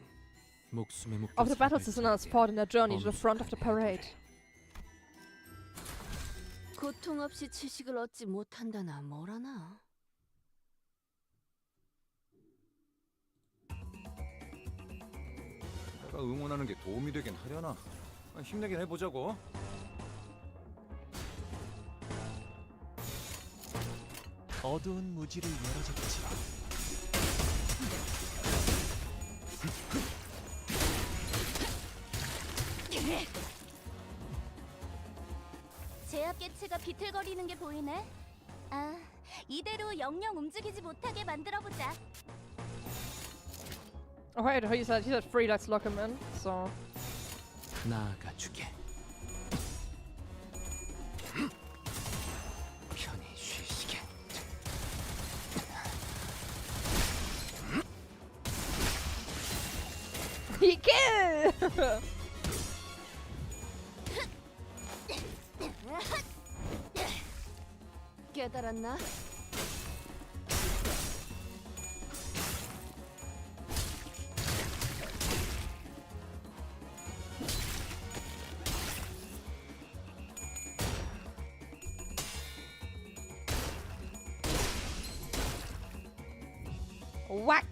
목숨에 묶여 Of the battle prisoners fought in their journey to the front of the parade. 고통 없이 지식을 얻지 못한다나 뭐라나. 내가 응원하는 게 도움이 되긴 하려나? 힘내긴 해보자고. 어두운 무지를 열어줬죠. 제압 개체가 비틀거리는 게 보이네. 아, 이대로 영영 움직이지 못하게 만들어보자. Oh wait, he said free. Let's lock him in. So. 나아가주게. 편히 쉬시게. He kill. 깨달았나? Whack.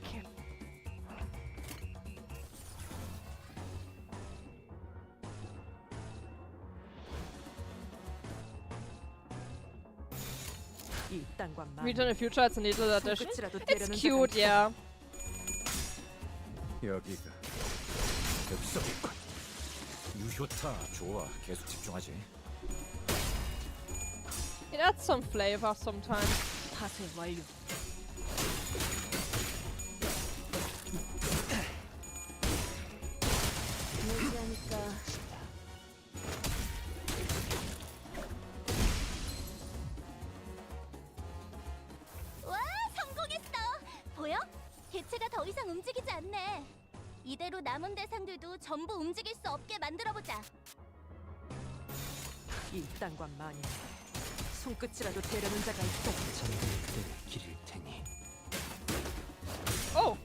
Return in the future, it's a needle addition. It's cute, yeah. 여기가 엽석이군. 유효타 좋아. 계속 집중하지. It adds some flavor sometimes. 파쇄 완료. 무지하니까. 와, 성공했어. 보여? 개체가 더 이상 움직이지 않네. 이대로 남은 대상들도 전부 움직일 수 없게 만들어보자. 일당과 만인. 손끝이라도 대려는 자가 있어. 잠들 그대를 기릴 테니. Oh.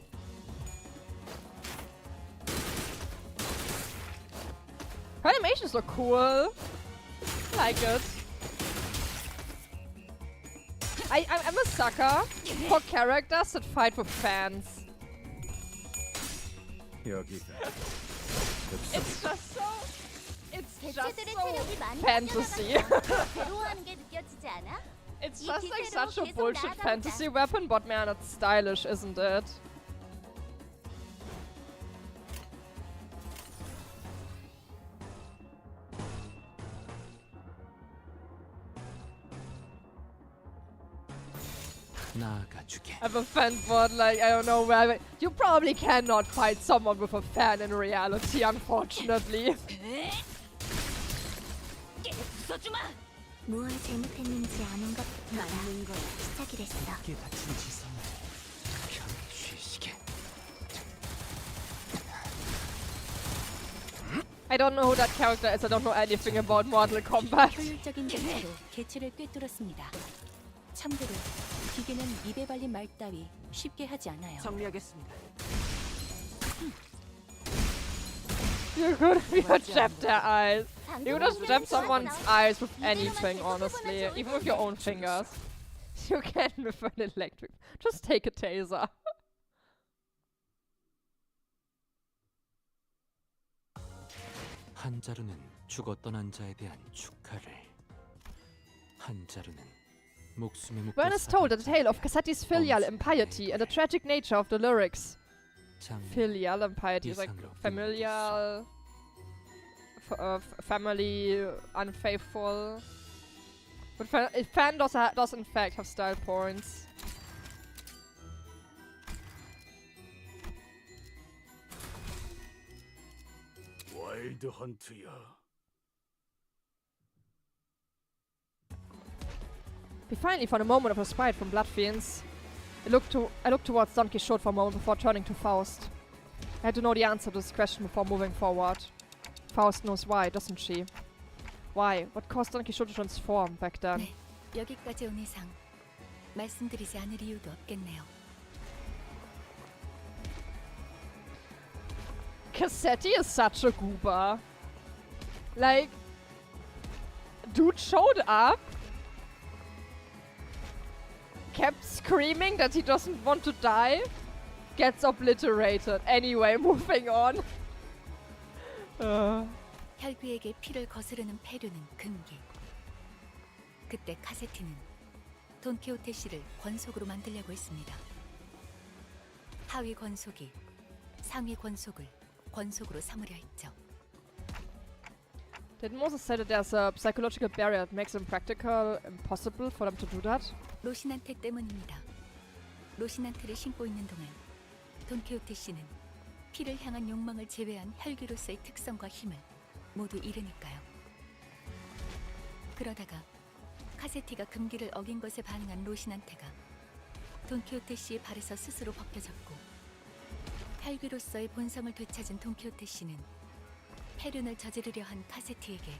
Her animations look cool. I like it. I'm a sucker for characters that fight with fans. 여기가 It's just so. It's just 개체들의 so 체력이 많이 fantasy. 빠져나가서 괴로워하는 게 느껴지지 않아? It's 이 just like 기세로 such a 계속 bullshit 나아가보자. fantasy weapon, but man, it's stylish, isn't it? 나아가주게. I have a fan bot, like, I don't know where. You probably cannot fight someone with a fan in reality, unfortunately. 무엇 잘못했는지 아는 것부터가 시작이랬어. 이게 다친 지성을 편히 쉬시게. I don't know who that character is. I don't know anything about Mortal Kombat. 효율적인 대처로 개체를 꿰뚫었습니다. 참고로 기계는 입에 발린 말 따위 쉽게 하지 않아요. 정리하겠습니다. You could have jabbed their eyes. You could just jab someone's eyes with anything, honestly. Even with your own fingers. You can with an electric. Just take a taser. 한자루는 죽었던 한자에 대한 축하를. 한자루는 목숨에 묶여 When is told the tale of Cassetti's filial impiety and the tragic nature of the lyrics. Filial impiety is like familial, family, unfaithful. But fan does in fact have style points. 와일드 헌트야. We finally found a moment of respite from Bloodfiends. I looked towards Don Quixote for a moment before turning to Faust. I had to know the answer to this question before moving forward. Faust knows why, doesn't she? Why? What caused Don Quixote to transform back then? 네, 여기까지 온 이상 말씀드리지 않을 이유도 없겠네요. Cassetti is such a goober. Like, dude showed up, kept screaming that he doesn't want to die, gets obliterated. Anyway, moving on. 혈귀에게 피를 거스르는 폐류는 금기. 그때 카세티는 돈키호테 씨를 권속으로 만들려고 했습니다. 하위 권속이 상위 권속을 권속으로 삼으려 했죠. Didn't Moses say that there's a psychological barrier that makes it impossible for them to do that? 로시난테 때문입니다. 로시난테를 신고 있는 동안 돈키호테 씨는 피를 향한 욕망을 제외한 혈기로서의 특성과 힘을 모두 잃으니까요. 그러다가 카세티가 금기를 어긴 것에 반응한 로시난테가 돈키호테 씨의 발에서 스스로 벗겨졌고 혈기로서의 본성을 되찾은 돈키호테 씨는 폐륜을 저지르려 한 카세티에게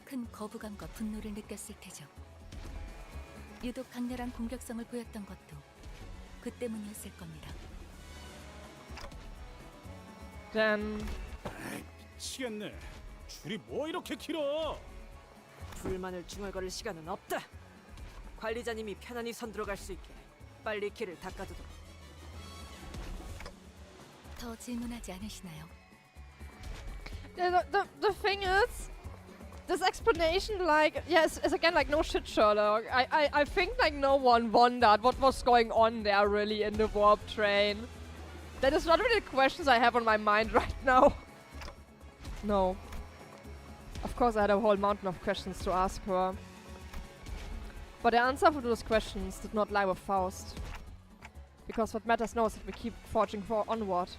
큰 거부감과 분노를 느꼈을 테죠. 유독 강렬한 공격성을 보였던 것도 그 때문이었을 겁니다. 미치겠네. 줄이 뭐 이렇게 길어? 불만을 중얼거릴 시간은 없다. 관리자님이 편안히 선 들어갈 수 있게 빨리 길을 닦아두도록. 더 질문하지 않으시나요? Yeah, the thing is, this explanation, like, yes, is again like no shit, Sherlock. I think like no one wondered what was going on there really in the warp train. That is not really the questions I have on my mind right now. No. Of course I had a whole mountain of questions to ask her. But the answer to those questions did not lie with Faust. Because what matters now is that we keep forging onward.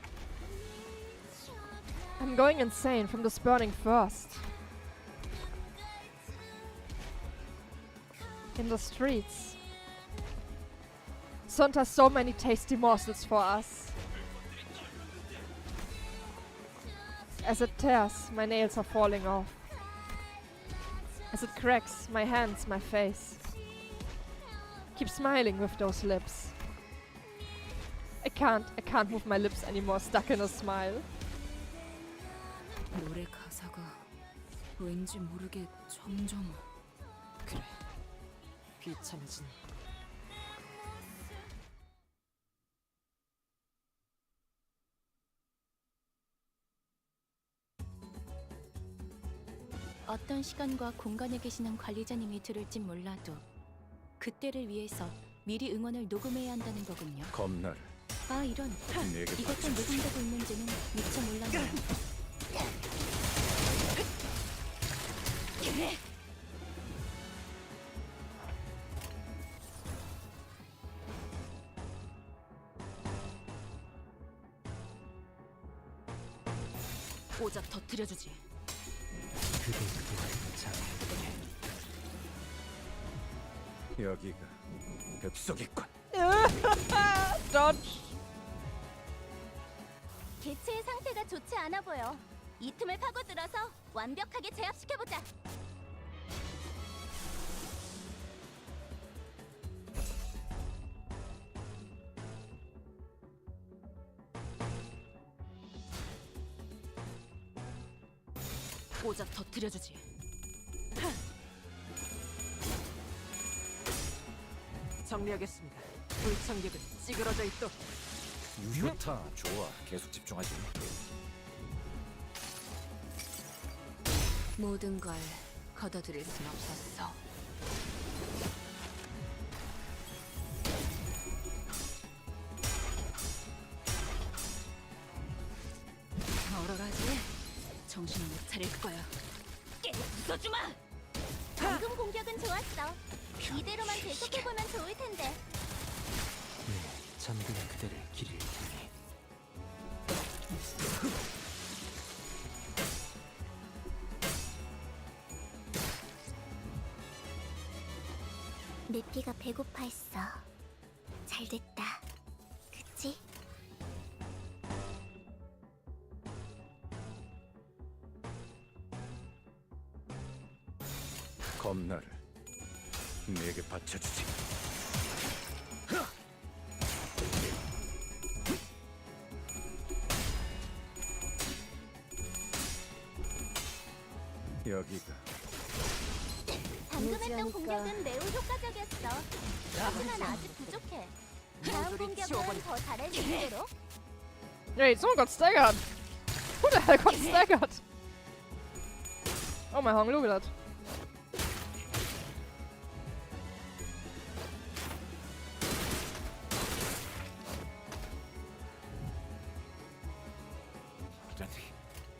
I'm going insane from this burning thirst. In the streets. Sunt has so many tasty morsels for us. As it tears, my nails are falling off. As it cracks, my hands, my face. Keep smiling with those lips. I can't move my lips anymore, stuck in a smile. 노래 가사가 왠지 모르게 점점 그래, 비참해진. 어떤 시간과 공간에 계시는 관리자님이 들을진 몰라도 그때를 위해서 미리 응원을 녹음해야 한다는 거군요. 겁날. 아 이런, 내게 이것도 녹음되고 있는지는 미처 몰랐네요. 오작 터뜨려주지. 그대 그대와 장. 여기가 뱃속이군. Dodge. 개체의 상태가 좋지 않아 보여. 이 틈을 파고들어서 완벽하게 제압시켜보자. 오작 터뜨려주지. 정리하겠습니다. 불청객은 찌그러져 있도록. 좋다, 좋아. 계속 집중하지. 모든 걸 걷어들일 순 없었어. 얼얼하지? 정신을 못 차릴 거야. 부숴주마! 방금 공격은 좋았어. 이대로만 계속해보면 좋을 텐데. 네, 잠든 그대를 길을 향해. 내 피가 배고파했어. 잘됐다. 그치? 겁나를 내게 바쳐주지. 여기가. 방금 했던 공격은 매우 효과적이었어. 하지만 아직 부족해. 다음 공격은 더 잘할 수 있도록. Hey, someone got staggered. Who the hell got staggered? Oh my hong, look at that.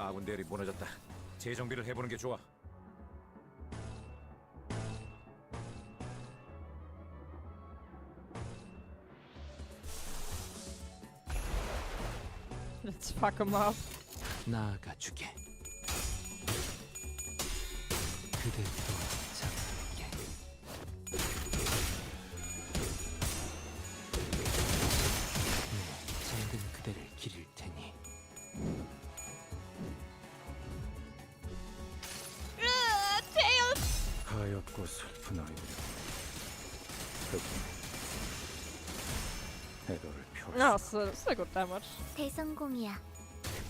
아군 대열이 무너졌다. 재정비를 해보는 게 좋아. Let's fuck him up. 나아가주게. 그대 또한 잠들게. 네, 잠든 그대를 기릴 테니. 가엾고 슬픈 아이들. 애도를 펴. No, it's a good damage. 대성공이야.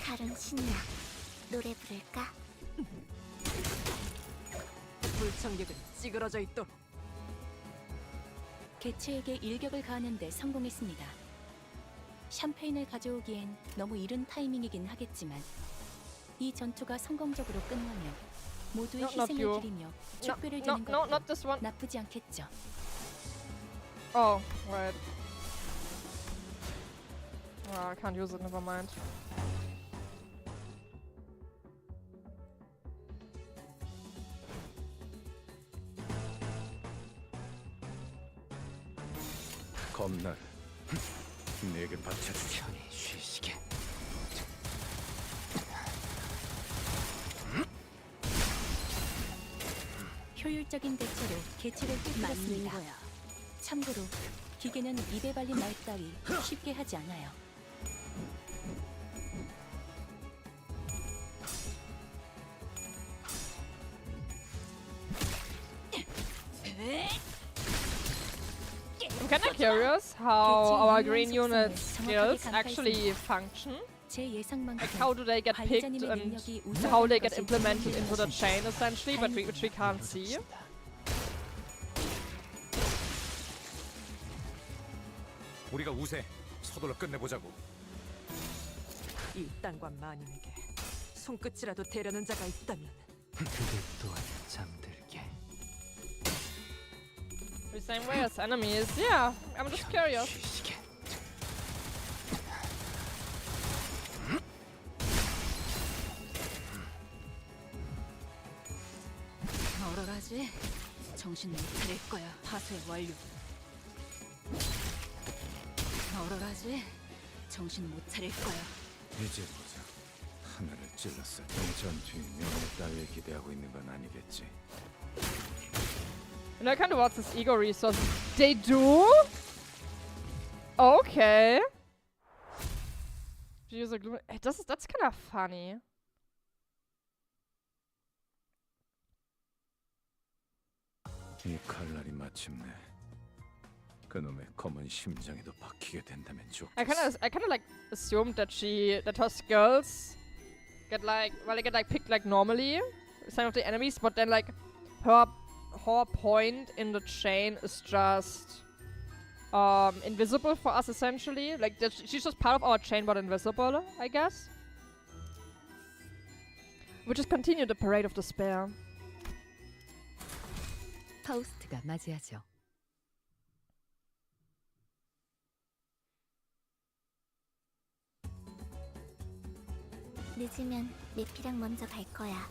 칼은 신나. 노래 부를까? 불청객은 찌그러져 있도록. 개체에게 일격을 가하는데 성공했습니다. 샴페인을 가져오기엔 너무 이른 타이밍이긴 하겠지만 이 전투가 성공적으로 끝나면 모두의 No, not 희생을 you. 기리며 No, 축배를 no, 드는 no, 것도 not this one. 나쁘지 않겠죠. Oh, right. Oh, I can't use it, never mind. 겁날. 내게 바쳐주지. 편히 쉬시게. 효율적인 대처로 개체를 꿰뚫었습니다. 참고로 기계는 입에 발린 말 따위 쉽게 하지 않아요. I'm kinda curious how our green unit's skills actually function. Like how do they get picked and how they get implemented into the chain essentially, but which we can't see. 우리가 우세. 서둘러 끝내보자고. 이 땅과 만인에게 손끝이라도 대려는 자가 있다면 그대 또한 잠들게. The same way as enemies. Yeah, I'm just curious. 쉬시게. 얼얼하지? 정신 못 차릴 거야. 파쇄 완료. 얼얼하지? 정신 못 차릴 거야. 이제 보자. 하늘을 찔렀을 때 전투인 명예 따위에 기대하고 있는 건 아니겠지. And I kind of watch this ego resource. They do? Okay. Use a glue. That's kind of funny. 이 칼날이 마침내 그놈의 검은 심장에도 박히게 된다면 좋겠어. I kind of like assumed that her skills get like, well, they get like picked like normally, some of the enemies, but then like her point in the chain is just invisible for us essentially. Like she's just part of our chain but invisible, I guess. We just continue the parade of despair. 파우스트가 맞이하죠. 늦으면 내피랑 먼저 갈 거야.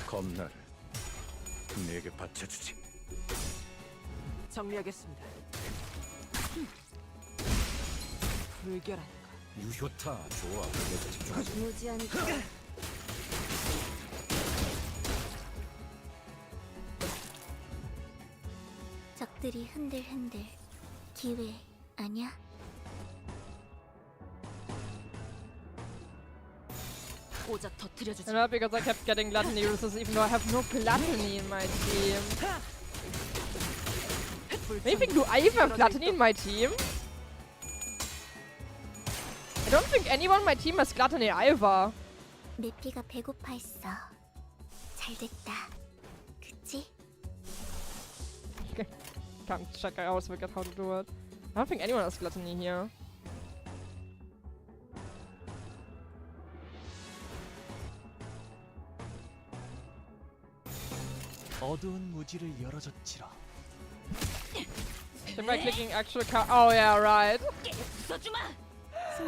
검나를 내게 바쳐주지. 정리하겠습니다. 불결하니까. 유효타 좋아. 내가 집중하지. 무지하니까. 적들이 흔들흔들. 기회 아니야? 꽂아 터뜨려주지. And not because I kept getting gluttony uses even though I have no gluttony in my team. Maybe do I even have gluttony in my team? I don't think anyone in my team has gluttony either. 내 피가 배고파 했어. 잘 됐다. 그치? Can't check out how to do it. I don't think anyone has gluttony here. 어두운 무지를 열어줬지라. Am I clicking actual oh yeah, right.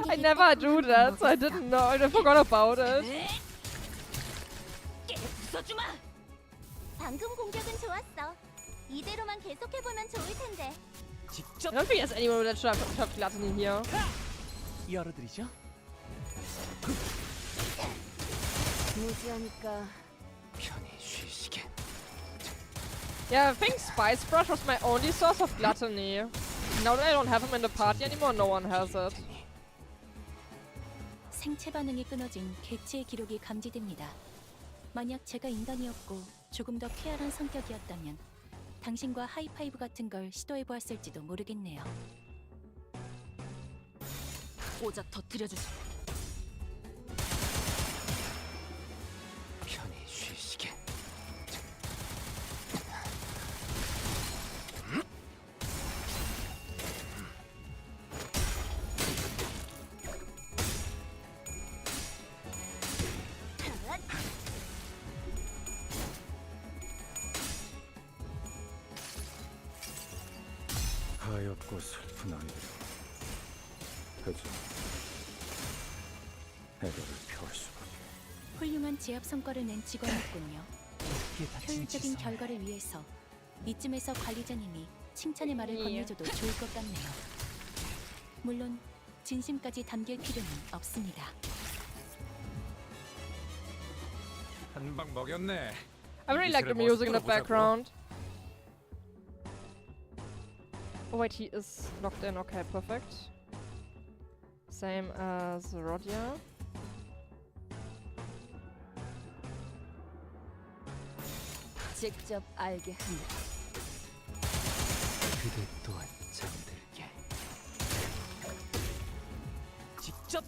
I never do that, so I didn't know. I forgot about it. 방금 공격은 좋았어. 이대로만 계속해보면 좋을 텐데. I don't think there's anyone that should have gluttony here. 열어드리죠. 무지하니까 편히 쉬시게. Yeah, I think Spice Brush was my only source of gluttony. Now that I don't have him in the party anymore, no one has it. 생체 반응이 끊어진 개체의 기록이 감지됩니다. 만약 제가 인간이었고 조금 더 쾌활한 성격이었다면 당신과 하이파이브 같은 걸 시도해보았을지도 모르겠네요. 오작 터뜨려주지. 편히 쉬시게. 가엾고 슬픈 아이들. 그저 애도를 표할 수밖에. 훌륭한 제압 성과를 낸 직원이었군요. 효율적인 결과를 위해서 이쯤에서 관리자님이 칭찬의 말을 건네줘도 좋을 것 같네요. 물론 진심까지 담길 필요는 없습니다. 한 방 먹였네. I really like the music in the background. Oh wait, he is locked in. Okay, perfect. Same as Rodia. 직접 알게 합니다. 그대 또한 잠들게. 직접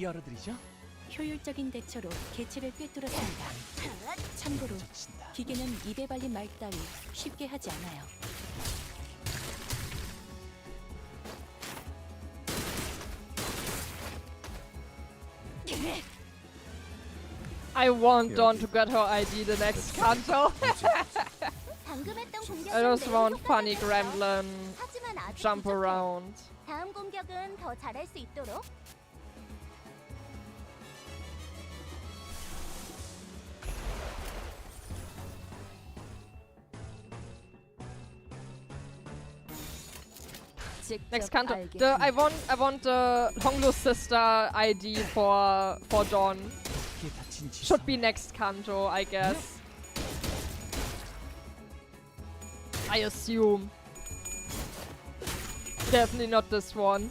열어드리죠. 효율적인 대처로 개체를 꿰뚫었습니다. 참고로 기계는 입에 발린 말 따위 쉽게 하지 않아요. I want Dawn to get her ID the next Canto. I just want funny gremlin jump around. 다음 공격은 더 잘할 수 있도록. Next Canto. I want the Honglu sister ID for Dawn. Should be next Canto, I guess. I assume. Definitely not this one.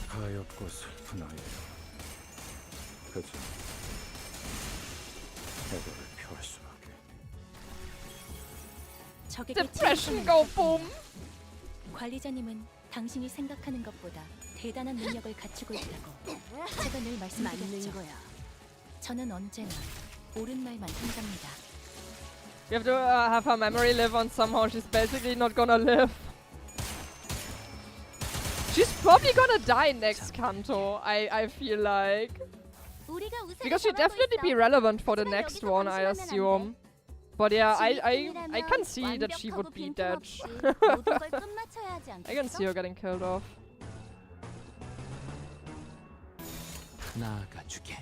가엾고 슬픈 아이들. 그저 애도를 표할 수밖에. 적에게 Depression go boom. 관리자님은 당신이 생각하는 것보다 대단한 능력을 갖추고 있다고 제가 늘 말씀드렸죠. 저는 언제나 옳은 말만 한답니다. You have to have her memory live on somehow. She's basically not gonna live. She's probably gonna die next Canto, I feel like. Because she'd definitely be relevant for the next one, I assume. But yeah, I can see that she would be dead. I can see her getting killed off. 나아가주게.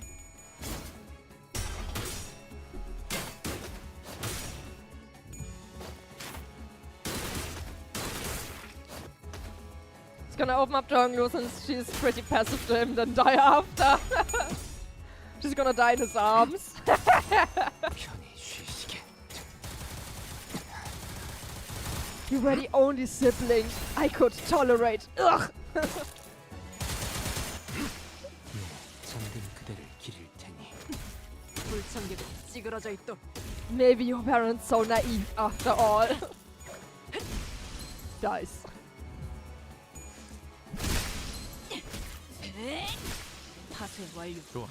It's gonna open up to Honglu since she's pretty passive to him, then die after. She's gonna die in his arms. You were the only sibling I could tolerate. Ugh. 잠든 그대를 기릴 테니. 불청객은 찌그러져 있도록. Maybe your parents so naive after all. Dice. 파쇄 완료. 좋아.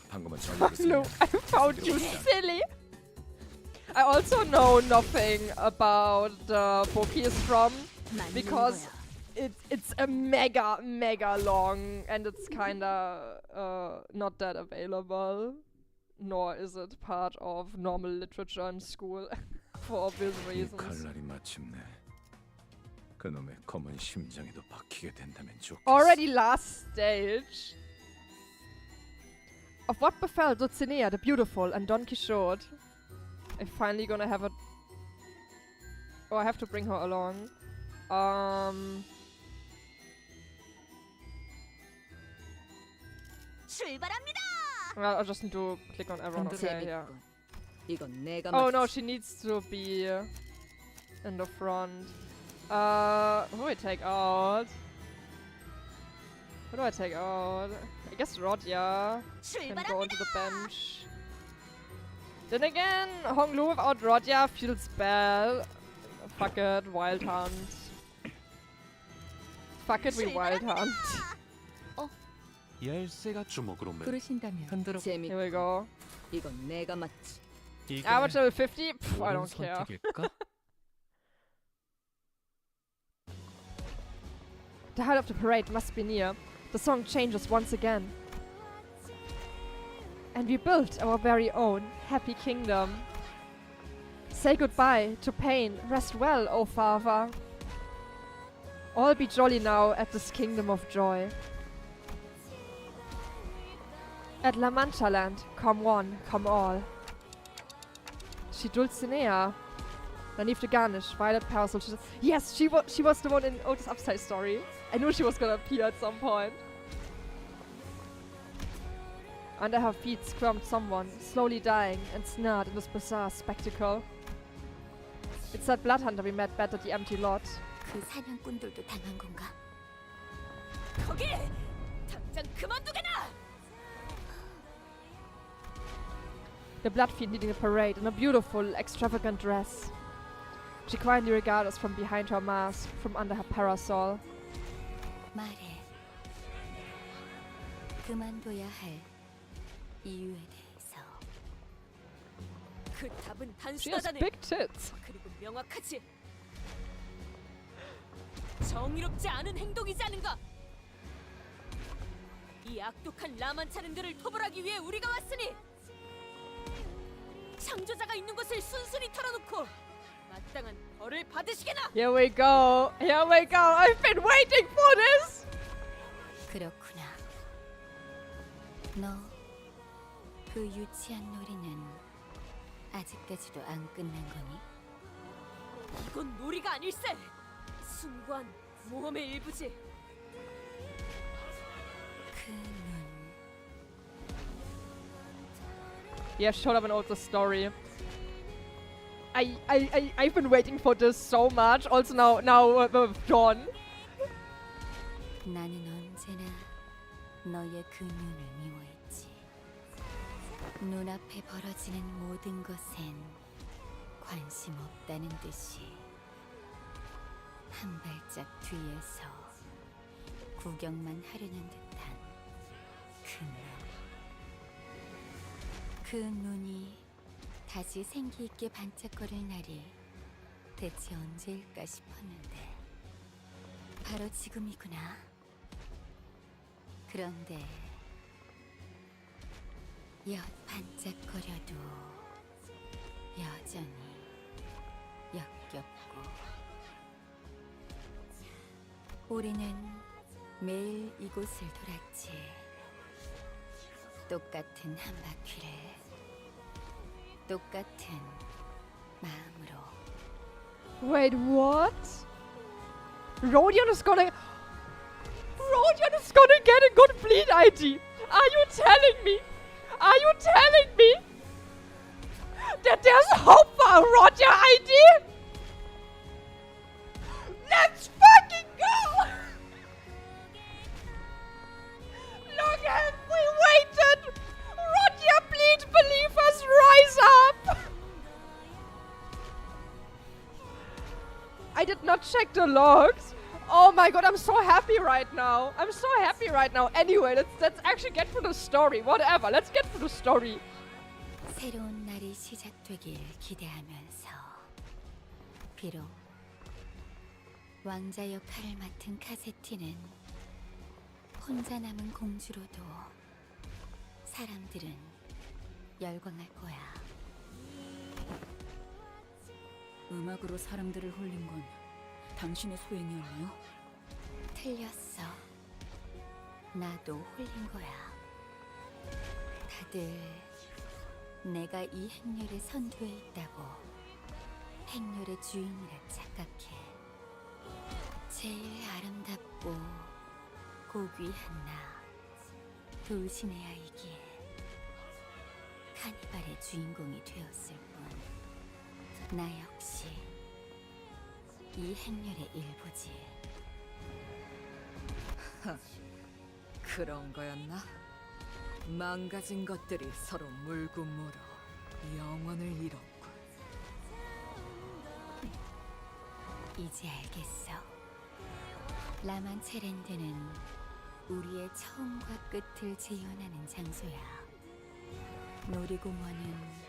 방금은 Honglu, I found you silly. I also know nothing about the book he's from because it's a mega long and it's kinda not that available. nor is it part of normal literature in school for obvious 이 reasons. 칼날이 마침내 그놈의 검은 심장에도 박히게 된다면 좋겠어. Already last stage. Of what befell Dulcinea the Beautiful and Don Quixote? I'm finally gonna have a... Oh, I have to bring her along. 출발합니다. I'll just need to click on everyone. Okay, yeah. 이건 내가 Oh no, she needs to be in the front. Who do I take out? Who do I take out? I guess Rodya can go onto the bench. Then again, Honglu without Rodya feels bad. Fuck it, Wild Hunt. Fuck it, we Wild Hunt. 열쇠가 주먹으로 그러신다면 흔들어. Here we go. 이건 내가 맞지. Average level 50? Pff, I don't care. The height of the parade must be near. The song changes once again. And we built our very own happy kingdom. Say goodbye to pain. Rest well, O father. All be jolly now at this kingdom of joy. At La Manchaland, come one, come all. She Dulcinea. Nynaeve the Garnish, Violet Parasol. Yes, she was the one in Otis Upside story. I knew she was gonna appear at some point. Under her feet squirmed someone, slowly dying and snared in this bizarre spectacle. It's that blood hunter we met back at the empty lot. 그 사냥꾼들도 당한 건가? 거기! 당장 그만두게 나! The Bloodfiend leading a parade in a beautiful, extravagant dress. She quietly regards us from behind her mask, from under her parasol. 말해. 그만둬야 할 이유에 대해서. 그 답은 She has 단순하다네. big tits. 그리고 명확하지. 정의롭지 않은 행동이지 않은가? 이 악독한 라만차는들을 토벌하기 위해 우리가 왔으니 창조자가 있는 것을 순순히 털어놓고 마땅한 벌을 받으시게나. Here we go. Here we go. I've been waiting for this. 그렇구나. 너 그 유치한 놀이는 아직까지도 안 끝난 거니? 이건 놀이가 아닐세. 숭고한 모험의 일부지. 그 눈. Yeah, showed up in Otis story. I've been waiting for this so much. Also now with Dawn. 나는 언제나 너의 그 눈을 미워했지. 눈앞에 벌어지는 모든 것엔 관심 없다는 듯이 한 발짝 뒤에서 구경만 하려는 듯한 그 눈. 그 눈이 다시 생기 있게 반짝거릴 날이 대체 언제일까 싶었는데 바로 지금이구나. 그런데 엿 반짝거려도 여전히 역겹고 우리는 매일 이곳을 돌았지. 똑같은 한 바퀴를 똑같은 마음으로. Wait, what? Rodion is gonna get a good bleed ID. Are you telling me? Are you telling me that there's hope for a Roger ID? Let's fucking go! Long have we waited! Roger, bleed believers, rise up! I did not check the logs. Oh my god, I'm so happy right now. I'm so happy right now. Anyway, let's actually get through the story. Whatever, let's get through the story. 새로운 날이 시작되길 기대하면서 비록 왕자 역할을 맡은 카세티는 혼자 남은 공주로도 사람들은 열광할 거야. 음악으로 사람들을 홀린 건 당신의 소행이었나요? 틀렸어. 나도 홀린 거야. 다들 내가 이 행렬에 선두에 있다고 행렬의 주인이라 착각해. 제일 아름답고 고귀한 나, 돌신의 아이기에 카니발의 주인공이 되었을 뿐, 나 역시 이 행렬의 일부지. 그런 거였나? 망가진 것들이 서로 물고 물어 영원을 잃었군. 이제 알겠어. 라만체랜드는 우리의 처음과 끝을 재현하는 장소야. 놀이공원은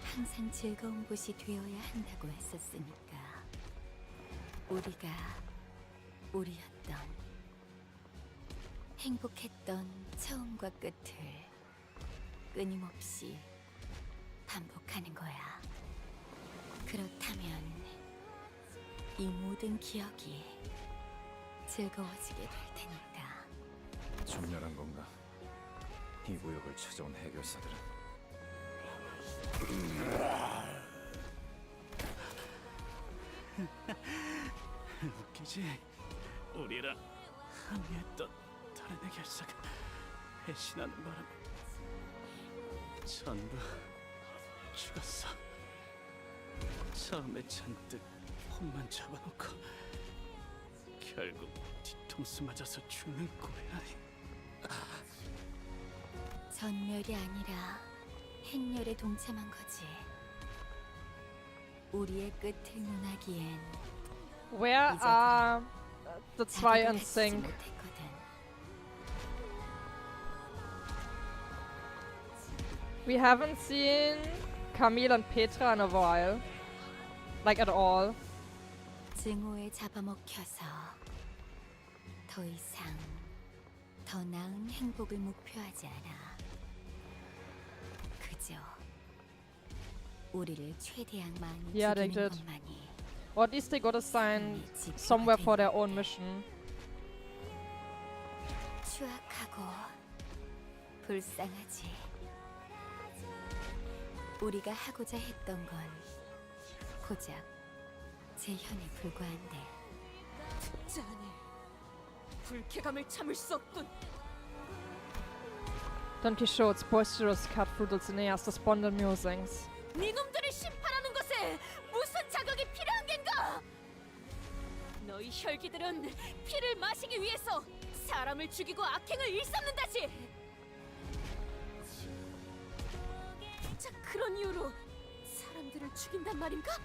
항상 즐거운 곳이 되어야 한다고 했었으니까. 우리가 우리였던, 행복했던 처음과 끝을 끊임없이 반복하는 거야. 그렇다면 이 모든 기억이 즐거워지게 될 테니까. 존멸한 건가? 이 구역을 찾아온 해결사들은. 웃기지? 우리랑 함께했던 다른 해결사가 배신하는 바람에 전부 죽었어. 처음에 잔뜩 폰만 잡아놓고 결국 뒤통수 맞아서 죽는 꼴이야. 전멸이 아니라 행렬에 동참한 거지. 우리의 끝을 논하기엔 Where are the zwei in sync? We haven't seen Camille and Petra in a while. Like at all. 증오에 잡아먹혀서 더 이상 더 나은 행복을 목표하지 않아. 그저 우리를 최대한 많이 Yeah, they 죽이는 did. 것만이. Or at least they got assigned somewhere for their own mission. 추악하고 불쌍하지. 우리가 하고자 했던 건 고작 재현에 불과한데. 짜니, 불쾌감을 참을 수 없군. Don Quixote's boisterous cat through Dulcinea's despondent musings. 네 놈들을 심판하는 것에 무슨 자격이 필요한 겐가? 너희 혈기들은 피를 마시기 위해서 사람을 죽이고 악행을 일삼는다지. 자, 그런 이유로 사람들을 죽인단 말인가?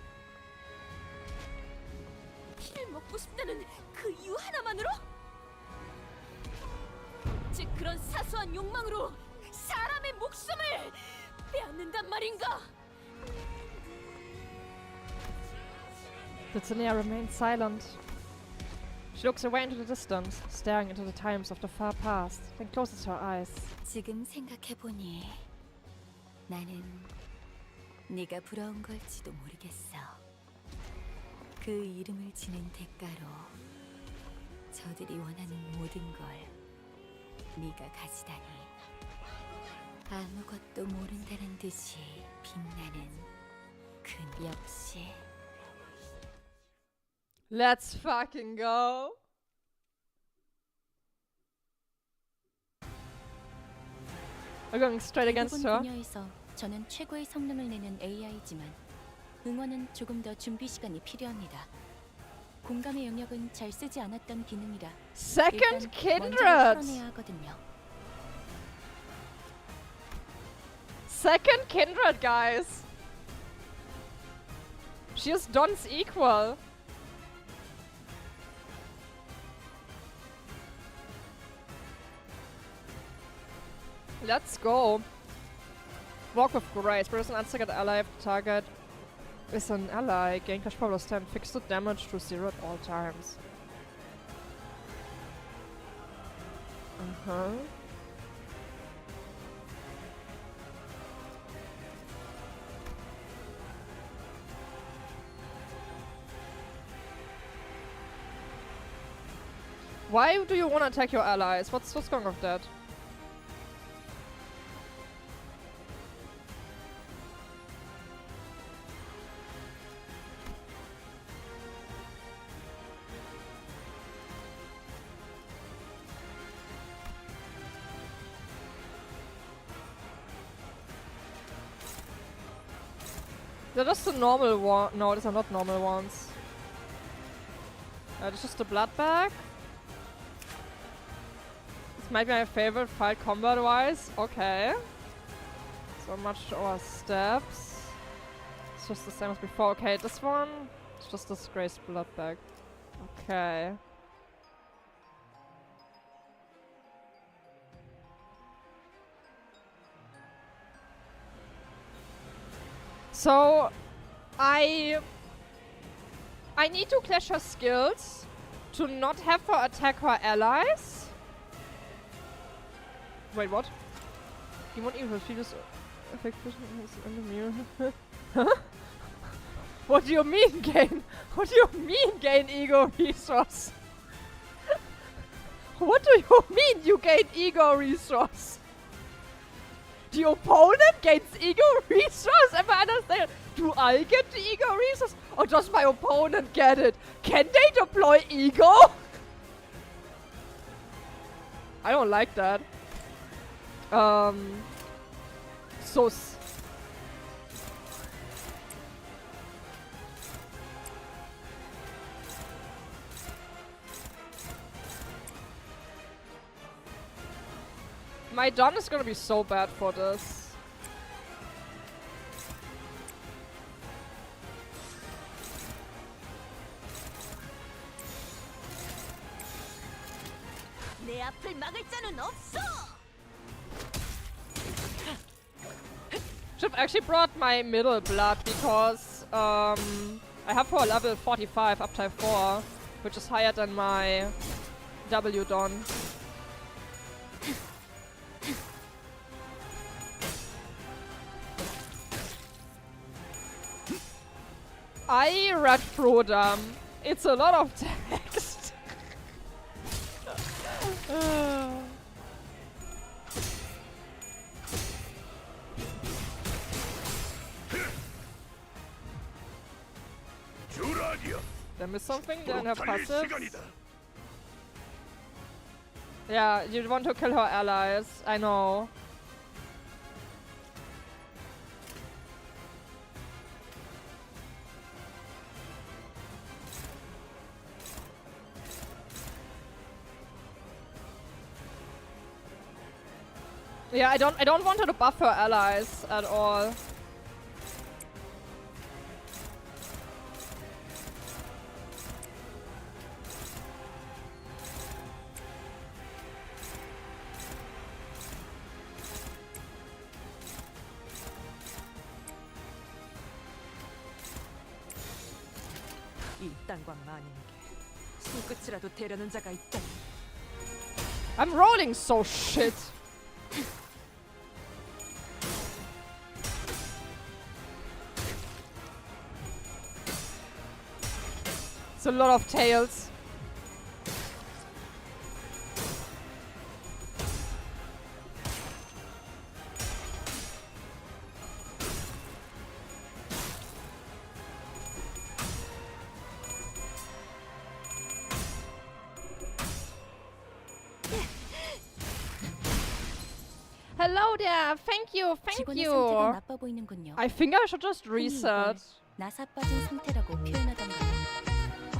피를 먹고 싶다는 그 이유 하나만으로? 즉 그런 사소한 욕망으로 사람의 목숨을 빼앗는단 말인가? Dulcinea remains silent. She looks away into the distance, staring into the times of the far past, then closes her eyes. 지금 생각해보니 나는 네가 부러운 걸지도 모르겠어. 그 이름을 지닌 대가로 저들이 원하는 모든 걸 네가 가지다니. 아무것도 모른다는 듯이 빛나는 그 역시. Let's fucking go! We're going straight against 대부분 her. 분야에서 저는 최고의 성능을 내는 AI지만 응원은 조금 더 준비 시간이 필요합니다. 공감의 영역은 잘 쓰지 않았던 기능이라 Second 일단 Kindred! 먼저 풀어내야 하거든요. Second Kindred, guys! She is Don's equal. Let's go. Walk with grace. Produce an unstaggered ally if the target is an ally. Gain cash power +10. Fix the damage to 0 at all times. Why do you want to attack your allies? What's wrong with that? They're just the normal one. No, these are not normal ones. It's just the blood bag. This might be my favorite fight combat-wise. Okay. So much our steps. It's just the same as before. Okay, this one. It's just this Grace blood bag. Okay. So, I need to clash her skills to not have her attack her allies. Wait, what? You won't even feel this effect enemy. Huh? What do you mean gain? What do you mean gain ego resource? What do you mean you gain ego resource? The opponent gains ego resource? Am I understand? Do I get the ego resource? Or does my opponent get it? Can they deploy ego? I don't like that. Sus. My Don is gonna be so bad for this. 내 앞을 막을 자는 없어. Should have actually brought my middle blood because I have for level 45 uptime 4, which is higher than my W Don. I read through them. It's a lot of text. There missed something? They don't have passives? Yeah, you want to kill her allies. I know. Yeah, I don't want her to buff her allies at all. 이딴과 마님에게 손끝이라도 대려는 자가 있다. I'm rolling so shit. It's a lot of tails. Hello there. Thank you. Thank 직원의 you. 상태가 나빠 보이는군요. I think I should just reset. 나사 빠진 상태라고 표현하던가요.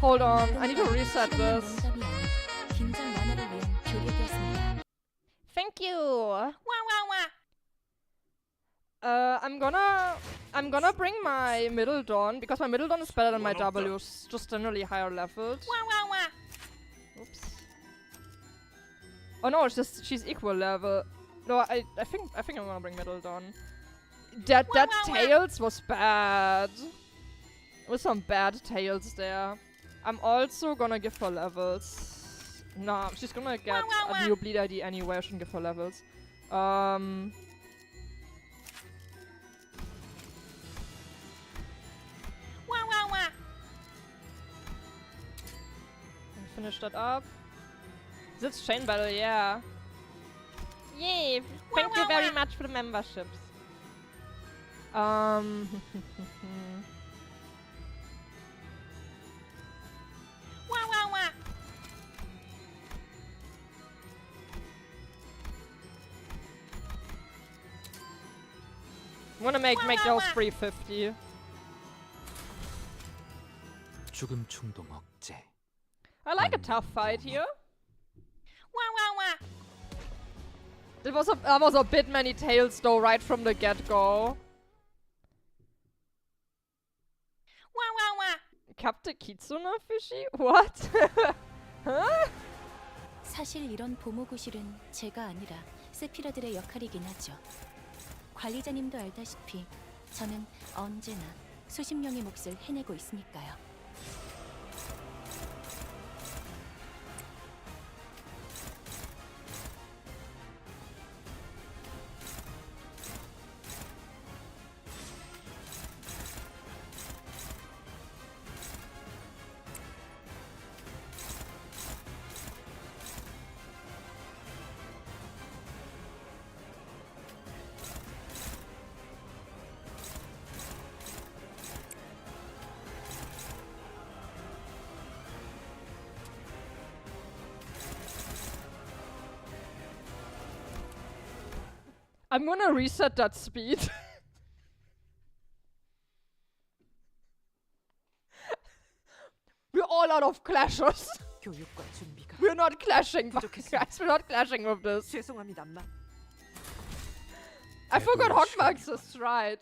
Hold on. I need to reset this. 농담이 아닌 긴장 완화를 위한 교력이었습니다. Thank you. I'm gonna bring my middle dawn because my middle dawn is better than my W, just generally higher leveled. Oops. Oh no, it's just she's equal level. No, I think I'm gonna bring middle dawn. That tails was bad. With some bad tails there. I'm also gonna give her levels. Nah, she's gonna get a new bleed ID anyway. I shouldn't give her levels. Finish that up. This chain battle, yeah. Yay! Thank you very much for the memberships. I'm gonna make those 350. 죽음 충동 억제. I like a tough fight here. There was a bit many tails though right from the get-go. Captain Kitsuna fishy? What? huh? 사실 이런 보모구실은 제가 아니라 세피라들의 역할이긴 하죠. 관리자님도 알다시피 저는 언제나 수십 명의 몫을 해내고 있으니까요. I'm gonna reset that speed. We're all out of clashes. We're not clashing, guys. We're not clashing with this. I forgot Hogmarks is right.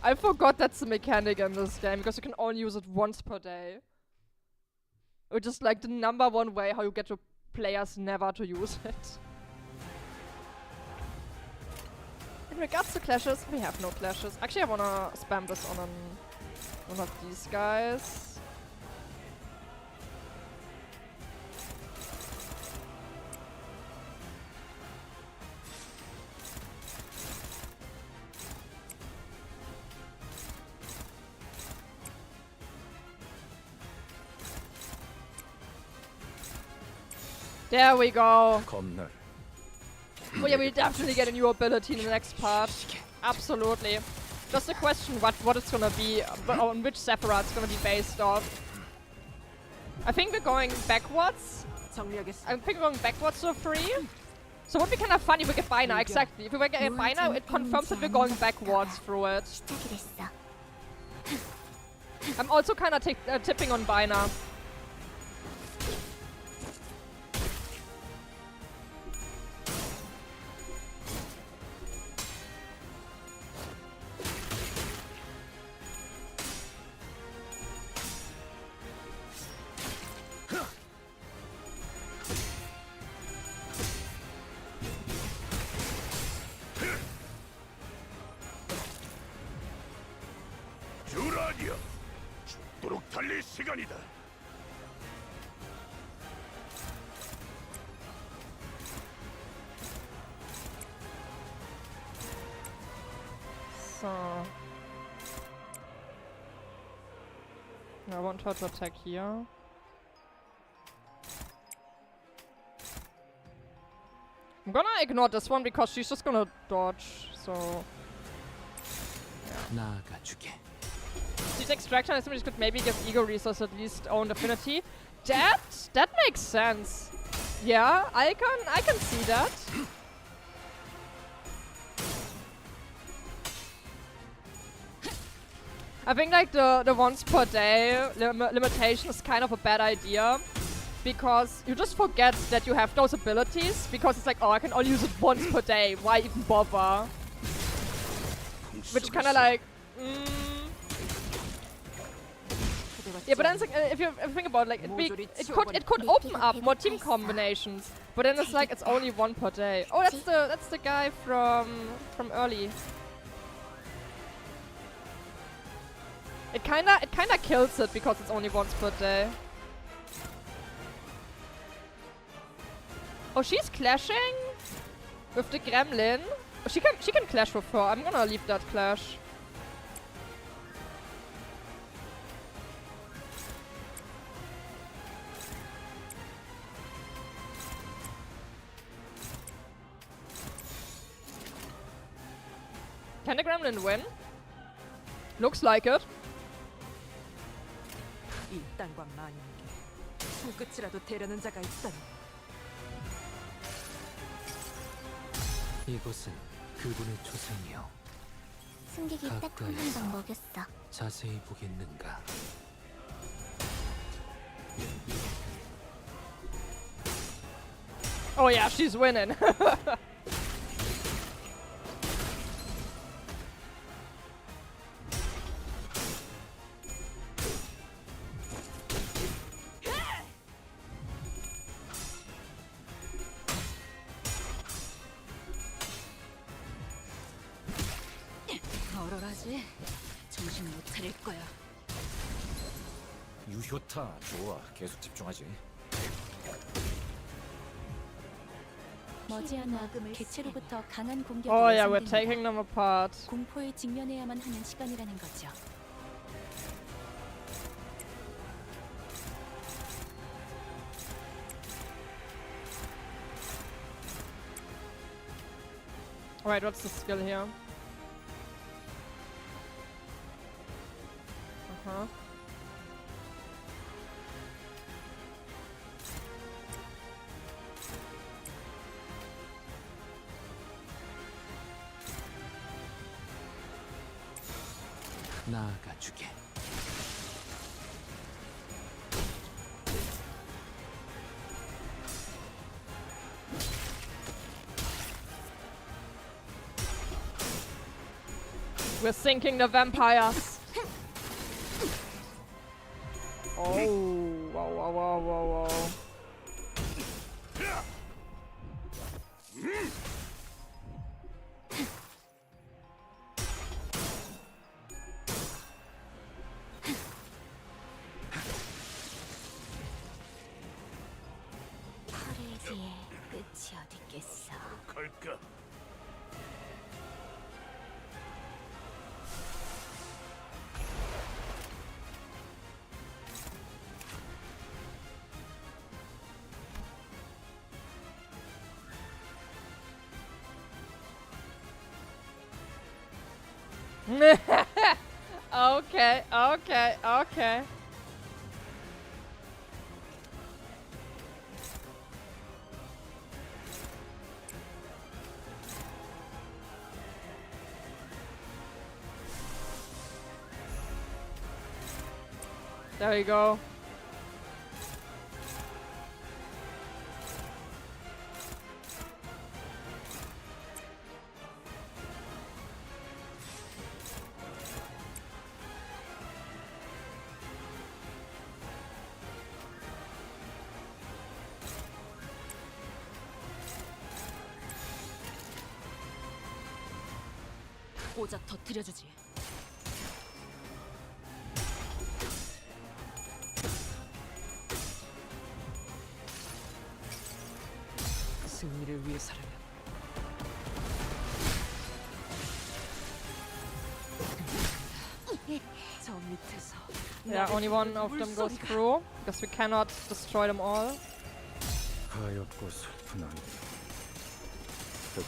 I forgot that's the mechanic in this game because you can only use it once per day. Which is like the #1 way how you get your players never to use it. In regards to clashes, we have no clashes. Actually, I wanna spam this on one of these guys. There we go. Oh yeah, we'll definitely get a new ability in the next part. Absolutely. Just a question what it's gonna be, on which Sephira it's gonna be based off. I think we're going backwards. I think we're going backwards to 3. So it would be kind of funny if we get Bina, exactly. If we get Bina, it confirms that we're going backwards through it. I'm also kind of tipping on Bina. 죽도록 달릴 시간이다. So I want her to attack here. I'm gonna ignore this one because she's just gonna dodge, so 나아가주게. These extraction items could maybe give ego resource at least own affinity. That makes sense. Yeah, I can see that. I think like the once per day limitation is kind of a bad idea because you just forget that you have those abilities because it's like, oh, I can only use it once per day. Why even bother? Which kind of like. Yeah, but then it's like, if you think about it, like it could open up more team combinations, but then it's like it's only one per day. Oh, that's the guy from early. It kinda kills it because it's only once per day. Oh, she's clashing with the gremlin. Oh, she can clash with her. I'm gonna leave that clash. Can the gremlin win? Looks like it. 이 땅과 만인에게 손끝이라도 대려는 자가 있다니. 이곳은 그분의 초생이요. 숨기기 딱 한 방 먹였어. 자세히 보겠는가? Oh yeah, she's winning. 얼얼하지? 정신 못 차릴 거야. 유효타 좋아. 계속 집중하지. 머지않아 개체로부터 강한 공격이 Oh yeah, we're 예상됩니다. taking them apart. 공포에 직면해야만 하는 시간이라는 거죠. Alright, what's the skill here? Uh-huh. 나아가 주게. We're sinking the vampires. Oh, wow, wow, wow, wow, wow. 퍼레이드의 끝이 어디 있겠어. 갈까? Okay, okay, okay. There you go. 고작 터뜨려주지. 승리를 위해서라면 저 밑에서 Yeah, only one of them goes through because we cannot destroy them all. 가엾고 슬픈 아이. 그저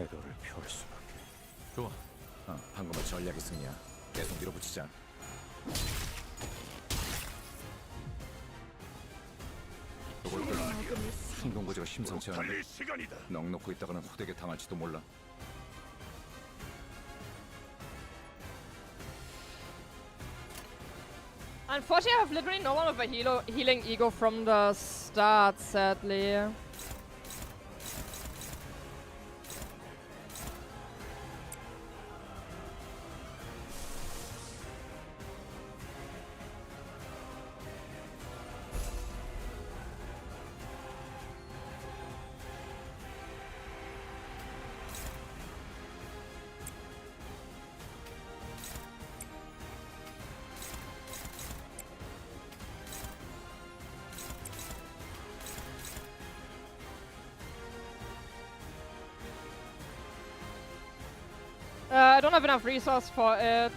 애도를 표할 수밖에. 좋아. 방금은 전략의 승리야. 계속 밀어붙이자. 이걸 끌어. 충동구조가 심상치 않은데. 달릴 시간이다. 넋 놓고 있다가는 후대게 당할지도 몰라. Unfortunately, I have literally no one with a healing ego from the start, sadly. I don't have enough resource for it.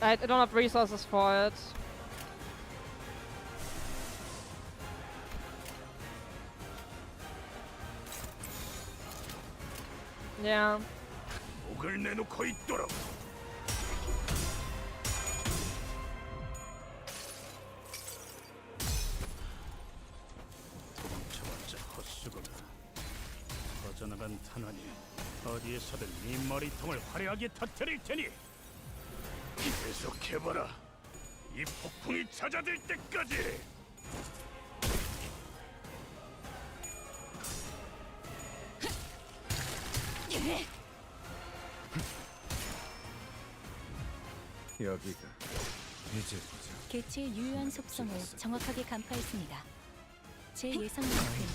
I don't have resources for it. Yeah. 목을 내놓고 있도록. 도망쳐봤자 헛수고다. 퍼져나간 탄환이 어디에서든 네 머리통을 화려하게 터뜨릴 테니 계속해봐라. 이 폭풍이 잦아들 때까지. 여기가 이제 보자. 개체의 유효한 속성을 정확하게 간파했습니다. 제 예상만큼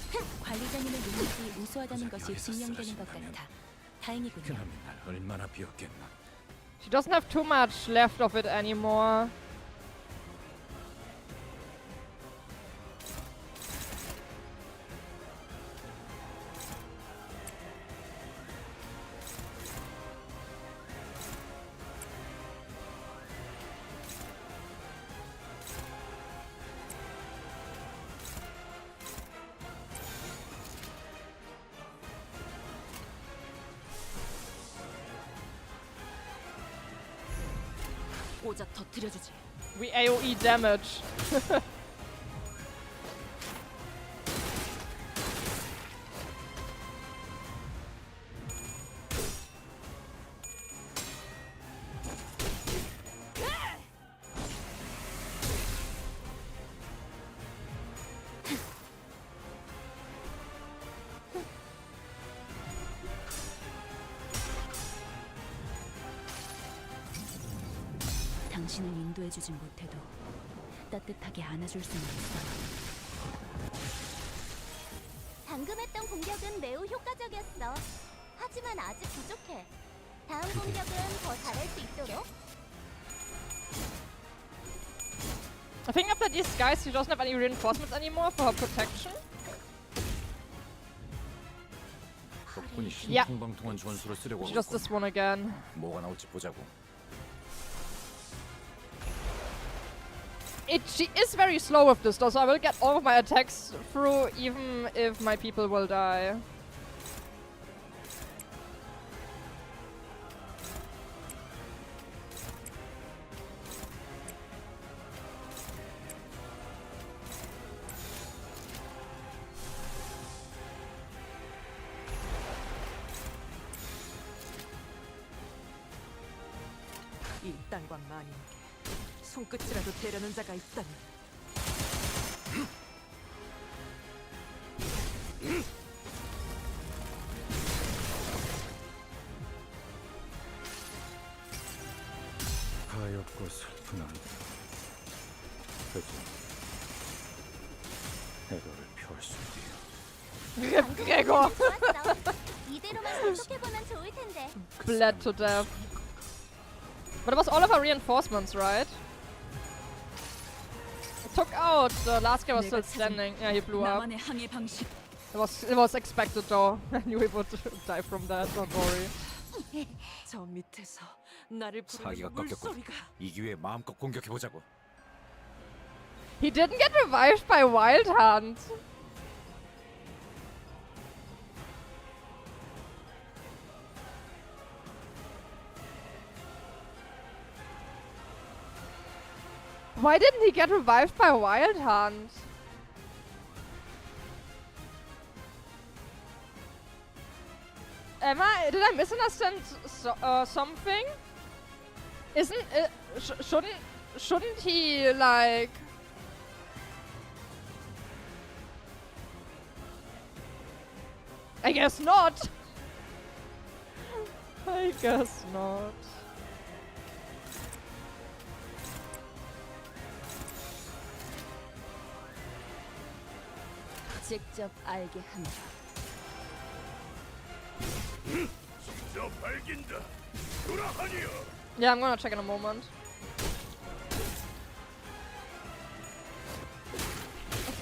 관리자님의 능력이 우수하다는 것이 증명되는 것 같아 다행이군요. 그놈이 날 얼마나 비웠겠나. She doesn't have too much left of it anymore. 꽂아 터뜨려주지. We AoE damage. 당신을 인도해주진 못해도 따뜻하게 안아줄 수는 있어. 방금 했던 공격은 매우 효과적이었어. 하지만 아직 부족해. 다음 공격은 더 잘할 수 있도록. I think after these guys, she doesn't have any reinforcements anymore for her protection. 덕분이 Yeah. 신풍방통한 전술을 쓰려고 She does this one again. 뭐가 나올지 보자고. She is very slow with this though, so I will get all of my attacks through even if my people will die. 이 땅과 만인에게 손끝이라도 대려는 자가 있다면 가엾고 슬픈 안개. 그저 애도를 표할 수 있대요. Gregor! 이대로만 계속해보면 좋을 텐데. Bled to death. But it was all of our reinforcements, right? It took out the last guy was still standing. Yeah, he blew up. 나만의 항해 방식. It was expected though. I knew he would die from that, don't worry. 저 밑에서 나를 사기가 부르는 꺾였고 물소리가. 이 기회에 마음껏 공격해 보자고. He didn't get revived by Wild Hunt. Why didn't he get revived by Wild Hunt? Did I misunderstand something? Isn't it, shouldn't he like? I guess not. I guess not. 직접 알게 한다. 진짜 발긴다. 돌아하니요. Yeah, I'm gonna check in a moment.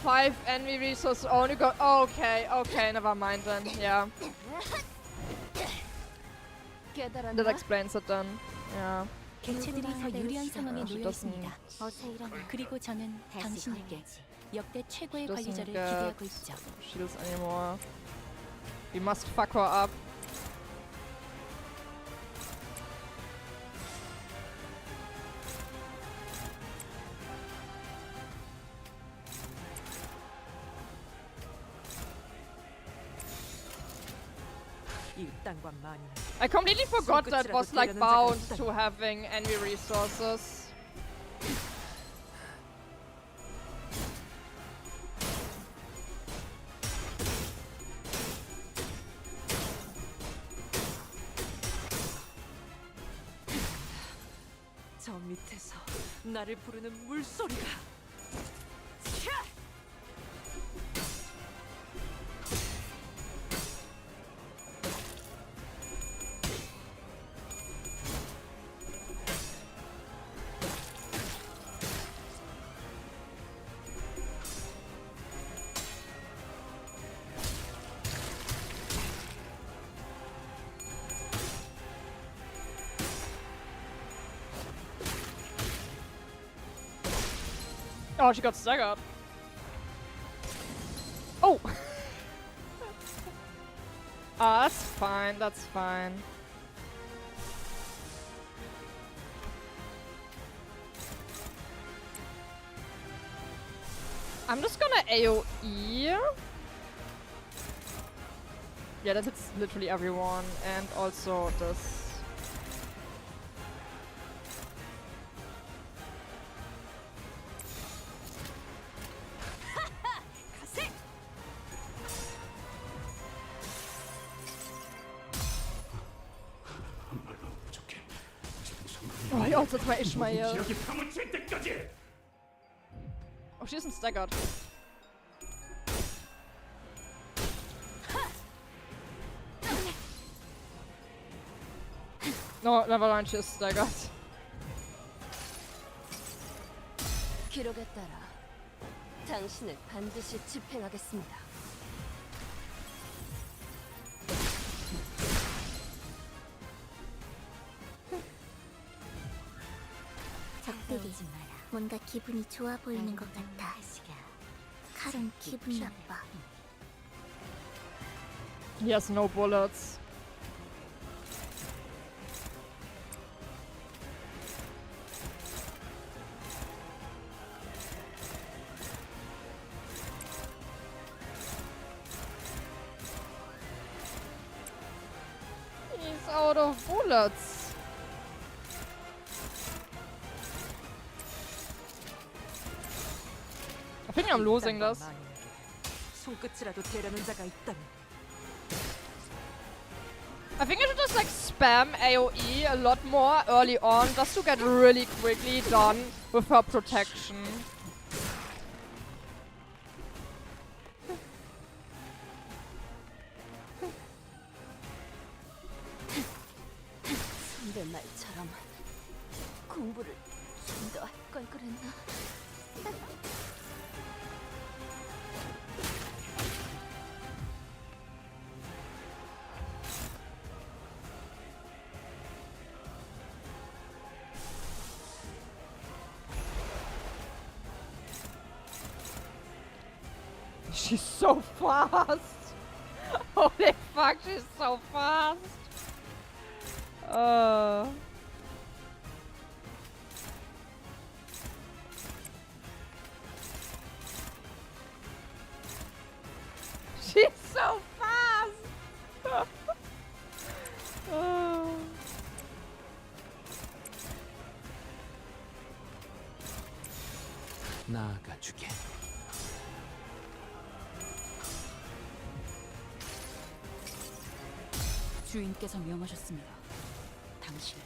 5 envy resources only got. Okay, never mind then. Yeah. That explains it then. Yeah. 개체들이 더 유리한 상황에 She 놓여 있습니다. doesn't 그리고 저는 당신에게 역대 최고의 doesn't 관리자를 get 기대하고 있죠. shields anymore. We must fuck her up. 일당과 만인. I completely forgot that was like bound to having envy resources. 저 밑에서 나를 부르는 물소리가. Oh, she got staggered. Oh! That's fine, that's fine. I'm just gonna AoE. Yeah, that hits literally everyone, and also this. Oh, he also my Ishmael. Oh, she isn't staggered. No, never mind, she is staggered. 기록에 따라 당신을 반드시 집행하겠습니다. 적들이 뭔가 기분이 좋아 보이는 것 같아. 칼은 기분 나빠. He has no bullets. He's out of bullets. I think I'm losing this. 손끝이라도 대려는 자가 있다면. I think I should just like spam AoE a lot more early on just to get really quickly done with her protection. 선배 말처럼 공부를 좀 더 할 걸 그랬나? She's so fast! Holy fuck, she's so fast! She's so fast! 나아가주게. 주인께서 명하셨습니다. 당신.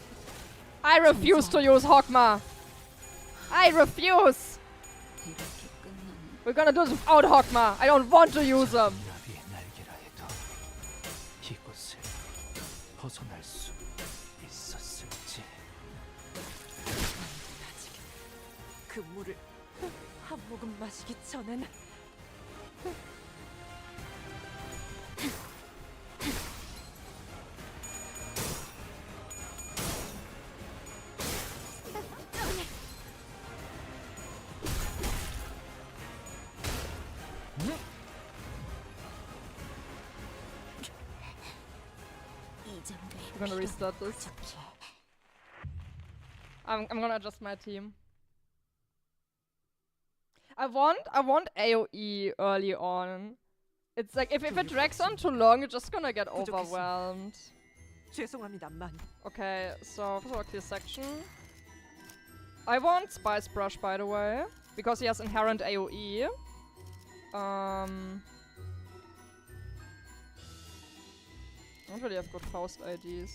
I refuse to use Hogma! I refuse! We're gonna do this without Hogma! I don't want to use them! 나비의 날개라 해도 이곳을 벗어날 수 있었을지. 아직 그 물을 한 모금 마시기 전에는. We're gonna restart this. I'm gonna adjust my team. I want AoE early on. It's like if it drags on too long, you're just gonna get overwhelmed. 죄송합니다만. Okay, so first of all, clear section. I want Spice Brush, by the way, because he has inherent AoE. I don't really have good Faust IDs.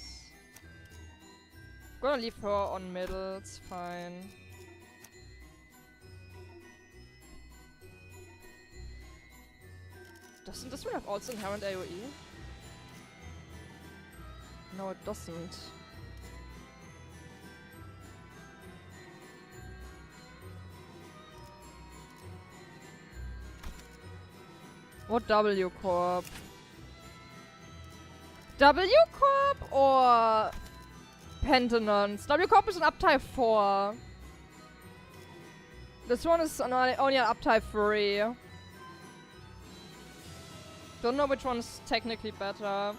Gonna leave her on middle, it's fine. Doesn't this one have also inherent AoE? No, it doesn't. What W Corp? W Corp or Pentanons? W Corp is an uptype 4. This one is only an uptype 3. Don't know which one's technically better.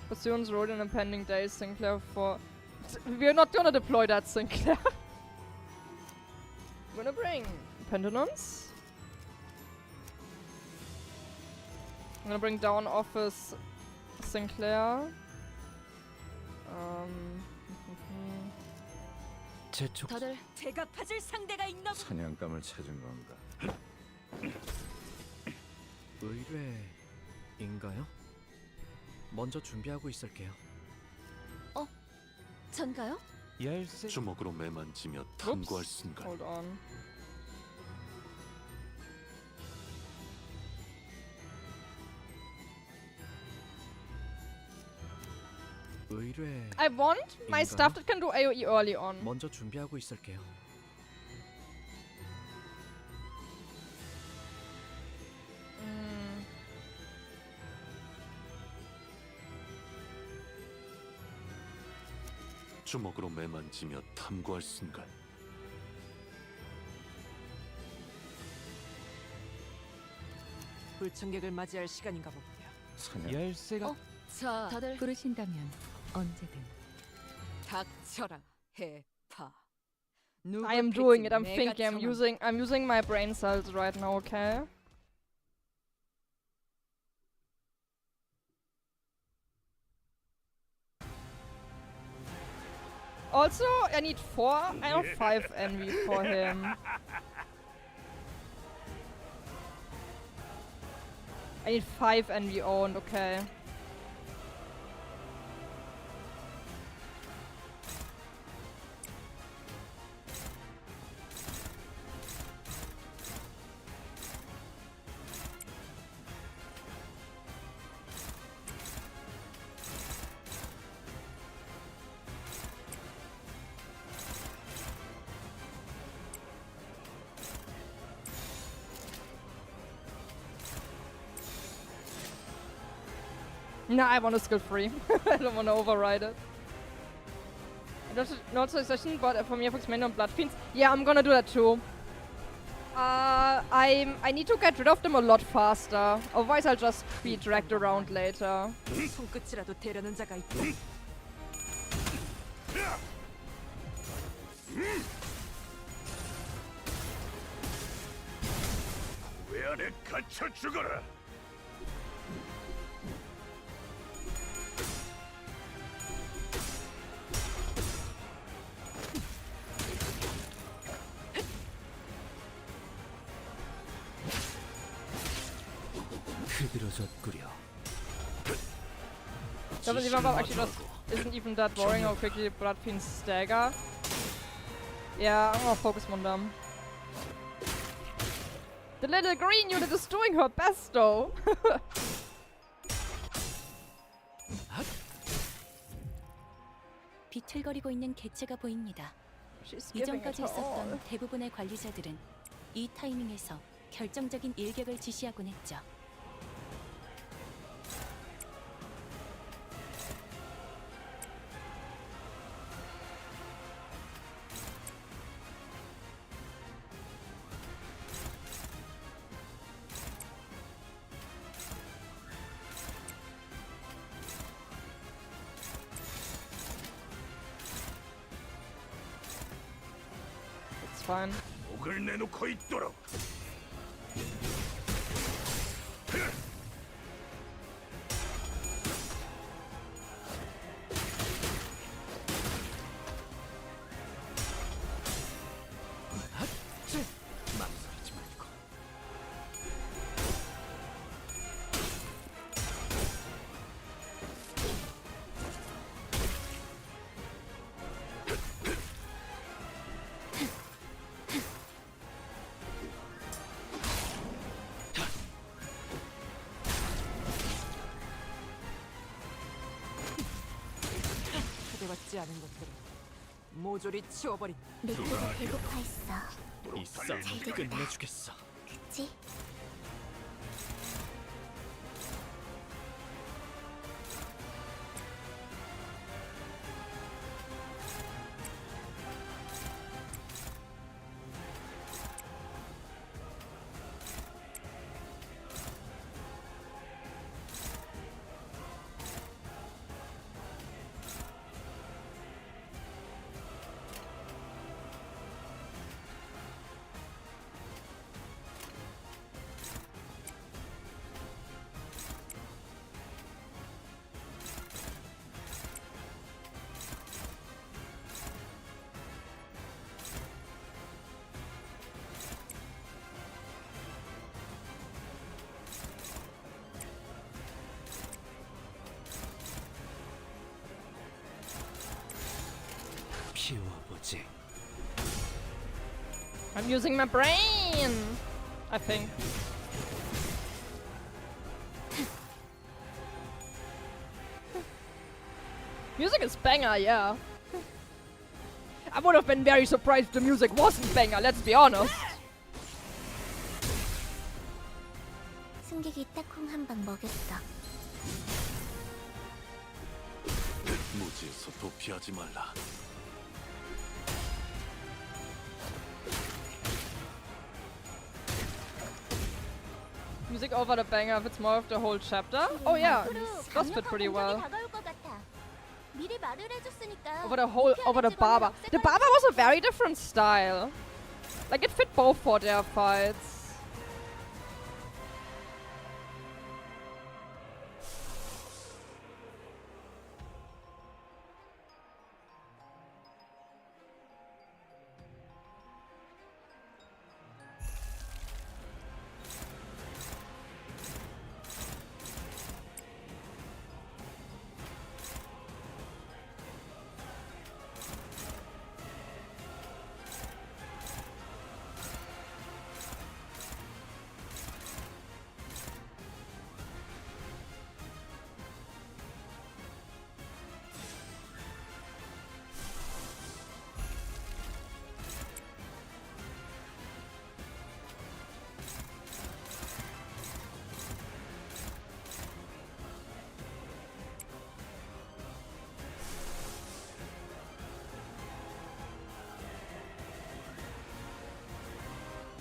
Pursuance rolled in impending days, Sinclair for... We're not gonna deploy that, Sinclair. We're gonna bring Pentanons. I'm gonna bring down Office Sinclair. 다들 제가 파질 상대가 있나 보. 사냥감을 찾은 건가? 의뢰인가요? 먼저 준비하고 있을게요. 전가요? 주먹으로 매만지며 탐구할 순간 Hold on. I want my stuff that can do AoE early on. 먼저 준비하고 있을게요. 주먹으로 매만지며 탐구할 순간 불청객을 맞이할 시간인가 봅니다. 열쇠가 자, 다들 부르신다면 언제든. 닥쳐라, 해파. I am doing it. I'm thinking. I'm using my brain cells right now. Okay. Also, I need 4. I have 5 envy for him. I need 5 envy owned. Okay. No, I want a skill free. I don't want to override it. Not Succession, but for me, Fox on Bloodfiends. Yeah, I'm gonna do that too. I need to get rid of them a lot faster. Otherwise, I'll just be dragged around later. 손끝이라도 대려는 자가 있다. 왜 안에 갇혀 죽어라. 흐드러졌구려. Isn't even that boring how quickly Bloodfiends stagger. Yeah, I'm gonna focus on them. The little green unit is doing her best though. 비틀거리고 있는 개체가 보입니다. 이전까지 있었던 대부분의 관리자들은 이 타이밍에서 결정적인 일격을 지시하곤 했죠. Fine. 목을 내놓고 있도록. 맞지 않은 것들은 모조리 치워버린다. 늑대가 배고파했어. 이 싸움을 끝내주겠어. 그치? 피워보지. I'm using my brain, I think. Music is banger, yeah. I would have been very surprised if the music wasn't banger, let's be honest. 승객이 딱콩 한 방 먹였어. 무지에서 도피하지 말라. Music over the banger if it's more of the whole chapter. Oh yeah, does fit pretty well. 미리 말을 해줬으니까. Over the barber. The barber was a very different style. Like it fit both for their fights.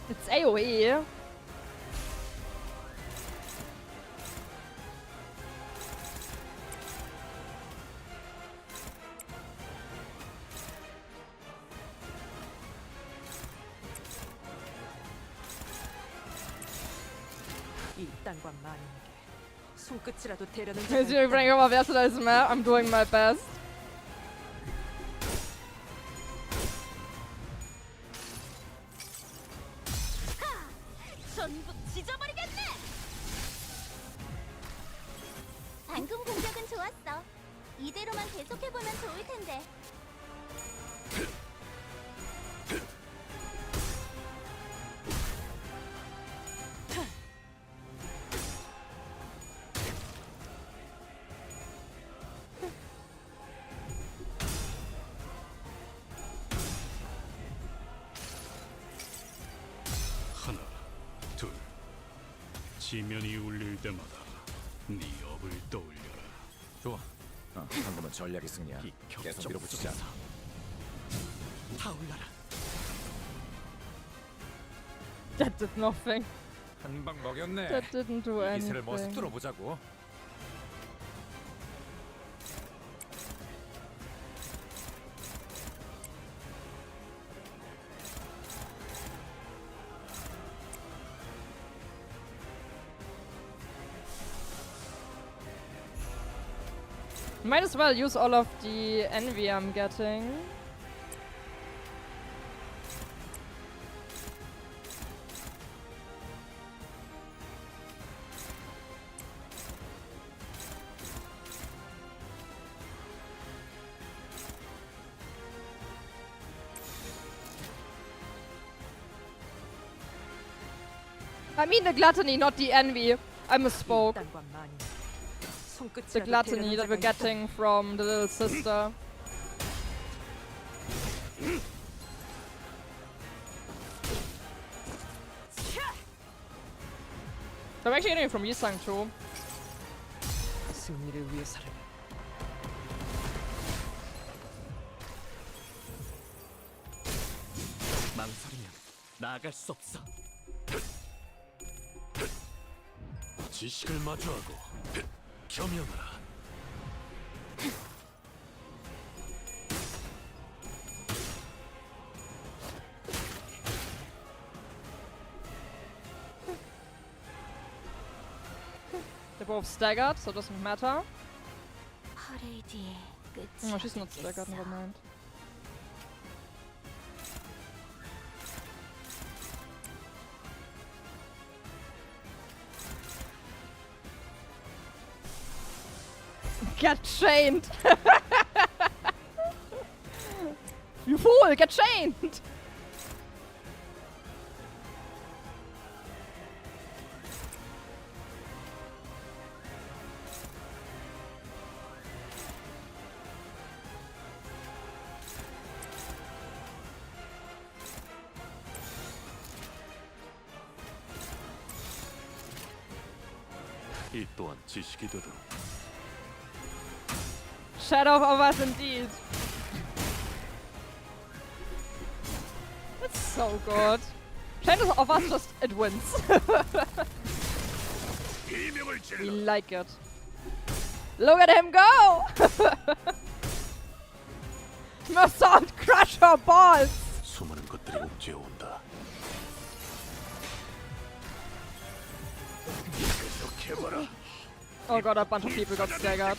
It's AoE. 일단과 만인에게 손끝이라도 대려는 As you bring over Versatile Map, I'm doing my best. 전부 찢어버리겠네. 방금 공격은 좋았어. 이대로만 계속해보면 좋을 텐데. 하나, 둘. 지면이 울릴 때마다 네 업을 떠올려라. 좋아. 방금은 전략의 승리야. 계속 밀어붙이자. 타올라라. That did nothing. 한 방 먹였네. That didn't do 이 기세를 모습 anything. 뚫어보자고. Might as well use all of the envy I'm getting. I mean the gluttony, not the envy. I misspoke. The gluttony that we're getting from the little sister. I'm actually getting it from Yisang too. 승리를 위해서라면 망설이면 나아갈 수 없어. 지식을 마주하고 겸연하라. They're both staggered, so it doesn't matter. 퍼레이드의 끝이 Oh, she's not staggered, never mind. Get chained! You fool! Get chained! 이 또한 지식이 되도록. Shadow of us indeed. That's so good. Shadow of us just it wins. We like it. Look at him go! Assault crush her balls! 수많은 것들이 옥죄어 온다. 계속해봐라. Oh god, a bunch of people got staggered.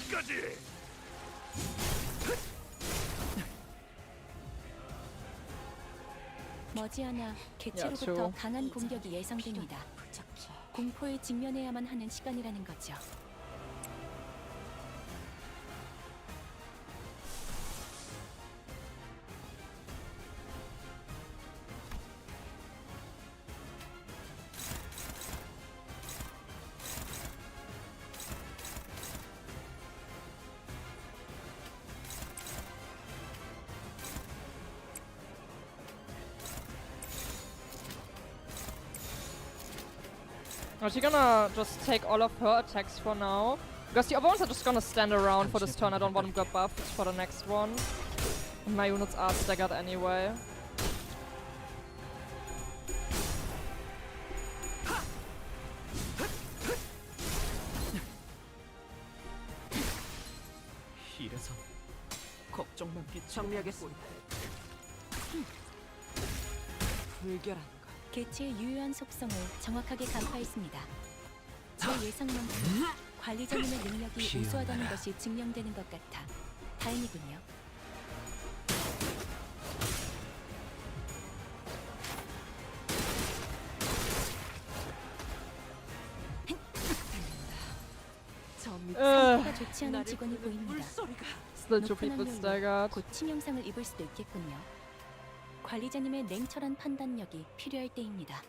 머지않아 개체로부터 강한 공격이 예상됩니다. 공포에 직면해야만 하는 시간이라는 거죠. Is she gonna just take all of her attacks for now? Because the opponents are just gonna stand around for this turn. I don't want them to get buffed for the next one. And my units are staggered anyway. 이래서 걱정만 끼치고 정리하겠습니다. 불결한 개체의 유효한 속성을 정확하게 간파했습니다. 제 예상만큼 관리자님의 능력이 우수하다는 것이 증명되는 것 같아 다행이군요. 상태가 좋지 않은 직원이 보입니다. Still two people staggered. 곧 치명상을 입을 수도 있겠군요. 관리자님의 냉철한 판단력이 필요할 때입니다.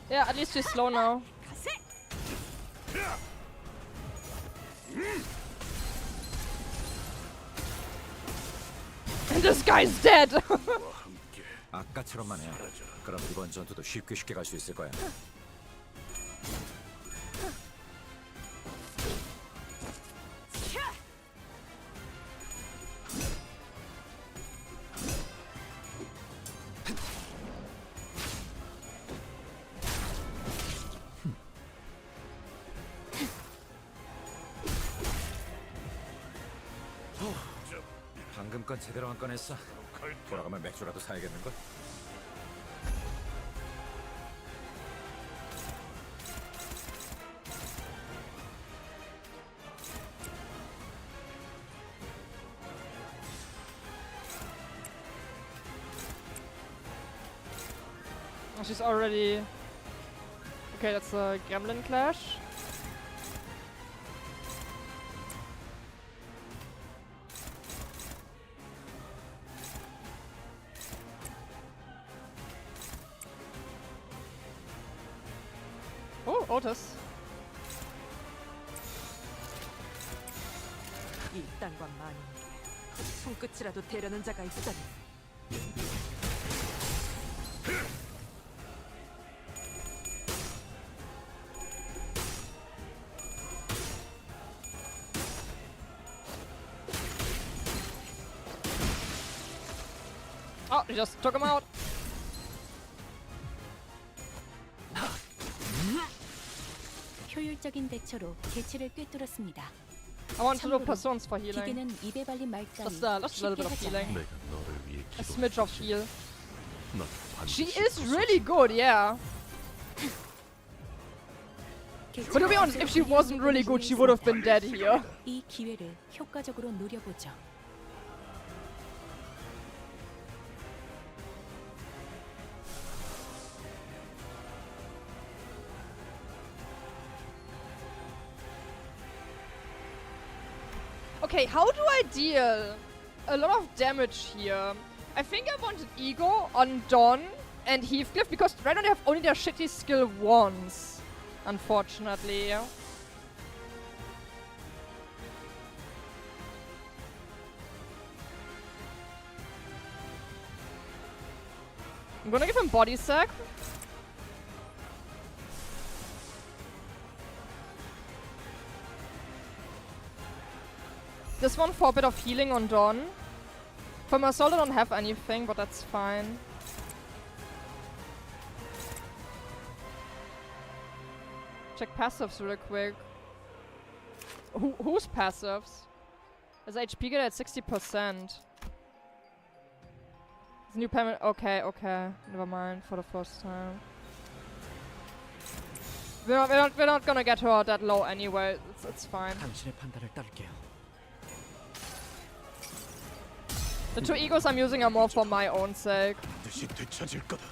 Yeah, at least she's slow now. And this guy's dead! 아까처럼만 해. 그럼 이번 전투도 쉽게 갈 수 있을 거야. 방금 건 제대로 안 꺼냈어. 돌아가면 맥주라도 사야겠는걸? Oh, she's already... Okay, that's a Gremlin Clash. Oh, Otis. 이딴과 마님에게 손끝이라도 대려는 자가 있다니. Oh, you just took him out. 효율적인 대처로 개체를 꿰뚫었습니다. I want to do persons for healing. 기계는 입에 발린 말 따위 Just a little bit of 쉽게 healing. 하지 않아요. A smidge of heal. 난 She 반드시 is really good, yeah. But to be honest, if she wasn't really good, she would have been dead here. 이 기회를 효과적으로 노려보죠. Okay, how do I deal a lot of damage here? I think I wanted Ego on Don and Heathcliff because right now they have only their shitty skill once, unfortunately. I'm gonna give him body sack. This one for a bit of healing on Dawn. For my soul I don't have anything, but that's fine. Check passives real quick. Whose passives? His HP get at 60%. His new payment. Okay, okay. Never mind for the first time. We're not gonna get her that low anyway. It's fine. 당신의 판단을 따를게요. The two egos I'm using are more for my own sake. 반드시 되찾을 거다.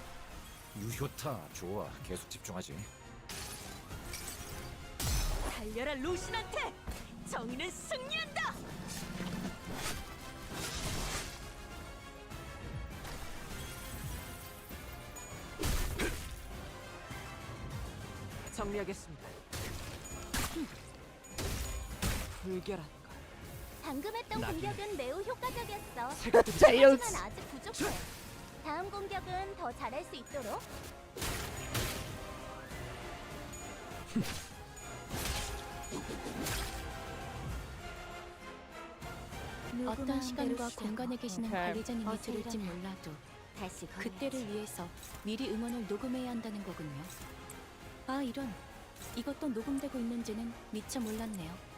유효타 좋아. 계속 집중하지. 달려라 루신한테! 정의는 승리한다! 정리하겠습니다. 불결한 것. 방금 했던 공격은 매우 효과적이었어. Tails. 하지만 아직 부족해. 다음 공격은 더 잘할 수 있도록. 어떤 시간과 공간에 계시는 오케이. 관리자님이 들을지 몰라도 그때를 위해서 미리 음원을 녹음해야 한다는 거군요. 아 이런, 이것도 녹음되고 있는지는 미처 몰랐네요.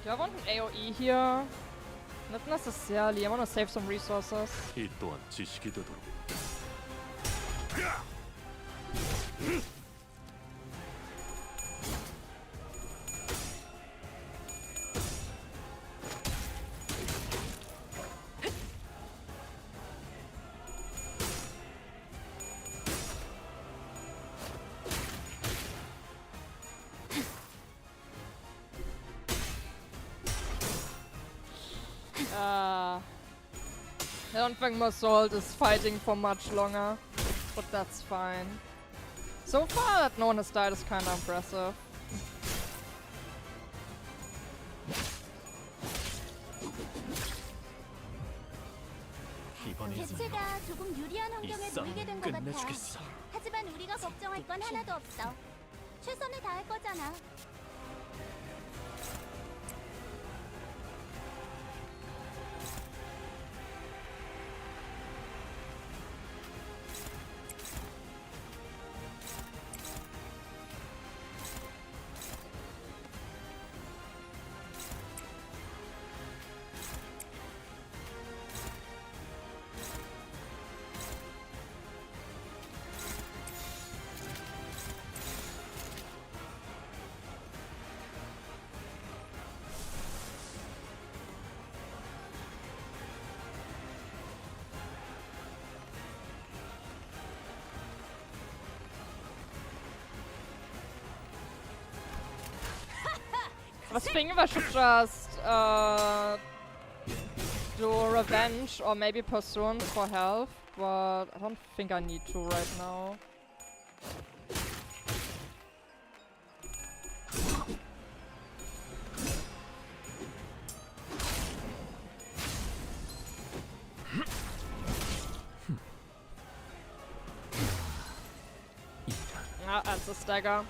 Do I want an AoE here? Not necessarily. I want to save some resources. 이 또한 지식이 되도록. I don't think Masault is fighting for much longer, but that's fine. So far that no one has died is kind of impressive. 개체가 조금 유리한 환경에 놓이게 된 것 같아. 하지만 우리가 걱정할 건 하나도 없어. 최선을 다할 거잖아. I was thinking if I should just do revenge or maybe pursuance for health, but I don't think I need to right now. Ah, that's a stagger.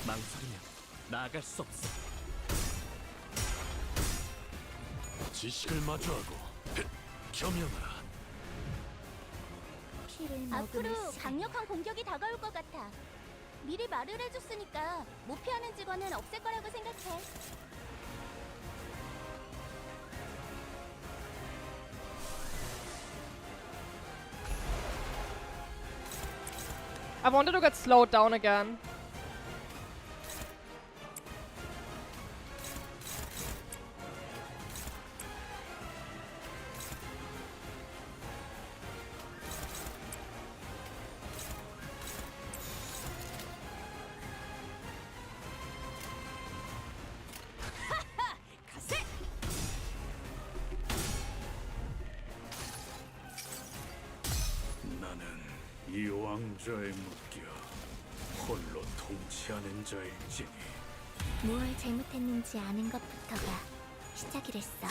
망설이면 나아갈 수 없어. 지식을 마주하고 겸용하라. 앞으로 강력한 공격이 다가올 것 같아. 미리 말을 해줬으니까 못 피하는 직원은 없을 거라고 생각해. I wanted to get slowed down again. 이 왕좌에 묶여 홀로 통치하는 자일지니. 뭘 잘못했는지 아는 것부터가 시작이랬어.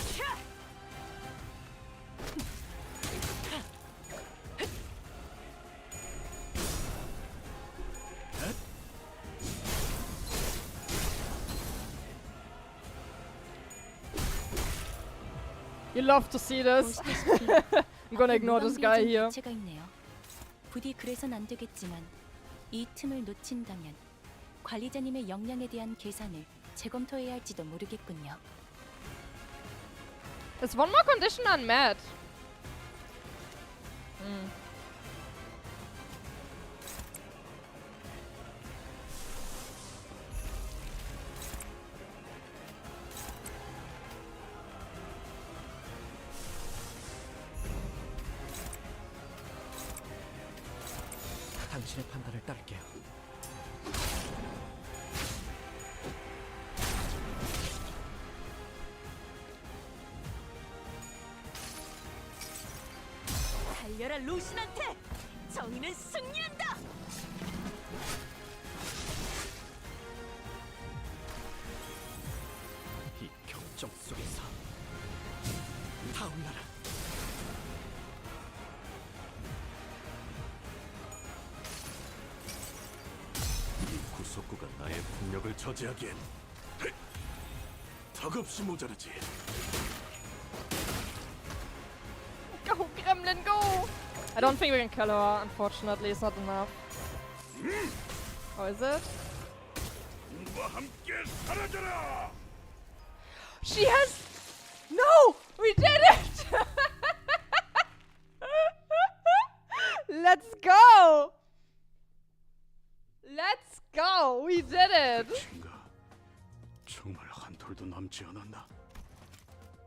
You love to see this. I'm gonna ignore this guy here. 제가 있네요. 부디 그래선 안 되겠지만 이 틈을 놓친다면 관리자님의 역량에 대한 계산을 재검토해야 할지도 모르겠군요. Is one more condition unmet? 당신의 판단을 따를게요. 달려라 로신한테! 정의는 승리한다! 이 격정 속에서 타올라라. 구속구가 나의 폭력을 저지하기엔 턱없이 모자르지. Go, Gremlin, go! I don't think we can kill her, unfortunately, it's not enough. Oh, is it? 함께 사라져라! She has... No! We did it! Let's go! Let's go! We did it! 정말 한 톨도 남지 않았나?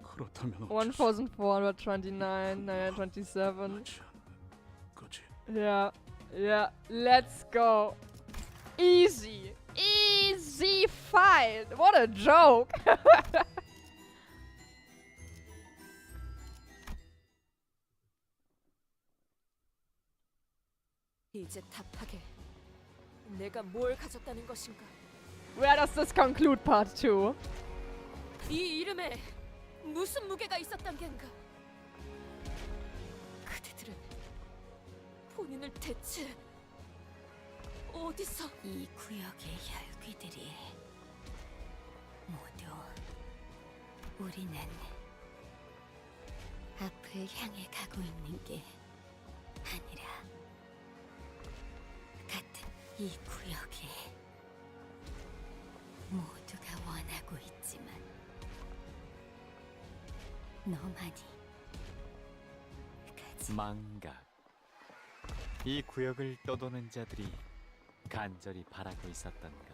그렇다면 1,429, 927. Yeah, yeah, let's go. Easy, easy fight. What a joke. 이제 답하게. 내가 뭘 가졌다는 것인가? Where does this conclude part 2? 이 이름에 무슨 무게가 있었단 겐가? 그대들은 본인을 대체 어디서? 이 구역의 혈귀들이 모두 우리는 앞을 향해 가고 있는 게 아니라 같은 이 구역에 모두가 원하고 있지만 너만이 망각. 이 구역을 떠도는 자들이 간절히 바라고 있었던 것.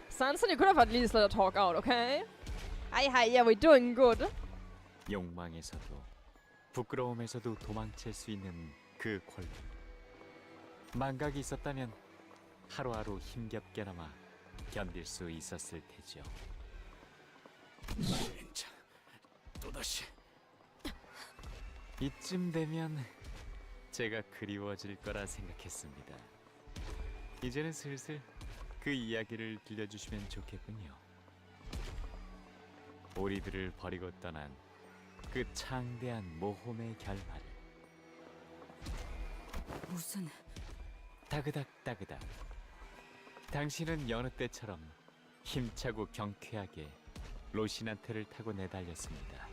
Sanson, you could have at least let her talk out, okay? Hi, yeah, we're doing good. 욕망에서도 부끄러움에서도 도망칠 수 있는 그 권리. 망각이 있었다면 하루하루 힘겹게나마 견딜 수 있었을 테죠. 진짜 또다시. 이쯤 되면 제가 그리워질 거라 생각했습니다. 이제는 슬슬 그 이야기를 들려주시면 좋겠군요. 우리들을 버리고 떠난 그 창대한 모험의 결말을. 무슨... 따그닥. 당신은 여느 때처럼 힘차고 경쾌하게 로신한테를 타고 내달렸습니다.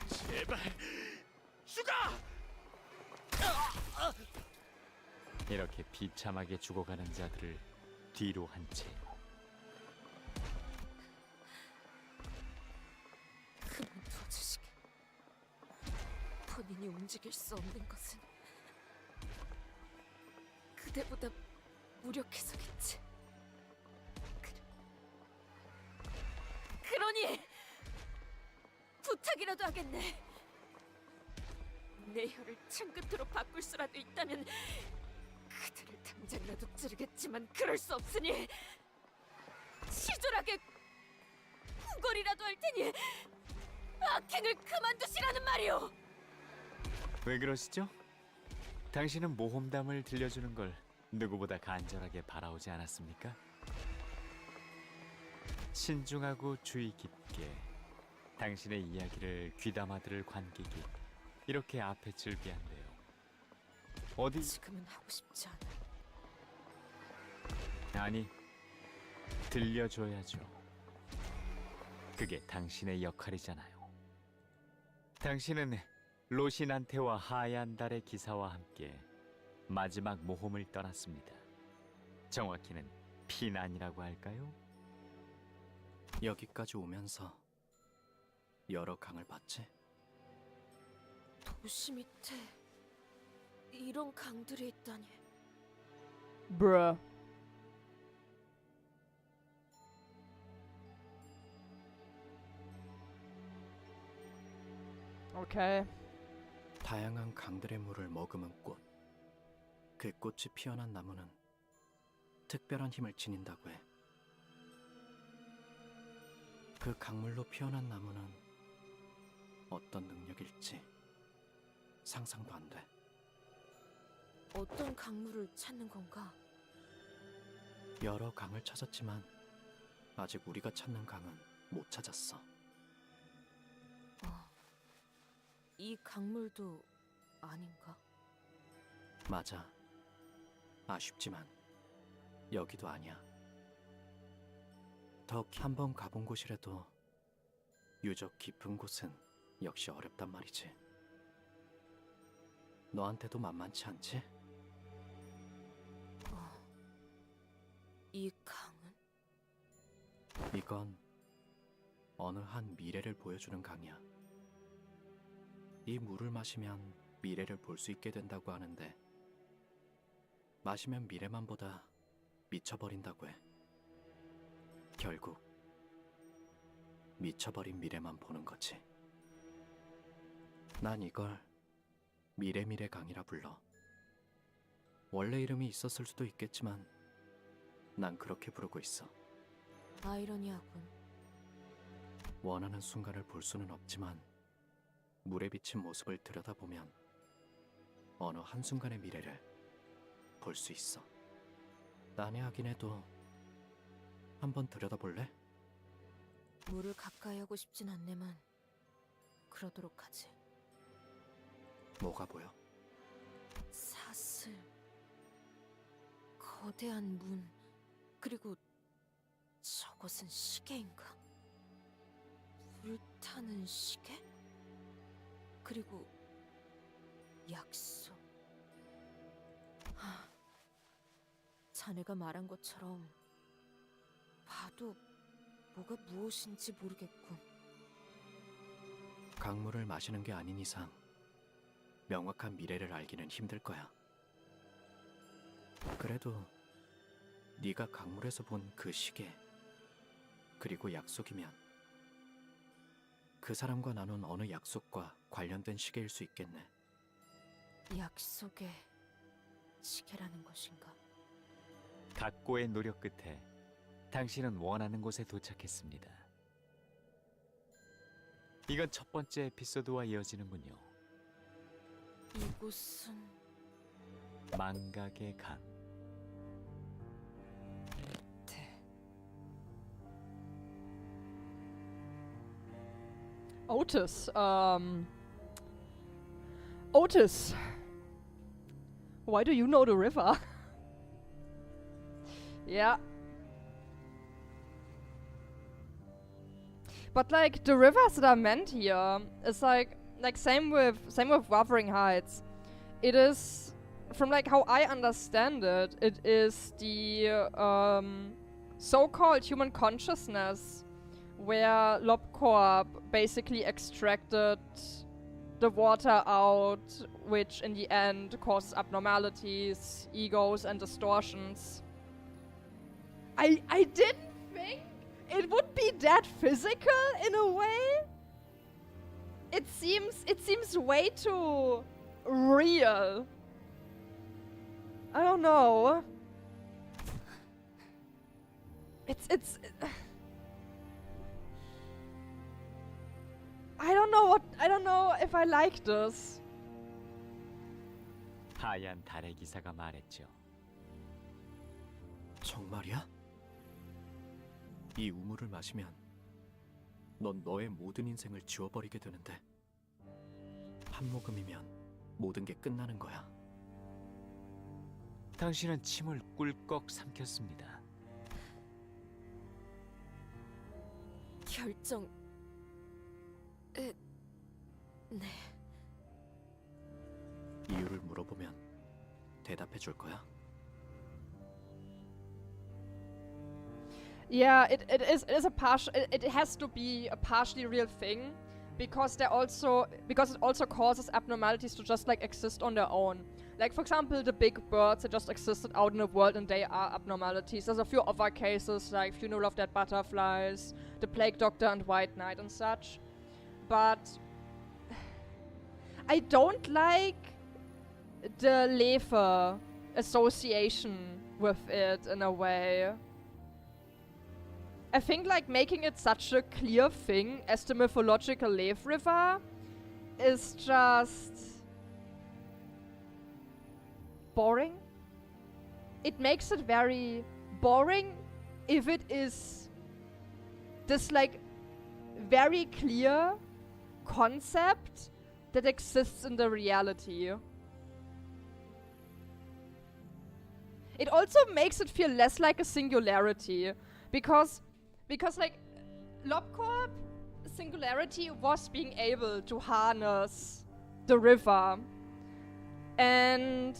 제발 죽어! 이렇게 비참하게 죽어가는 자들을 뒤로 한 채 그만둬주시게. 본인이 움직일 수 없는 것은 그대보다 무력해서겠지. 그러니 부탁이라도 하겠네. 내 혀를 창끝으로 바꿀 수라도 있다면 그들을 당장이라도 찌르겠지만 그럴 수 없으니 치졸하게 후걸이라도 할 테니 악행을 그만두시라는 말이오. 왜 그러시죠? 당신은 모험담을 들려주는 걸 누구보다 간절하게 바라오지 않았습니까? 신중하고 주의 깊게 당신의 이야기를 귀담아 들을 관객이 이렇게 앞에 즐비한데요. 어디... 지금은 하고 싶지 않아. 아니, 들려줘야죠. 그게 당신의 역할이잖아요. 당신은 로신한테와 하얀 달의 기사와 함께 마지막 모험을 떠났습니다. 정확히는 피난이라고 할까요? 여기까지 오면서 여러 강을 봤지? 도시 밑에 이런 강들이 있다니. Bruh. 오케이. 다양한 강들의 물을 머금은 꽃. 그 꽃이 피어난 나무는 특별한 힘을 지닌다고 해. 그 강물로 피어난 나무는 어떤 능력일지 상상도 안 돼. 어떤 강물을 찾는 건가? 여러 강을 찾았지만 아직 우리가 찾는 강은 못 찾았어. 이 강물도 아닌가? 맞아. 아쉽지만 여기도 아니야. 더 한 번 가본 곳이라도 유적 깊은 곳은 역시 어렵단 말이지. 너한테도 만만치 않지? 이 강은? 이건 어느 한 미래를 보여주는 강이야. 이 물을 마시면 미래를 볼 수 있게 된다고 하는데 마시면 미래만 보다 미쳐버린다고 해. 결국 미쳐버린 미래만 보는 거지. 난 이걸 미래미래 강이라 불러. 원래 이름이 있었을 수도 있겠지만 난 그렇게 부르고 있어. 아이러니하군. 원하는 순간을 볼 수는 없지만 물에 비친 모습을 들여다보면 어느 한순간의 미래를 볼 수 있어. 난해하긴 해도 한번 들여다볼래? 물을 가까이 하고 싶진 않네만 그러도록 하지. 뭐가 보여? 사슬, 거대한 문, 그리고 저것은 시계인가? 불타는 시계? 그리고 약속. 자네가 말한 것처럼 봐도 뭐가 무엇인지 모르겠군. 강물을 마시는 게 아닌 이상 명확한 미래를 알기는 힘들 거야. 그래도 네가 강물에서 본 그 시계 그리고 약속이면 그 사람과 나눈 어느 약속과 관련된 시계일 수 있겠네. 약속의 시계라는 것인가? 각고의 노력 끝에 당신은 원하는 곳에 도착했습니다. 이건 첫 번째 에피소드와 이어지는군요. 이곳은 망각의 강. Otis. Otis. Why do you know the river? Yeah. But like the rivers that are meant here is like same with Wuthering Heights. It is, from like how I understand it, it is the so-called human consciousness where LobCorp basically extracted the water out, which in the end causes abnormalities, egos, and distortions. I didn't think it would be that physical in a way. It seems way too real. I don't know. It's I don't know if I like this. 하얀 달의 기사가 말했죠. 정말이야? 이 우물을 마시면 넌 너의 모든 인생을 지워버리게 되는데 한 모금이면 모든 게 끝나는 거야. 당신은 침을 꿀꺽 삼켰습니다. 결정. 네. 이유를 물어보면 대답해 줄 거야? Yeah, it is a partial. It has to be a partially real thing, because it also causes abnormalities to just like exist on their own. Like for example, the big birds that just existed out in the world and they are abnormalities. There's a few other cases like Funeral of Dead Butterflies, the Plague Doctor and White Knight and such. But I don't like the Lefe association with it in a way. I think like making it such a clear thing as the mythological Lefe River is just boring. It makes it very boring if it is this like very clear concept that exists in the reality. It also makes it feel less like a singularity, because like LobCorp singularity was being able to harness the river, and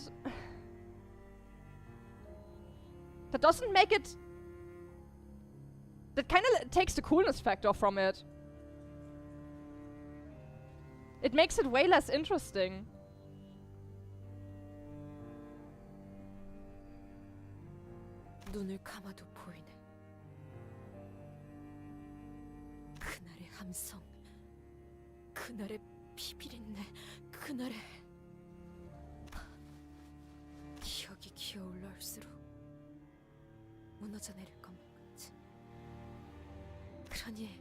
that doesn't make it, that kind of takes the coolness factor from it. It makes it way less interesting. 눈을 감아도 보이네. 그날의 함성, 그날의 비비린내, 그날의 기억이 기어올라 할수록 무너져 내릴 것만 같지. 그러니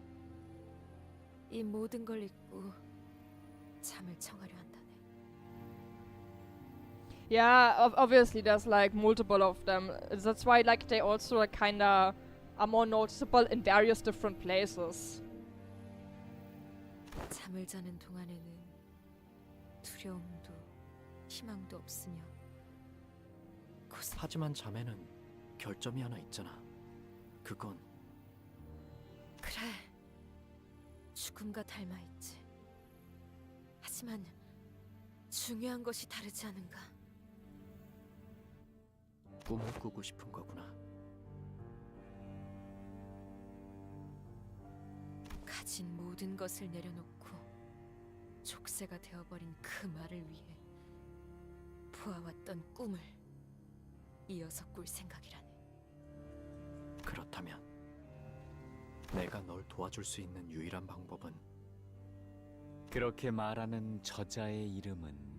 이 모든 걸 잊고 잠을 청하려 한다네. Yeah, obviously there's like multiple of them. That's why like they also like kinda are more noticeable in various different places. 잠을 자는 동안에는 두려움도 희망도 없으며 하지만 잠에는 결점이 하나 있잖아. 그건 그래, 죽음과 닮아있지. 하지만 중요한 것이 다르지 않은가? 꿈을 꾸고 싶은 거구나. 가진 모든 것을 내려놓고 족쇄가 되어버린 그 말을 위해 부어왔던 꿈을 이어서 꿀 생각이라네. 그렇다면 내가 널 도와줄 수 있는 유일한 방법은 그렇게 말하는 저자의 이름은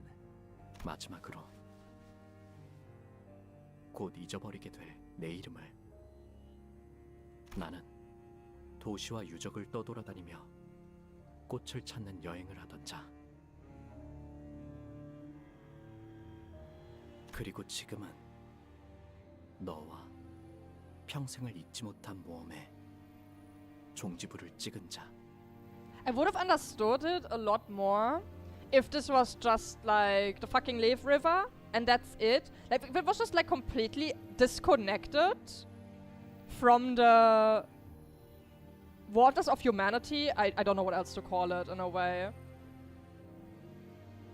마지막으로 곧 잊어버리게 될 내 이름을. 나는 도시와 유적을 떠돌아다니며 꽃을 찾는 여행을 하던 자. 그리고 지금은 너와 평생을 잊지 못한 모험에 종지부를 찍은 자. I would have understood it a lot more if this was just like the fucking Leaf River and that's it. Like if it was just like completely disconnected from the waters of humanity. I don't know what else to call it in a way.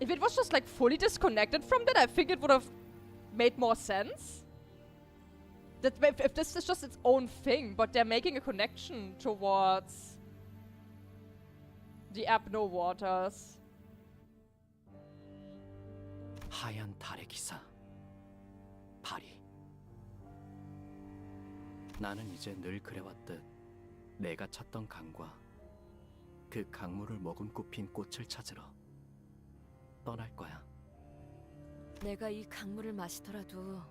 If it was just like fully disconnected from that, I think it would have made more sense. That if this is just its own thing, but they're making a connection towards the Abno waters. 하얀 달의 기사 파리. 나는 이제 늘 그래왔듯 내가 찾던 강과 그 강물을 머금고 핀 꽃을 찾으러 떠날 거야. 내가 이 강물을 마시더라도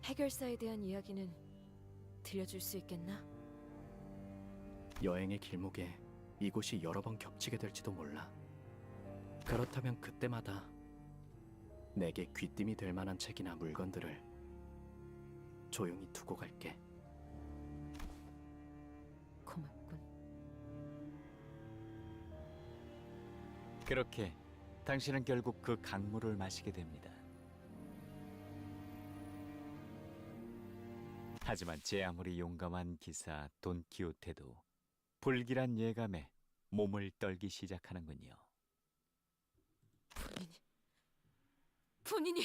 해결사에 대한 이야기는 들려줄 수 있겠나? 여행의 길목에 이곳이 여러 번 겹치게 될지도 몰라. 그렇다면 그때마다 내게 귀띔이 될 만한 책이나 물건들을 조용히 두고 갈게. 고맙군. 그렇게 당신은 결국 그 강물을 마시게 됩니다. 하지만 제 아무리 용감한 기사 돈키호테도 불길한 예감에 몸을 떨기 시작하는군요. 본인이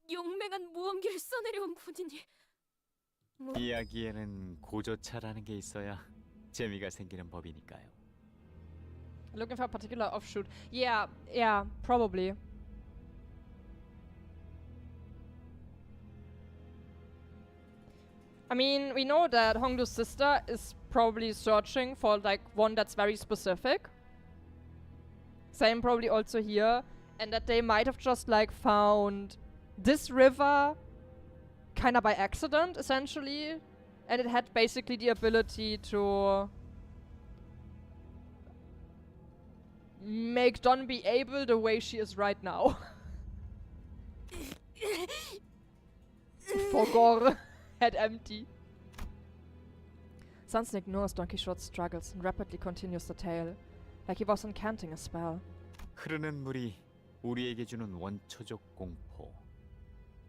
용맹한 무언기를 써내려온 본인이 이야기에는 고조차라는 게 있어야 재미가 생기는 법이니까요. Looking for a particular offshoot. Yeah, probably. I mean, we know that Hongdu's sister is probably searching for like one that's very specific. Same probably also here. And that they might have just like found this river kind of by accident, essentially. And it had basically the ability to make Don be able the way she is right now. Fogor head empty. Sanson ignores Don Quixote's struggles and rapidly continues the tale, like he was incanting a spell. 흐르는 물이 우리에게 주는 원초적 공포.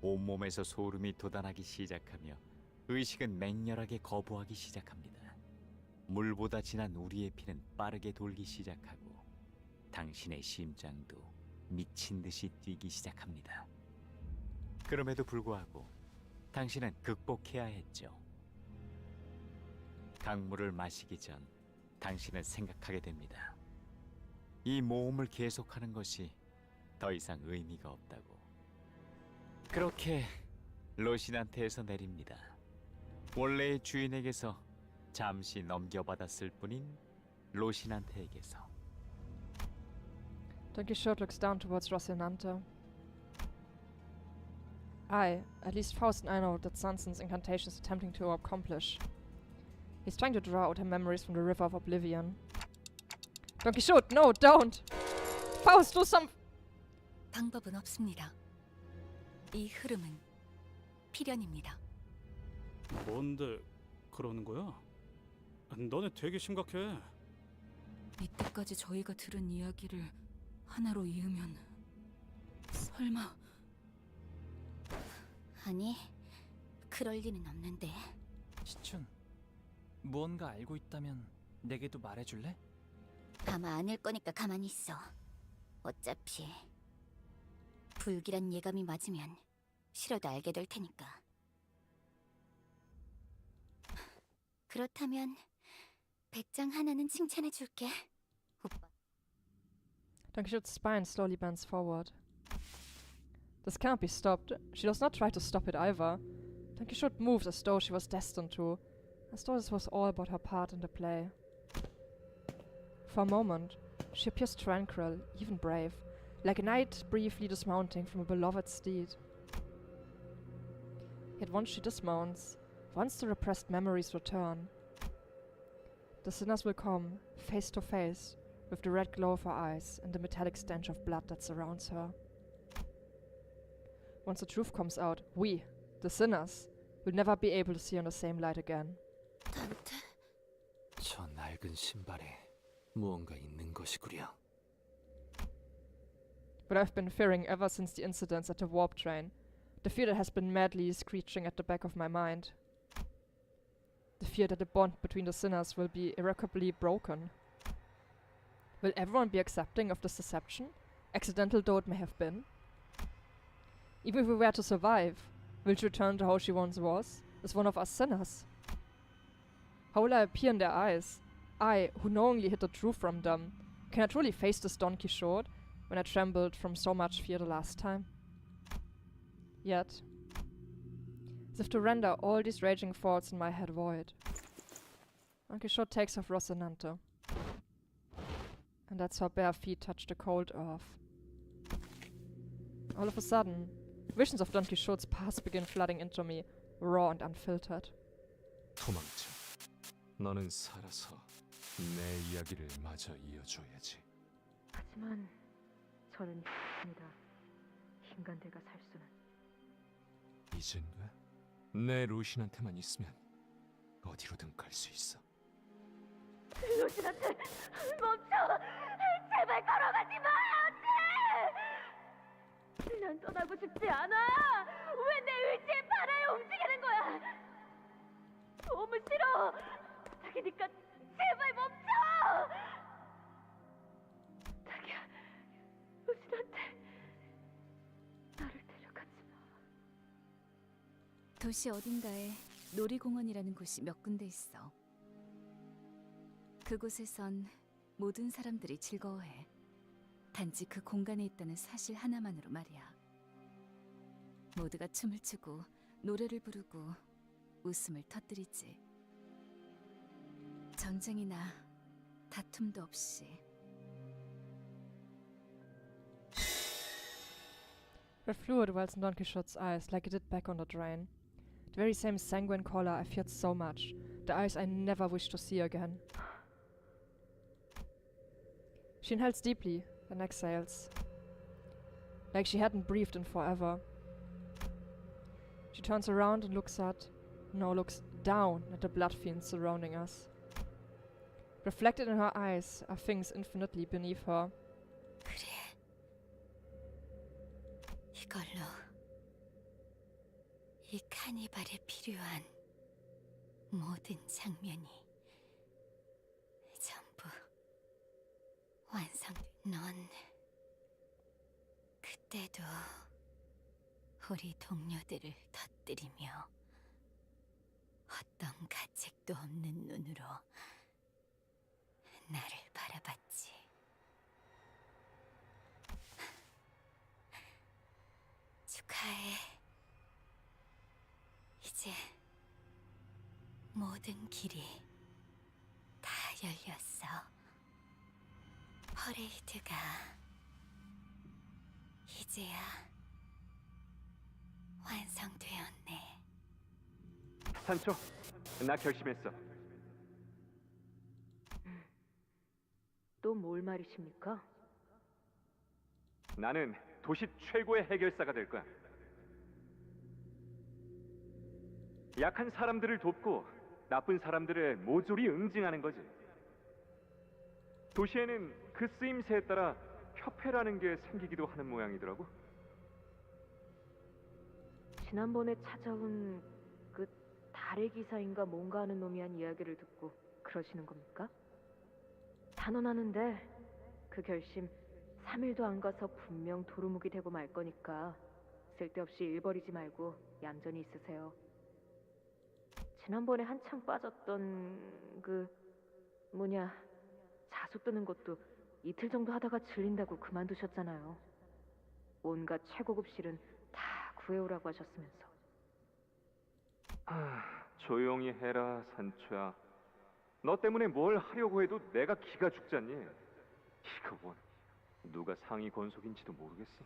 온몸에서 소름이 돋아나기 시작하며 의식은 맹렬하게 거부하기 시작합니다. 물보다 진한 우리의 피는 빠르게 돌기 시작하고 당신의 심장도 미친 듯이 뛰기 시작합니다. 그럼에도 불구하고 당신은 극복해야 했죠. 강물을 마시기 전 당신은 생각하게 됩니다. 이 모험을 계속하는 것이 더 이상 의미가 없다고. 그렇게 로신한테에서 내립니다. 원래의 주인에게서 잠시 넘겨받았을 뿐인 로신한테에게서. Don Quixote looks down towards Rocinante. At least Faust and I know that Sanson's incantation is attempting to accomplish. He's trying to draw out her memories from the River of Oblivion. Don Quixote, no, don't! Faust, do some... 방법은 없습니다. 이 흐름은 필연입니다. 뭔데 그러는 거야? 너네 되게 심각해. 이때까지 저희가 들은 이야기를 하나로 이으면 설마... 아니, 그럴 리는 없는데. 시춘, 무언가 알고 있다면 내게도 말해줄래? 아마 아닐 거니까 가만히 있어. 어차피 불길한 예감이 맞으면 싫어도 알게 될 테니까. 그렇다면 백장 하나는 칭찬해 줄게. 오빠. Don Quixote's spine slowly bends forward. This cannot be stopped. She does not try to stop it either. Don Quixote moves as though she was destined to, as though this was all about her part in the play. For a moment, she appears tranquil, even brave, like a knight briefly dismounting from a beloved steed. Yet once she dismounts, once the repressed memories return, the sinners will come face to face with the red glow of her eyes and the metallic stench of blood that surrounds her. Once the truth comes out, we, the sinners, will never be able to see in the same light again. 저 낡은 신발에 무언가 있는 것이구려. What I've been fearing ever since the incidents at the warp train, the fear that has been madly screeching at the back of my mind. The fear that the bond between the sinners will be irreparably broken. Will everyone be accepting of this deception, accidental though it may have been? Even if we were to survive, will she return to how she once was, as one of us sinners? How will I appear in their eyes? I, who knowingly hid the truth from them, can I truly face this Don Quixote when I trembled from so much fear the last time? Yet, as if to render all these raging thoughts in my head void, Don Quixote takes off Rocinante, and lets her bare feet touch the cold earth. All of a sudden, visions of Don Quixote's past begin flooding into me, raw and unfiltered. 도망쳐. 너는 살아서 내 이야기를 마저 이어줘야지. 하지만 저는 입니다. 인간들과 살 수는. 이젠 왜? 내 루신한테만 있으면 어디로든 갈 수 있어. 루신한테 멈춰! 제발 걸어가지 마! 안 돼! 난 떠나고 싶지 않아! 왜 내 의지에 반하여 움직이는 거야! 너무 싫어! 부탁이니까 제발 멈춰! 부탁이야, 루신한테 나를 데려가지 마. 도시 어딘가에 놀이공원이라는 곳이 몇 군데 있어. 그곳에선 모든 사람들이 즐거워해. 단지 그 공간에 있다는 사실 하나만으로 말이야. 모두가 춤을 추고 노래를 부르고 웃음을 터뜨리지. 전쟁이나 다툼도 없이. Red fluid wells in Don Quixote's eyes like it did back on the drain. The very same sanguine color I feared so much. The eyes I never wished to see again. She inhales deeply, then exhales. Like she hadn't breathed in forever. She turns around and looks down at the bloodfiends surrounding us. Reflected in her eyes are things infinitely beneath her. 그래. 이걸로 이 카니발에 필요한 모든 장면이 전부 완성. 넌 그때도 우리 동료들을 터뜨리며 어떤 가책도 없는 눈으로 나를 바라봤지. 축하해. 이제 모든 길이 다 열렸어. 퍼레이드가 이제야 완성되었네. 산초, 나 결심했어. 또 뭘 말이십니까? 나는 도시 최고의 해결사가 될 거야. 약한 사람들을 돕고 나쁜 사람들의 모조리 응징하는 거지. 도시에는 그 쓰임새에 따라 협회라는 게 생기기도 하는 모양이더라고. 지난번에 찾아온 그 달의 기사인가 뭔가 하는 놈이 한 이야기를 듣고 그러시는 겁니까? 단언하는데 그 결심 3일도 안 가서 분명 도루묵이 되고 말 거니까 쓸데없이 일 버리지 말고 얌전히 있으세요. 지난번에 한창 빠졌던 자숙 뜨는 것도 이틀 정도 하다가 질린다고 그만두셨잖아요. 온갖 최고급 실은 다 구해오라고 하셨으면서. 조용히 해라, 산초야. 너 때문에 뭘 하려고 해도 내가 기가 죽잖니. 이거 뭐 누가 상위 권속인지도 모르겠어.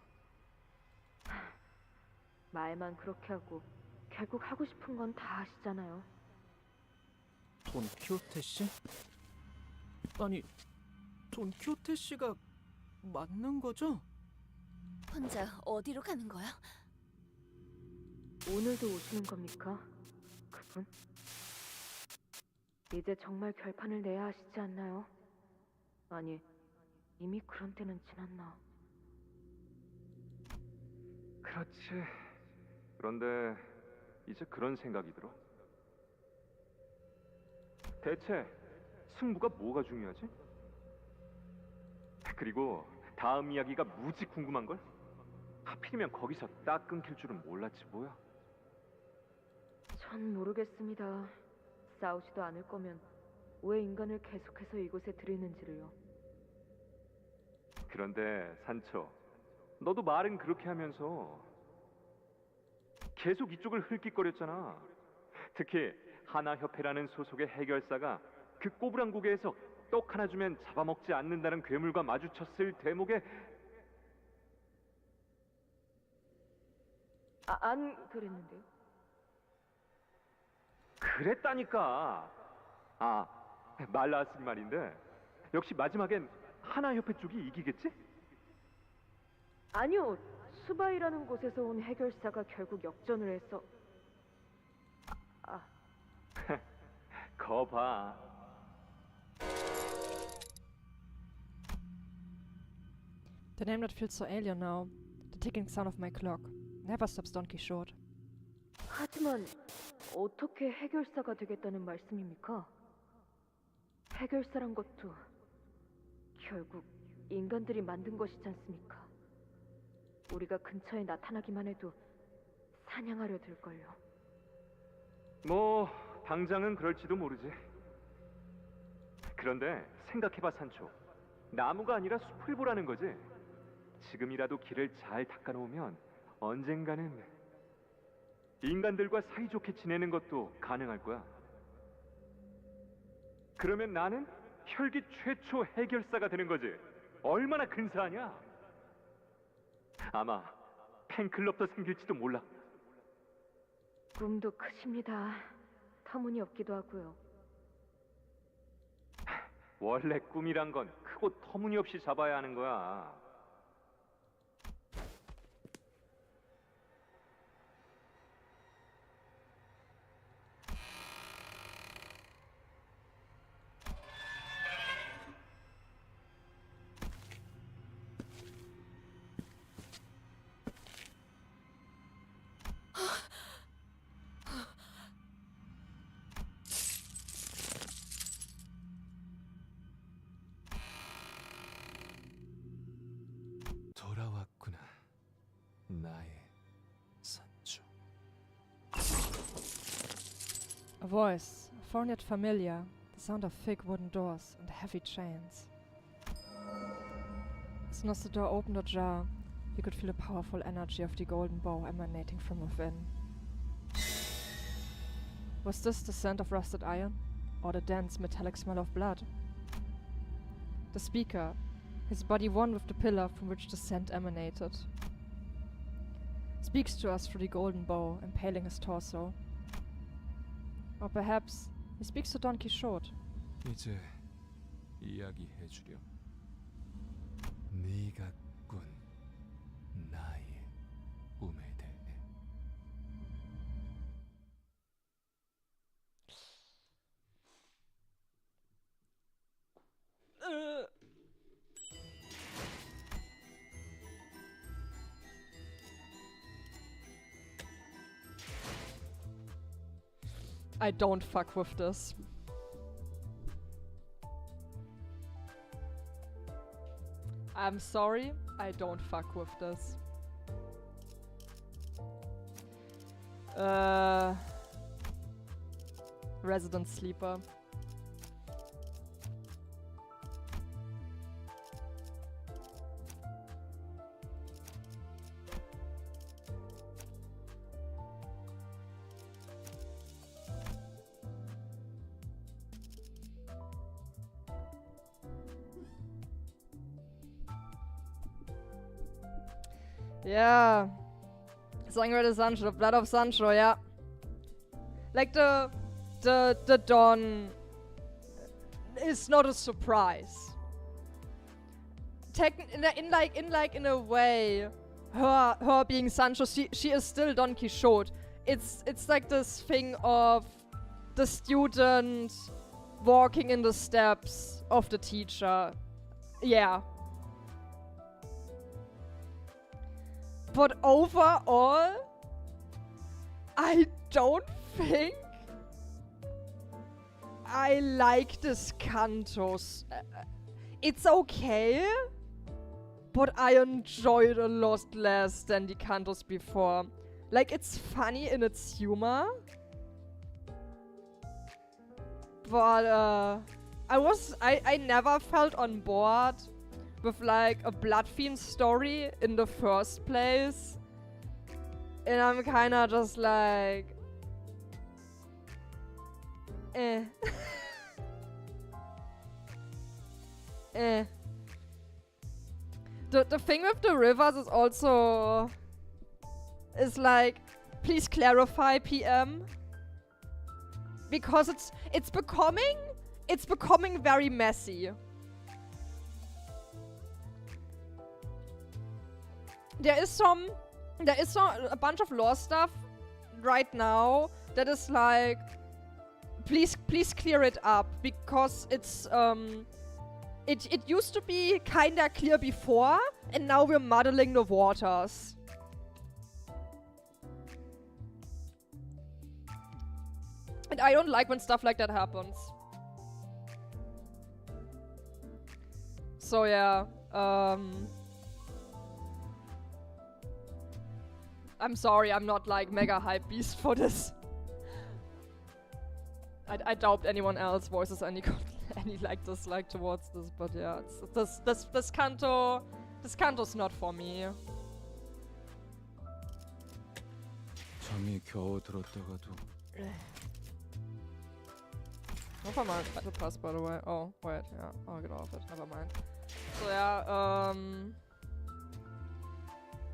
말만 그렇게 하고 결국 하고 싶은 건 다 하시잖아요. 돈키호테 씨? 아니, 돈키호테 씨가 맞는 거죠? 혼자 어디로 가는 거야? 오늘도 오시는 겁니까? 그분? 이제 정말 결판을 내야 하시지 않나요? 아니, 이미 그런 때는 지났나? 그렇지. 그런데 이제 그런 생각이 들어. 대체 승부가 뭐가 중요하지? 그리고 다음 이야기가 무지 궁금한 걸? 하필이면 거기서 딱 끊길 줄은 몰랐지 뭐야. 전 모르겠습니다. 싸우지도 않을 거면 왜 인간을 계속해서 이곳에 들이는지를요. 그런데 산초, 너도 말은 그렇게 하면서 계속 이쪽을 흘낏거렸잖아. 특히 하나협회라는 소속의 해결사가 그 꼬부랑고개에서 떡 하나 주면 잡아먹지 않는다는 괴물과 마주쳤을 대목에 안 그랬는데요? 그랬다니까. 말 나왔으니 말인데 역시 마지막엔 하나협회 쪽이 이기겠지? 아니요. 수바이라는 곳에서 온 해결사가 결국 역전을 해서 거 봐. The name that feels so alien now. The ticking sound of my clock. Never stops Don Quixote. 하지만 어떻게 해결사가 되겠다는 말씀입니까? 해결사란 것도 결국 인간들이 만든 것이지 않습니까? 우리가 근처에 나타나기만 해도 사냥하려 들걸요. 뭐 당장은 그럴지도 모르지. 그런데 생각해봐 산초. 나무가 아니라 숲을 보라는 거지. 지금이라도 길을 잘 닦아놓으면 언젠가는 인간들과 사이좋게 지내는 것도 가능할 거야. 그러면 나는 혈기 최초 해결사가 되는 거지. 얼마나 근사하냐? 아마 팬클럽도 생길지도 몰라. 꿈도 크십니다. 터무니없기도 하고요. 원래 꿈이란 건 크고 터무니없이 잡아야 하는 거야. 돌아왔구나, 나의 산주. A voice, foreign yet familiar. The sound of thick wooden doors and heavy chains. As soon as the door opened ajar, you could feel the powerful energy of the golden bow emanating from within. Was this the scent of rusted iron, or the dense metallic smell of blood? The speaker, his body one with the pillar from which the scent emanated, speaks to us through the golden bow, impaling his torso. Or perhaps he speaks to Don Quixote. 이제 이야기해주렴. 네가 꾼 나의 꿈에 대해. I don't fuck with this. I'm sorry, I don't fuck with this. Resident Sleeper. Yeah. Sangre de Sancho, the blood of Sancho, yeah. Like the Don is not a surprise. In a way, her being Sancho, she is still Don Quixote. It's like this thing of the student walking in the steps of the teacher. Yeah. But overall, I don't think I like this Cantos. It's okay, but I enjoy it a lot less than the Cantos before. Like, it's funny in its humor. But, I never felt on board with, like, a Bloodfiend story in the first place. And I'm kinda just like... eh. Eh. The thing with the rivers is also... is like, please clarify, PM. Because it's becoming very messy. There is a bunch of lore stuff right now that is like, please clear it up, because it's it used to be kinda clear before, and now we're muddling the waters. And I don't like when stuff like that happens. So yeah, I'm sorry, I'm not like mega hype beast for this. I doubt anyone else voices any like dislike towards this, but yeah, this Canto's not for me. 잠이 겨우 들었다가도. Never mind, battle pass by the way. Oh, wait, yeah, I'll get off it, never mind. So yeah,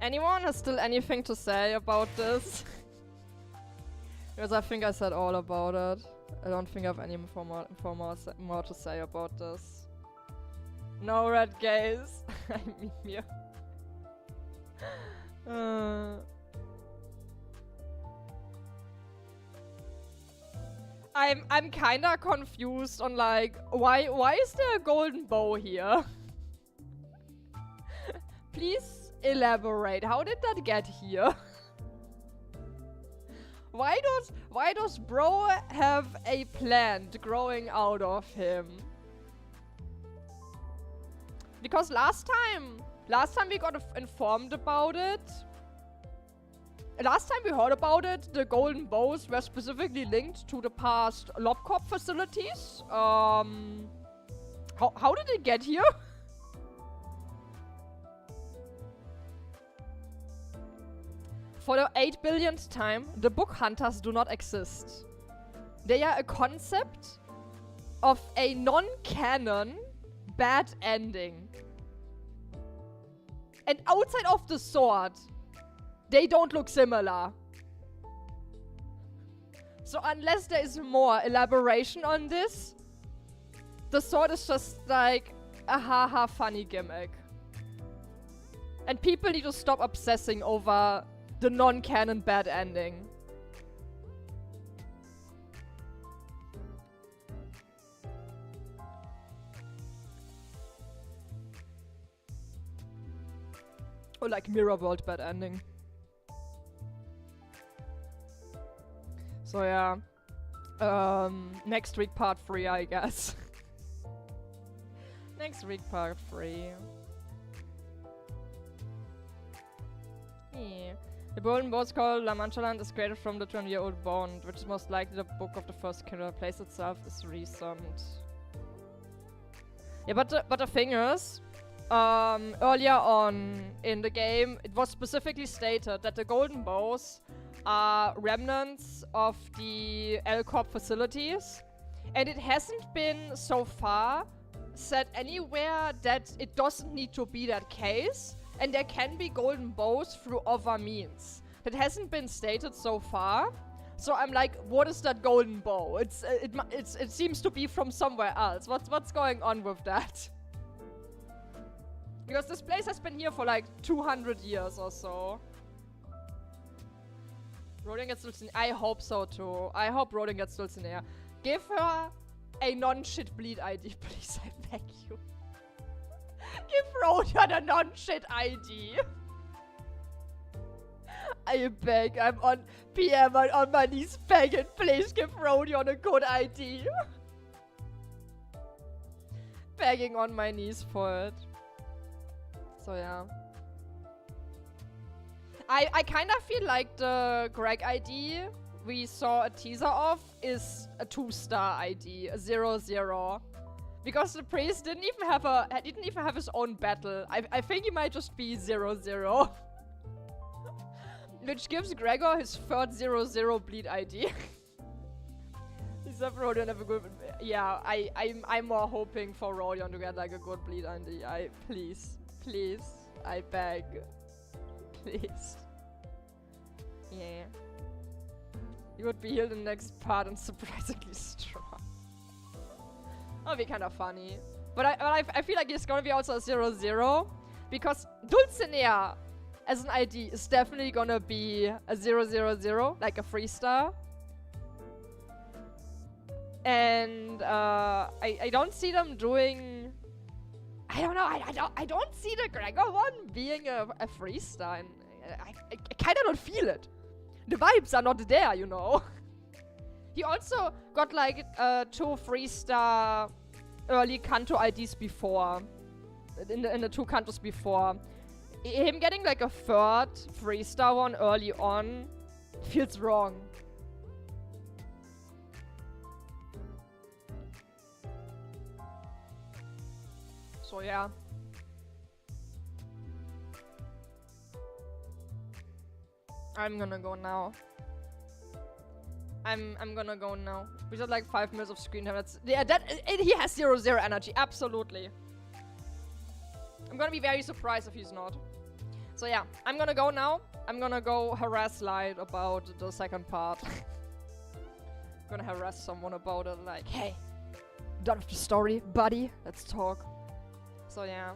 anyone has still anything to say about this? Because I think I said all about it. I don't think I have any more to say about this. No red gaze. I mean, yeah. I'm kinda confused on like why is there a golden bow here? Please elaborate. How did that get here? Why does bro have a plant growing out of him? Because last time we got informed about it. Last time we heard about it, the golden bows were specifically linked to the past Lobcop facilities. How did it get here? For the 8 billionth time, the book hunters do not exist. They are a concept of a non-canon bad ending. And outside of the sword, they don't look similar. So unless there is more elaboration on this, the sword is just like a haha funny gimmick. And people need to stop obsessing over the non-canon bad ending. Or like Mirror World bad ending. So yeah, next week part 3, I guess. Next week part 3. Yeah. The golden bow called Manchaland is created from the 20-year-old bond, which is most likely the book of the first killer. The place itself is recent. Yeah, but the thing is, earlier on in the game, it was specifically stated that the golden bows are remnants of the LCORP facilities, and it hasn't been so far said anywhere that it doesn't need to be that case, and there can be golden bows through other means. That hasn't been stated so far. So I'm like, what is that golden bow? It seems to be from somewhere else. What's going on with that? Because this place has been here for like 200 years or so. Rodin gets Dulcinea. I hope so too. I hope Rodin gets Dulcinea. Give her a non-shit bleed ID, please. I beg you. Give Rodin a non-shit ID. I beg. I'm on PM. I'm on my knees begging. Please give Rodin a good ID. Begging on my knees for it. So yeah. I kind of feel like the Greg ID we saw a teaser of is a 2-star ID, a 0-0. Because the priest didn't even have his own battle. I think he might just be 0-0. Which gives Gregor his third 0-0 bleed ID. Except Rodion have a good... Yeah, I'm more hoping for Rodion to get like a good bleed ID. Please, I beg. Please. Yeah. He would be healed in the next part and surprisingly strong. That'll be kind of funny. But I feel like he's gonna be also a 0-0. Because Dulcinea as an ID is definitely gonna be a 0-0-0, like a 3-star. And I don't see them doing... I don't know, I don't see the Gregor one being a 3-star. And I kinda don't feel it. The vibes are not there, you know. He also got like 2 3-star early Canto IDs before. In the 2 Cantos before. Him getting like a 3rd 3-star one early on feels wrong. So yeah. I'm gonna go now. I'm gonna go now. We got like 5 minutes of screen time. He has 0-0 energy, absolutely. I'm gonna be very surprised if he's not. So yeah, I'm gonna go now. I'm gonna go harass Light about the second part. I'm gonna harass someone about it, like, hey, done with the story, buddy? Let's talk. So yeah.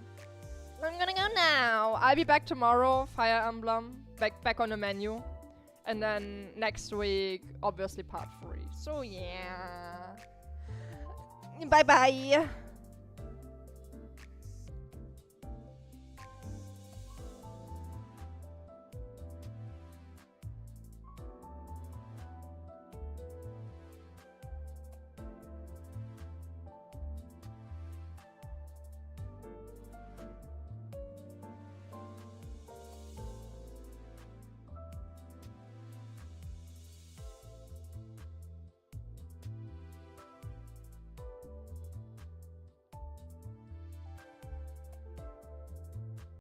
I'm gonna go now. I'll be back tomorrow, Fire Emblem. Back on the menu. And then next week, obviously part 3. So yeah. Bye bye.